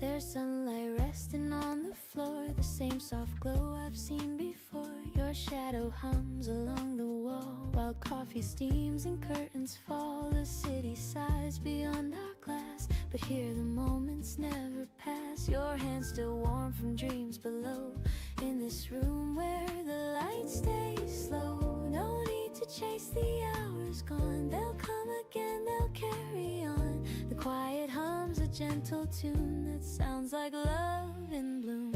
There's sunlight resting on the floor, the same soft glow I've seen before. Your shadow hums along the wall while coffee steams and curtains fall. The city sighs beyond our glass, but here the moments never pass. Your hands still warm from dreams below. In this room where the lights stay slow, no need to chase the hours gone. They'll come again, they'll carry on. The quiet hums a gentle tune that sounds like love in bloom.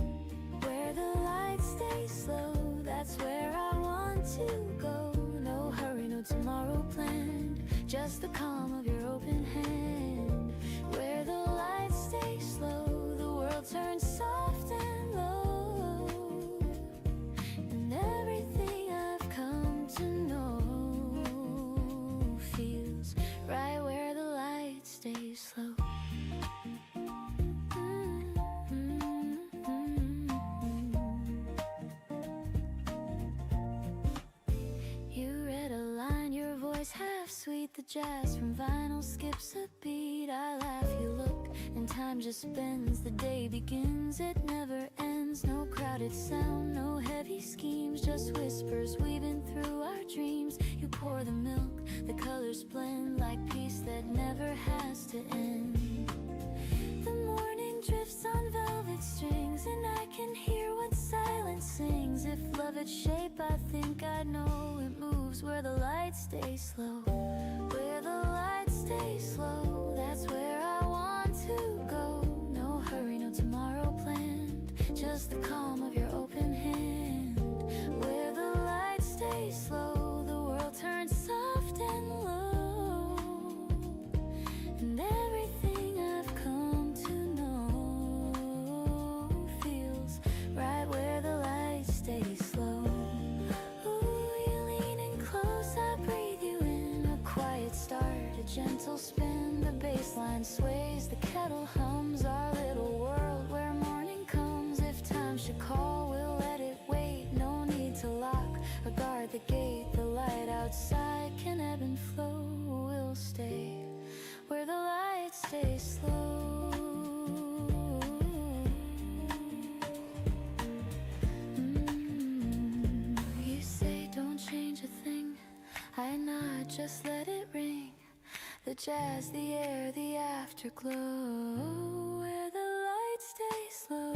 Where the lights stay slow, that's where I want to go. No hurry, no tomorrow planned, just the calm of your open hand. Where the lights stay slow, the world turns soft and low, and everything I've come to know feels right where the lights stay slow. Half sweet, the jazz from vinyl skips a beat. I laugh, you look, and time just bends. The day begins, it never ends. No crowded sound, no heavy schemes, just whispers weaving through our dreams. You pour the milk, the colors blend like peace that never has to end. The morning drifts on velvet strings, and I can hear what silence sings. If love had shape, I think I know it moves where the lights stay slow. Where the lights stay slow, that's where I want to go. No hurry, no tomorrow planned, just the calm of your open hand. Where the lights stay slow, the world turns soft and low, and everything I've come to know feels right where the lights stay slow. Start a gentle spin, the bass line sways, the kettle hums, our little world where morning comes. If time should call, we'll let it wait. No need to lock or guard the gate. The light outside can ebb and flow. We'll stay where the lights stay slow. You say don't change a thing, I nod, just let it ring. The jazz, the air, the afterglow. Where the lights stay slow,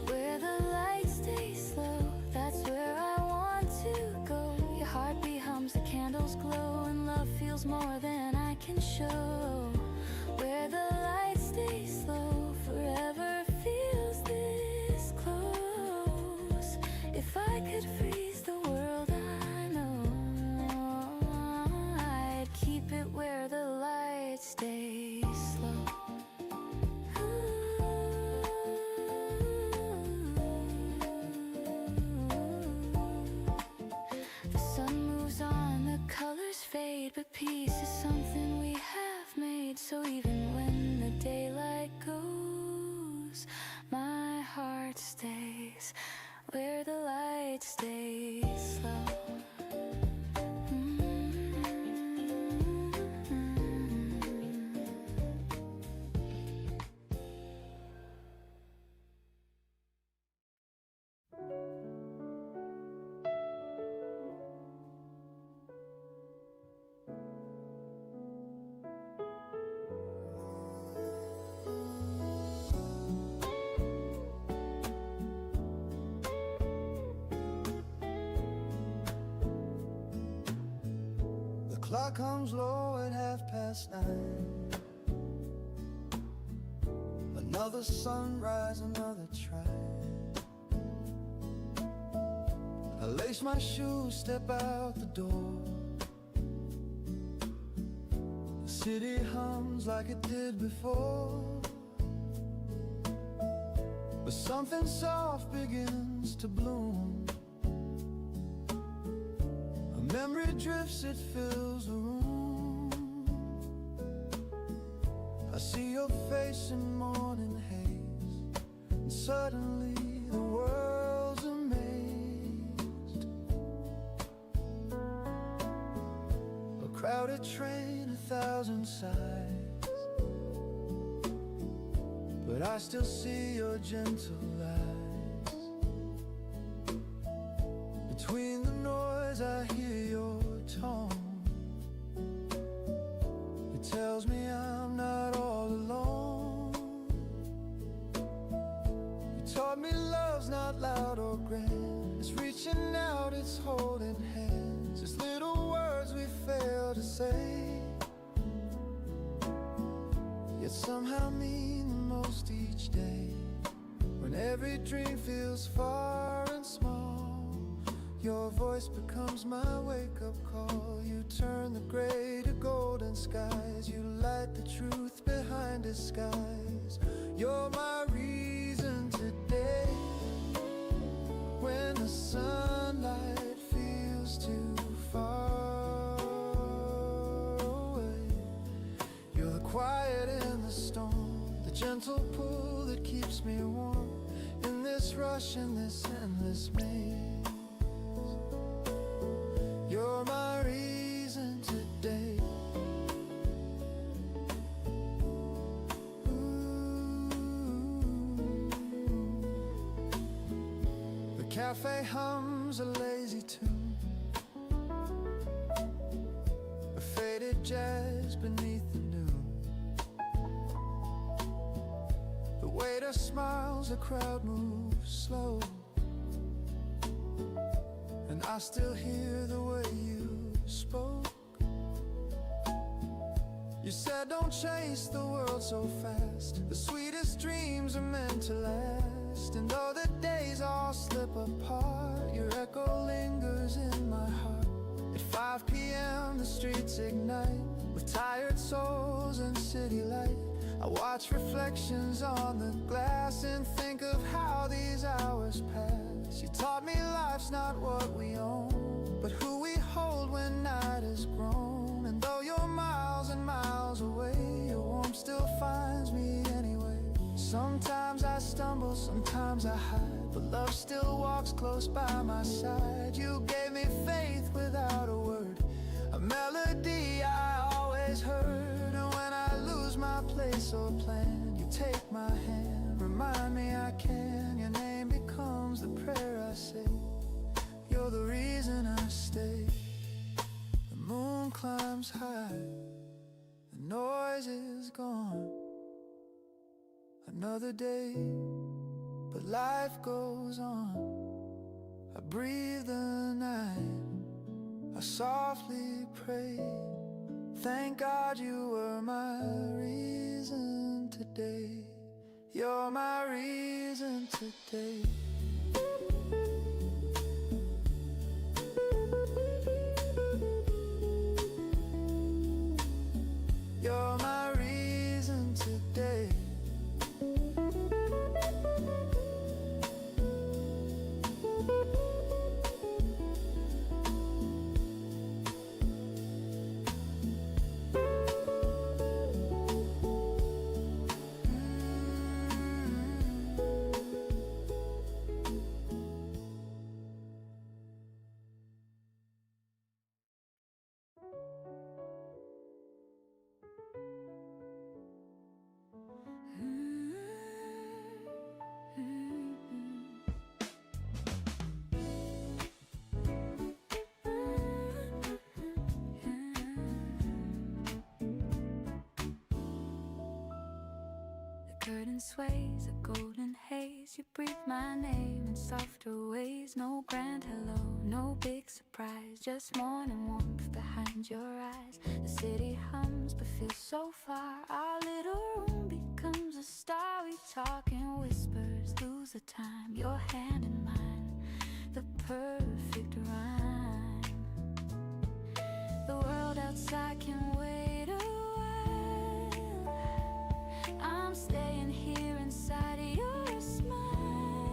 where the lights stay slow, that's where I want to go. Your heartbeat hums, the candles glow, and love feels more than I can show. Where the lights stay slow, forever feels this close. If I could freeze the world, I know I'd keep it where the lights stay slow. The sun moves on, the colors fade, but peace is something we have made. So even when the daylight goes, my heart stays where the light stays slow. Clock comes low at 9:30. Another sunrise, another try. I lace my shoes, step out the door. The city hums like it did before, but something soft begins to bloom. A memory drifts, it fills the room. I see your face in morning haze, and suddenly the world's amazed. A crowded train, 1,000 sighs, but I still see your gentle eyes. Between the noise I hear your tone. It tells me I'm not all alone. yet somehow mean the most each day. When every dream feels far and small, your voice becomes my wake-up call. You turn the gray to golden skies. You light the truth behind disguise. You're my reason today. When the sunlight feels too far away, you're the quiet in the storm, the gentle pull that keeps me warm in this rush, in this endless maze. You're my reason today. The cafe hums a lazy tune, a faded jazz beneath the noon. The waiter smiles, the crowd moves slow, and I still hear the way you spoke. You said don't chase the world so fast. The sweetest dreams are meant to last. And though the days all slip apart, your echo lingers in my heart. At 5 p.m. the streets ignite with tired souls and city light. I watch reflections on the glass and think of how these hours pass. You taught me life's not what we own, but who we hold when night has grown. And though you're miles and miles away, your warmth still finds me anyway. Sometimes I stumble, sometimes I hide, but love still walks close by my side. You gave me faith without a word, a melody I always heard. And when I lose my place or plan, you take my hand, remind me I can. Your name becomes the prayer I say. You're the reason I stay. The moon climbs high, the noise is gone. Another day, but life goes on. I breathe the night, I softly pray. Thank God you were my reason today. You're my reason today. You're my reason today. Curtain sways, a golden haze. You breathe my name in softer ways. No grand hello, no big surprise, just morning warmth behind your eyes. The city hums but feels so far. Our little room becomes a star. We talk in whispers, lose the time. Your hand in mine, the perfect rhyme. The world outside can wait a while. I'm staying here inside of your smile.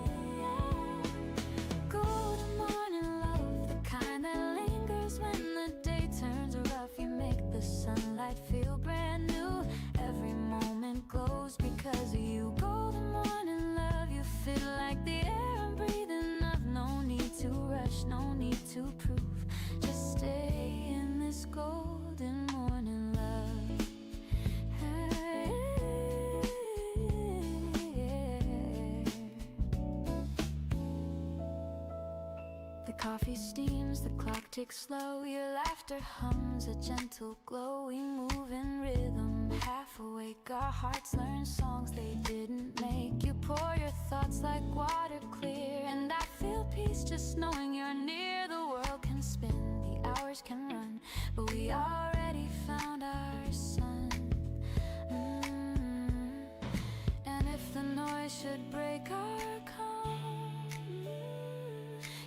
Golden morning love, the kind that lingers when the day turns rough. You make the sunlight feel brand new. Every moment glows because of you. Golden morning love, you feel like the air I'm breathing up. No need to rush, no need to prove. Just stay in this golden morning love. The coffee steams, the clock ticks slow. Your laughter hums a gentle glow. We move in rhythm, half awake. Our hearts learn songs they didn't make. You pour your thoughts like water clear, and I feel peace just knowing you're near. The world can spin, the hours can run, but we already found our sun. should break our calm.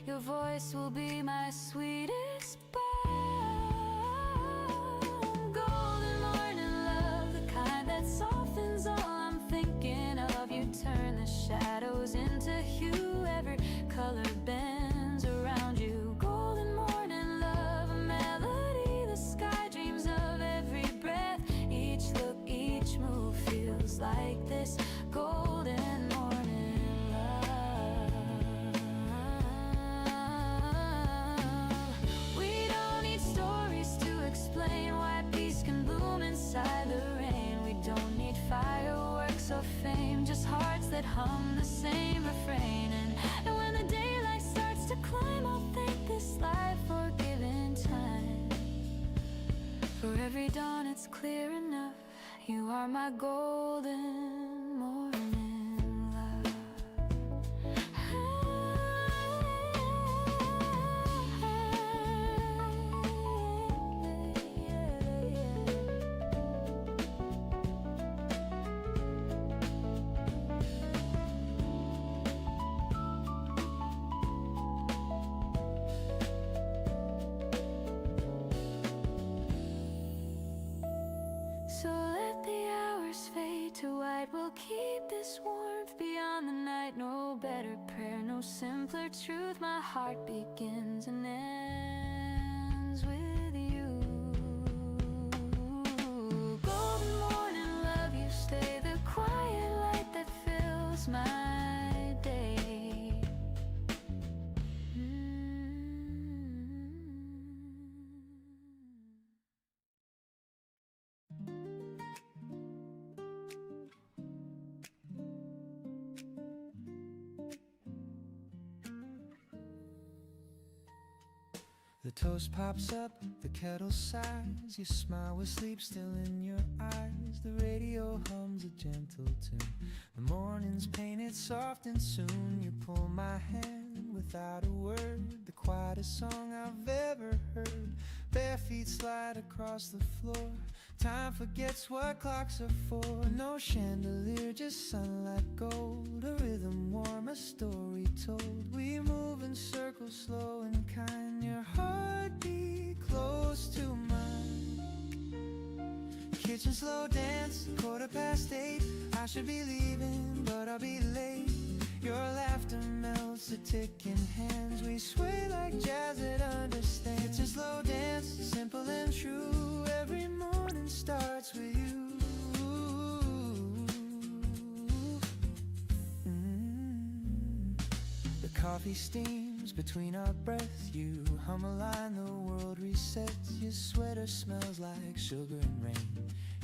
Your voice will be my sweetest balm. Golden morning love, the kind that softens all I'm thinking of. You turn the shadows into hue, every color bends around you. Golden morning love, a melody the sky dreams of. Every breath, each look, each move feels like this golden morning love. We don't need stories to explain why peace can bloom inside the rain. We don't need fireworks or fame, just hearts that hum the same refrain. And when the daylight starts to climb, I'll thank this life for giving time. For every dawn it's clear enough, you are my golden morning love. So let the hours fade to white. We'll keep this warmth beyond the night. No better prayer, no simpler truth. My heart begins and ends with you. Golden morning love, you stay the quiet light that fills my day. The toast pops up, the kettle sighs. You smile with sleep still in your eyes. The radio hums a gentle tune. The morning's painted soft and soon you pull my hand without a word. The quietest song I've ever heard. Bare feet slide across the floor. Time forgets what clocks are for. No chandelier, just sunlight gold. A rhythm warm, a story told. We move in circles, slow and kind. Your heartbeat close to mine. Kitchen slow dance, 8:15. I should be leaving, but I'll be late. Your laughter melts the ticking hands. We sway like jazz that understands. Kitchen slow dance, simple and true. Every morning starts with you. The coffee steams between our breaths. You hum a line, the world resets. Your sweater smells like sugar and rain.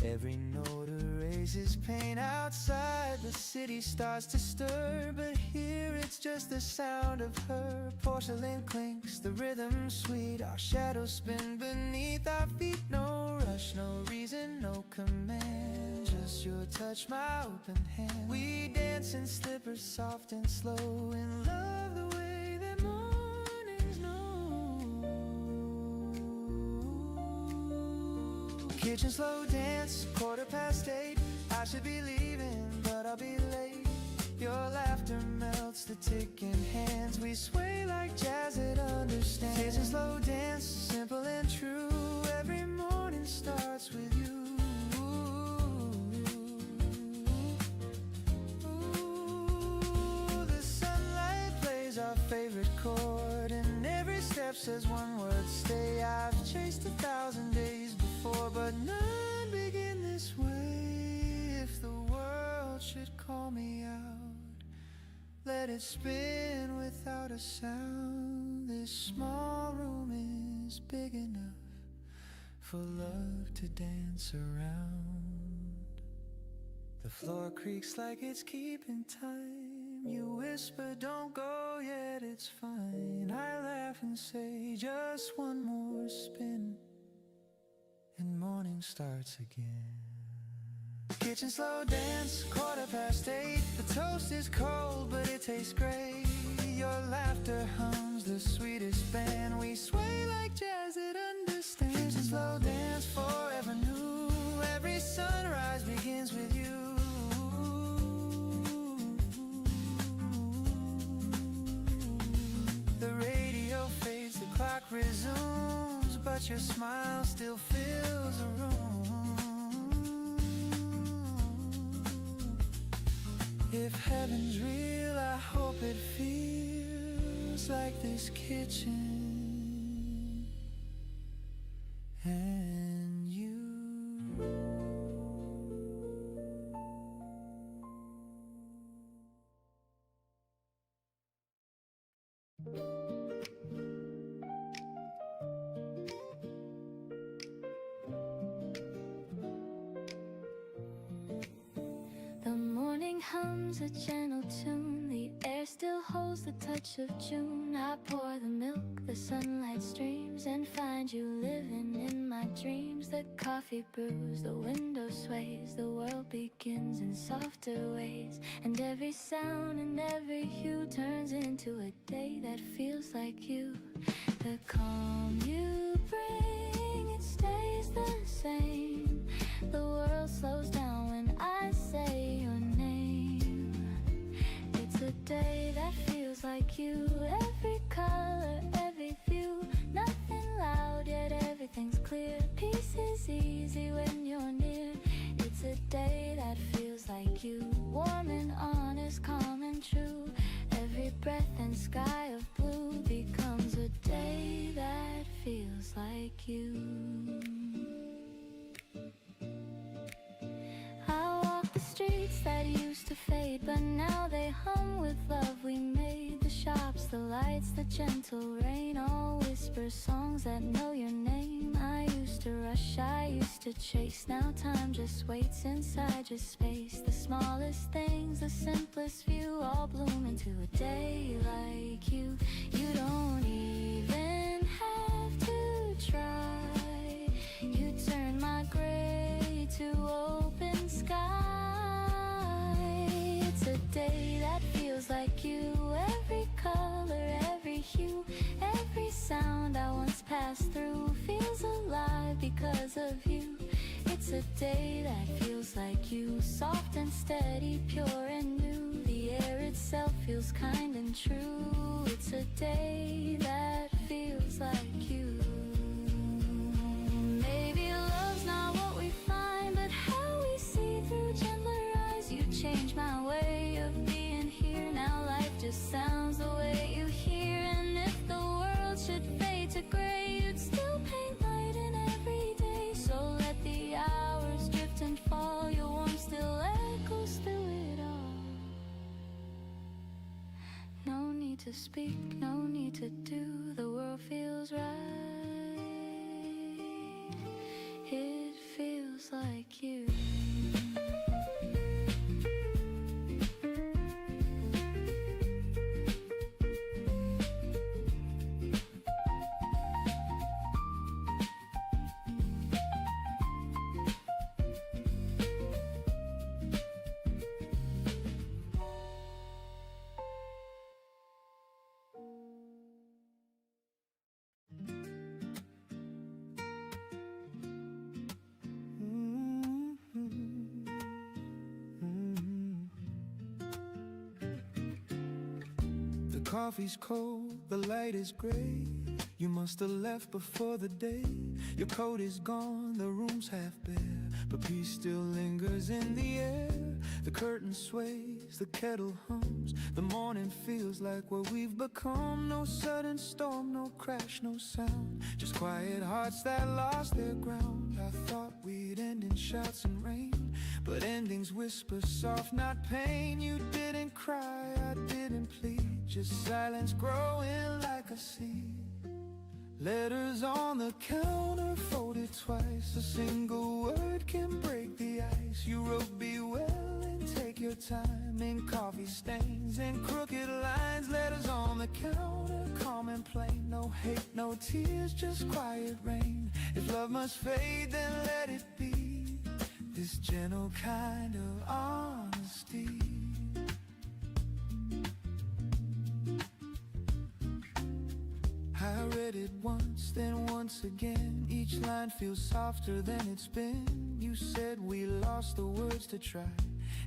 Every note erases pain. Outside the city starts to stir, but here it's just the sound of her. Porcelain clinks, the rhythm sweet. Our shadows spin beneath our feet. No rush, no reason, no command. Just your touch, my open hand. We dance in slippers, soft and slow. In love the way that mornings know. Kitchen slow dance, 8:15. I should be leaving, but I'll be late. Your laughter melts the ticking hands. We sway like jazz that understands. Kitchen slow dance, simple and true. Every morning starts with you. Ooh, the sunlight plays our favorite chord, and every step says one word, stay. I've chased 1,000 days before, but none begin this way. If the world should call me out, let it spin without a sound. This small room is big enough for love to dance around. The floor creaks like it's keeping time. You whisper, don't go yet, it's fine. I laugh and say, just one more spin, and morning starts again. Kitchen slow dance, 8:15. The toast is cold, but it tastes great. Your laughter hums the sweetest band. We sway like jazz that understands. Kitchen slow dance, forever new. Every sunrise begins with you. but your smile still fills the room. If heaven's real, I hope it feels like this kitchen and you. The morning hums a gentle tune. The air still holds the touch of June. I pour the milk, the sunlight streams, and find you living in my dreams. The coffee brews, the window sways, the world begins in softer ways. And every sound and every hue turns into a day that feels like you. The calm you bring, it stays the same. The world slows down when I say your name. It's a day that feels like you. Every color, every view, nothing loud yet everything's clear. Peace is easy when you're near. It's a day that feels like you. Warm and honest, calm and true. Every breath and sky of blue becomes a day that feels like you. I walk the streets that used to fade, but now they hum with love we made. The shops, the lights, the gentle rain, all whisper songs that know your name. I used to rush, I used to chase. Now time just waits inside your space. The smallest things, the simplest view, all bloom into a day like you. You don't even have to try. You turn my gray to open sky. It's a day that feels like you. Every color, every hue, every sound I once passed through feels alive because of you. It's a day that feels like you. Soft and steady, pure and new. The air itself feels kind and true. It's a day that feels like you. Maybe love's not what we find, but how we see through gentler eyes. You changed my way of being here. Now life just sounds the way you hear. And if the world should fade to gray, you'd still paint light in every day. So let the hours drift and fall. Your warmth still echoes through it all. No need to speak, no need to do. The world feels right. It feels like you. The coffee's cold, the light is gray. You must have left before the day. Your coat is gone, the room's half bare, but peace still lingers in the air. The curtain sways, the kettle hums. The morning feels like what we've become. No sudden storm, no crash, no sound. Just quiet hearts that lost their ground. I thought we'd end in shouts and rain, but endings whisper soft, not pain. You didn't cry, I didn't plead, just silence growing like a seed. Letters on the counter folded twice. A single word can break the ice. You wrote be well and take your time. In coffee stains and crooked lines. Letters on the counter, calm and plain. No hate, no tears, just quiet rain. If love must fade, then let it be. This gentle kind of honesty. I read it once, then once again. Each line feels softer than it's been. You said we lost the words to try,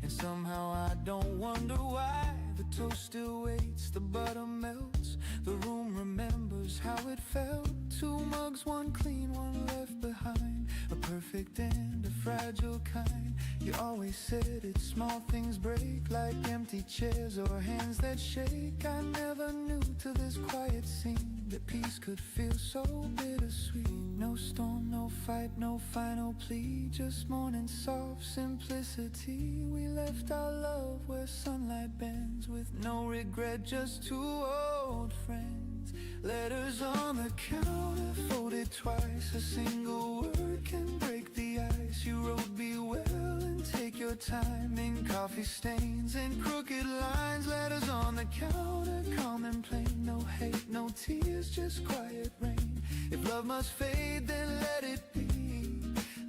and somehow I don't wonder why. The toast still waits, the butter melts, the room remembers remembers how it felt. 2 mugs, 1 clean, 1 left behind. A perfect and a fragile kind. You always said it, small things break, like empty chairs or hands that shake. I never knew till this quiet scene that peace could feel so bittersweet. No storm, no fight, no final plea, just morning soft simplicity. We left our love where sunlight bends, with no regret, just 2 old friends. Letters on the counter, folded twice. A single word can break the ice. You wrote, be well and take your time, in coffee stains and crooked lines. Letters on the counter, calm and plain. No hate, no tears, just quiet rain. If love must fade, then let it be.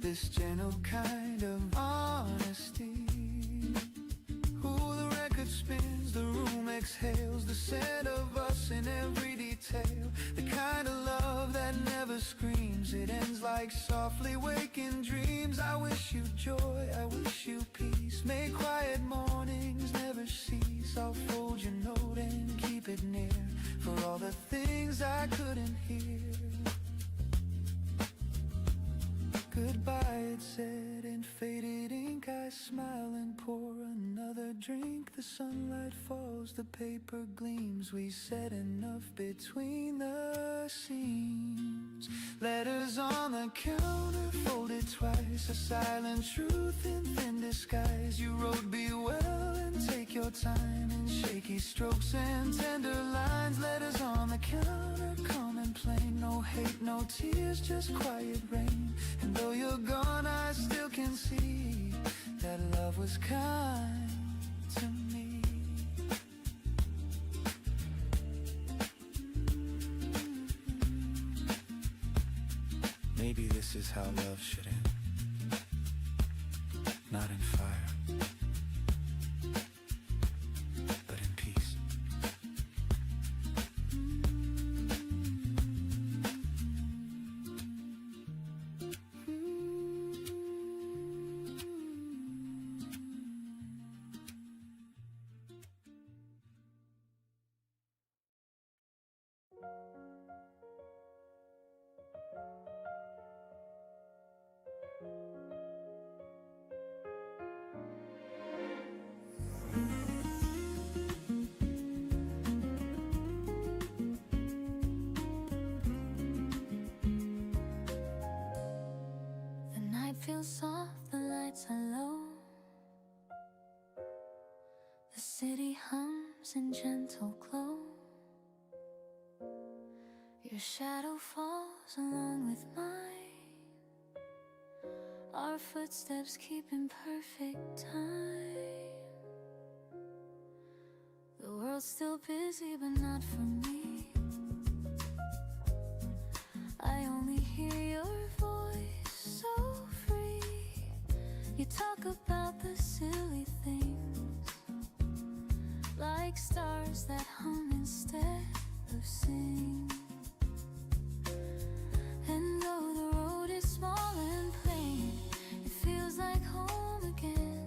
This gentle kind of honesty. Ooh, the record spins, the room exhales, the scent of us in every detail. The kind of love that never screams, it ends like softly waking dreams. I wish you joy, I wish you peace. May quiet mornings never cease. I'll fold your note and keep it near, for all the things I couldn't hear. Goodbye, it said in faded ink. I smile and pour another drink. The sunlight falls, the paper gleams. We said enough between the seams. Letters on the counter, folded twice. A silent truth in thin disguise. You wrote, be well and take your time, in shaky strokes and tender lines. Letters on the counter, calm and plain. No hate, no tears, just quiet rain. And though you're gone, I still can see that love was kind to me. Maybe this is how love should end. Not in fire, but in peace. The night feels soft, the lights are low. The city hums in gentle glow. Your shadow falls along with mine. Our footsteps keep in perfect time. The world's still busy, but not for me. I only hear your voice, so free. You talk about the silly things, like stars that hum instead of sing. And though the road is small and plain, it feels like home again.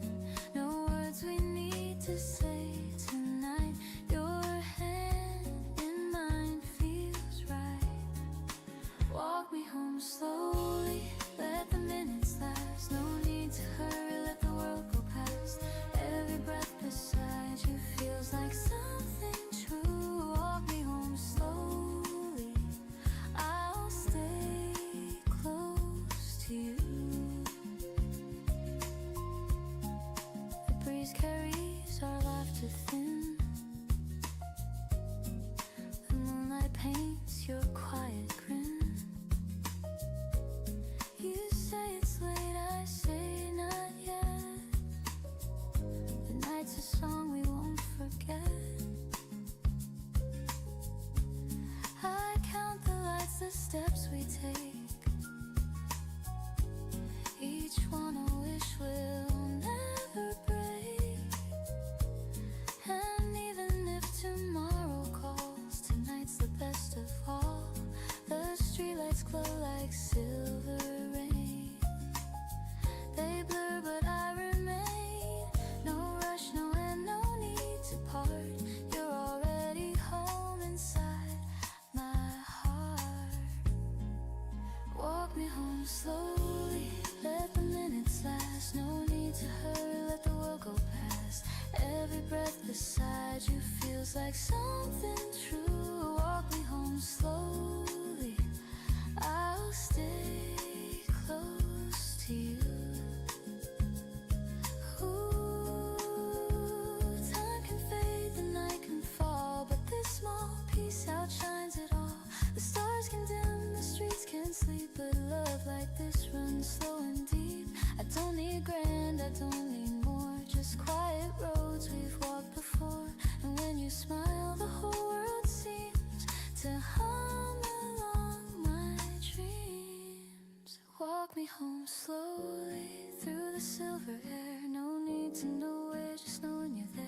No words we need to say tonight. Your hand in mine feels right. Walk me home slowly, let the minutes last. No need to hurry, let the world go past. Every breath beside you feels like something true. Walk me home slowly, I'll stay close to you. The breeze carries our laughter thin. The moonlight paints your quiet grin. You say it's late, I say not yet. The night's a song we won't forget. I count the lights, the steps we take. Each one a wish will never break. And even if tomorrow calls, tonight's the best of all. The streetlights glow like silver rain. They blur, but I remain. No rush, no end, no need to part. You're already home inside my heart. home slowly. Let the minutes last. No need to hurry, let the world go past. Every breath beside you feels like something true. Walk me home slowly. I'll stay close to you. Time can fade, the night can fall, but this small piece outshines it all. The stars can dim, the streets can sleep, but love like this runs slow and deep. I don't need grand, I don't need more, just quiet roads we've walked before. And when you smile, the whole world seems to hum along my dreams. Walk me home slowly through the silver air. No need to know where, just knowing you're there.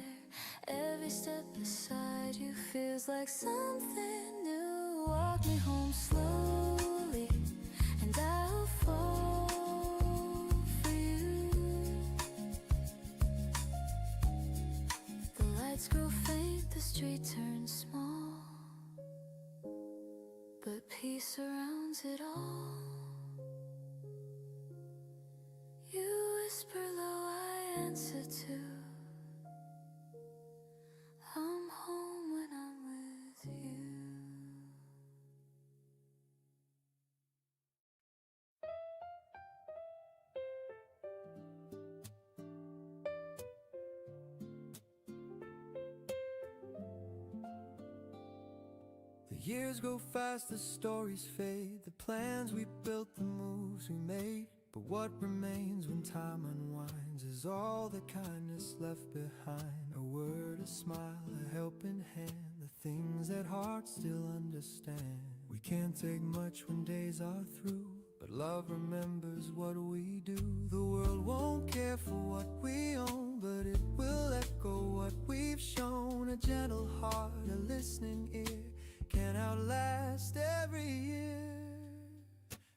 Every step beside you feels like something new. Walk me home slowly, and I'll fall for you. The lights grow faint, the street turns small, but peace surrounds it all. You whisper low, I answer to. I'm home when I'm with you. The years go fast, the stories fade, the plans we built, the moves we made. But what remains when time unwinds is all the kindness left behind. A word, a smile, a helping hand, the things that hearts still understand. We can't take much when days are through, but love remembers what we do. The world won't care for what we own, but it will echo what we've shown. A gentle heart, a listening ear, can outlast every year.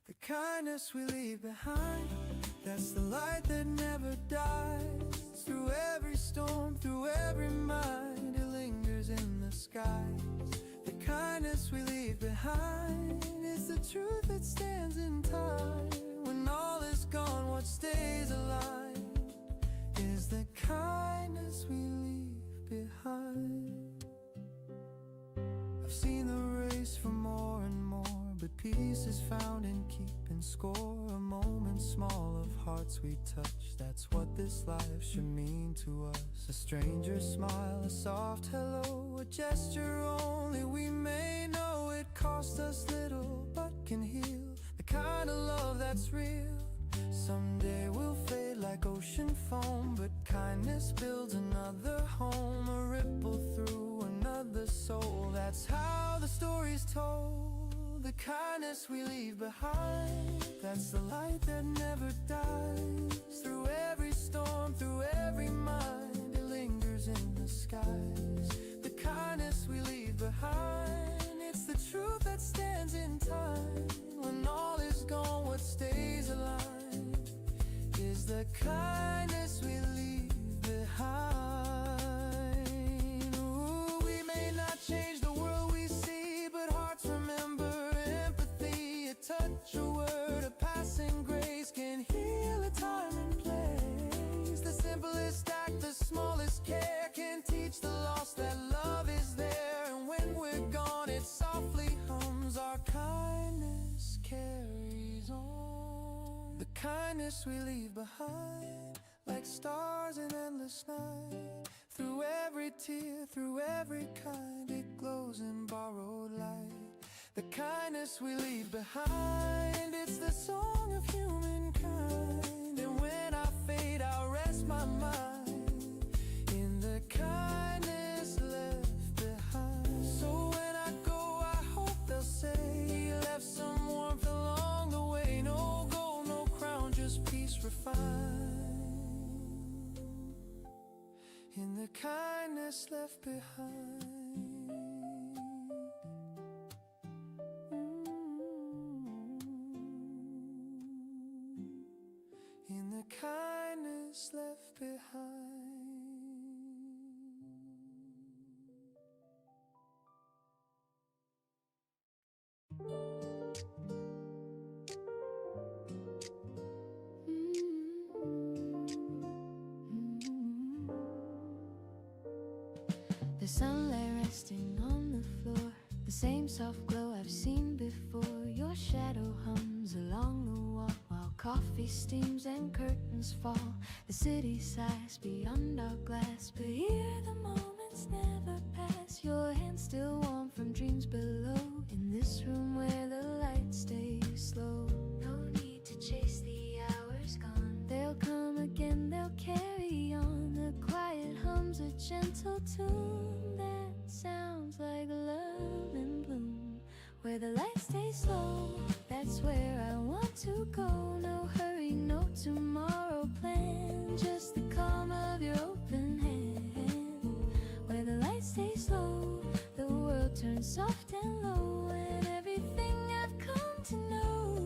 The kindness we leave behind, that's the light that never dies. Through every storm, through every mind, it lingers in the skies. The kindness we leave behind is the truth that stands in time. When all is gone, what stays alive is the kindness we leave behind. I've seen the race for more and more, but peace is found in keeping score. A moment small of hearts we touch, that's what this life should mean to us. A stranger's smile, a soft hello, a gesture only we may know. It cost us little but can heal, the kind of love that's real. Someday we'll fade like ocean foam, but kindness builds another home. A ripple through another soul, that's how the story's told. The kindness we leave behind, that's the light that never dies. Through every storm, through every mind, it lingers in the skies. The kindness we leave behind, it's the truth that stands in time. When all is gone, what stays alive is the kindness we leave behind. Ooh, we may not change the world we see, but hearts remember. Touch, a word, a passing grace can heal a time and place. The simplest act, the smallest care can teach the lost that love is there. And when we're gone, it softly hums. Our kindness carries on. The kindness we leave behind, like stars in endless night. Through every tear, through every kind, it glows in borrowed light. The kindness we leave behind, it's the song of humankind. And when I fade, I'll rest my mind in the kindness left behind. So when I go, I hope they'll say he left some warmth along the way. No gold, no crown, just peace refined in the kindness left behind. In the kindness left behind. The sunlight resting on the floor, the same soft glow I've seen before. Your shadow hums along the wall while coffee steams and curtains fall. The city sighs beyond our glass, but here the moments never pass. Your hands still warm from dreams below, in this room where the light stays slow. No need to chase the hours gone, they'll come again, they'll carry on. The quiet hums a gentle tune that sounds like love in bloom. Where the light stays slow, that's where I want to go. No hurry, no tomorrow plan, just the calm of your open hand. Where the light stays slow, the world turns soft and low, and everything I've come to know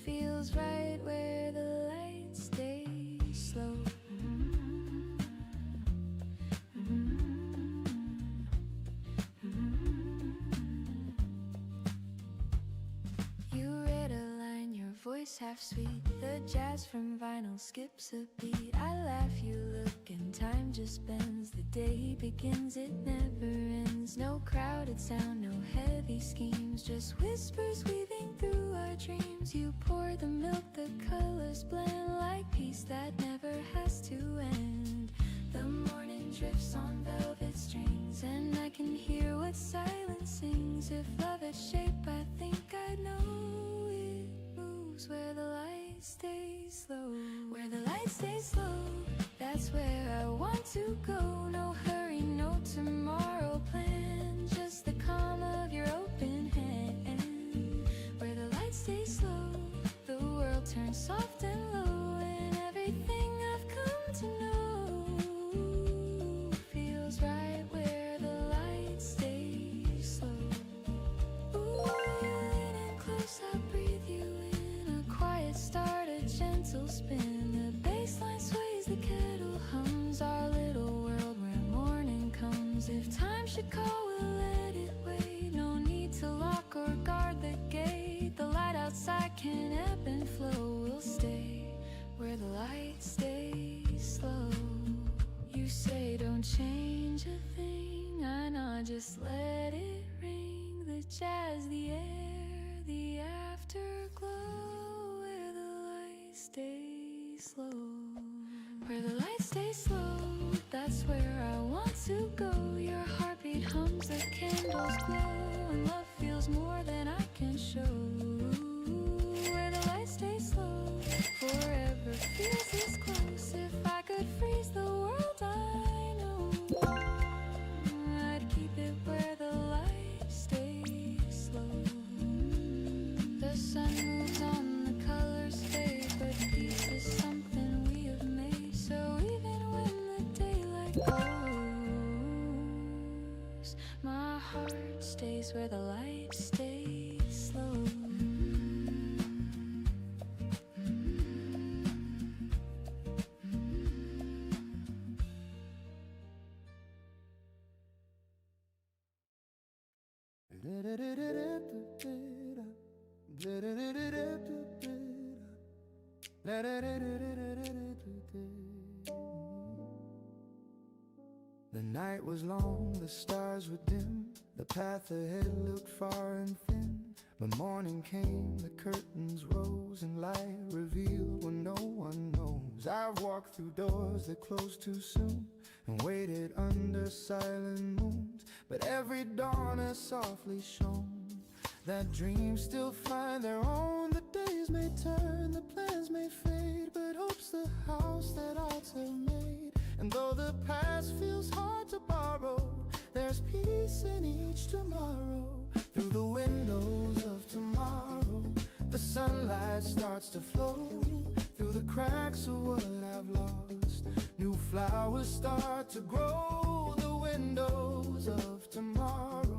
feels right where the light stays slow. Voice half sweet, the jazz from vinyl skips a beat. I laugh, you look, and time just bends. The day begins, it never ends. No crowded sound, no heavy schemes, just whispers weaving through our dreams. You pour the milk, the colors blend like peace that never has to end. The morning drifts on velvet strings, and I can hear what silence sings. If love had shape, I think I'd know it moves where the light stays slow. Where the light stays slow, that's where I want to go. No hurry, no tomorrow plan, just the calm of your open hand. Where the light stays slow, the world turns soft and low, and everything I've come to know feels right where the light stays slow. Ooh, you lean in close, I breathe you in. A quiet start, a gentle spin. The bassline sways, the kettle hums. Our little world where morning comes. If time should call, we'll let it wait. No need to lock or guard the gate. The light outside can ebb and flow. We'll stay where the light stays slow. You say don't change a thing, I know, just let it ring. The jazz, the air, the afterglow. Where the light stays slow. Where the light stays slow, that's where I want to go. Your heartbeat hums, the candles glow, and love feels more than I can show. Where the light stays slow, forever feels this close. If I could freeze the world, I know I'd keep it where the light stays slow. The sun moves on, the colors fade, but peace is something we have made. So even when the daylight goes, my heart stays where the light stays slow. The night was long, the stars were dim, the path ahead looked far and thin. But morning came, the curtains rose, and light revealed what no one knows. I've walked through doors that closed too soon, and waited under silent moons, but every dawn has softly shone that dreams still find their own. The days may turn, the plans may fade, but hope's the house that hearts have made. And though the past feels hard to borrow, there's peace in each tomorrow. Through the windows of tomorrow, the sunlight starts to flow. Through the cracks of what I've lost, new flowers start to grow. The windows of tomorrow,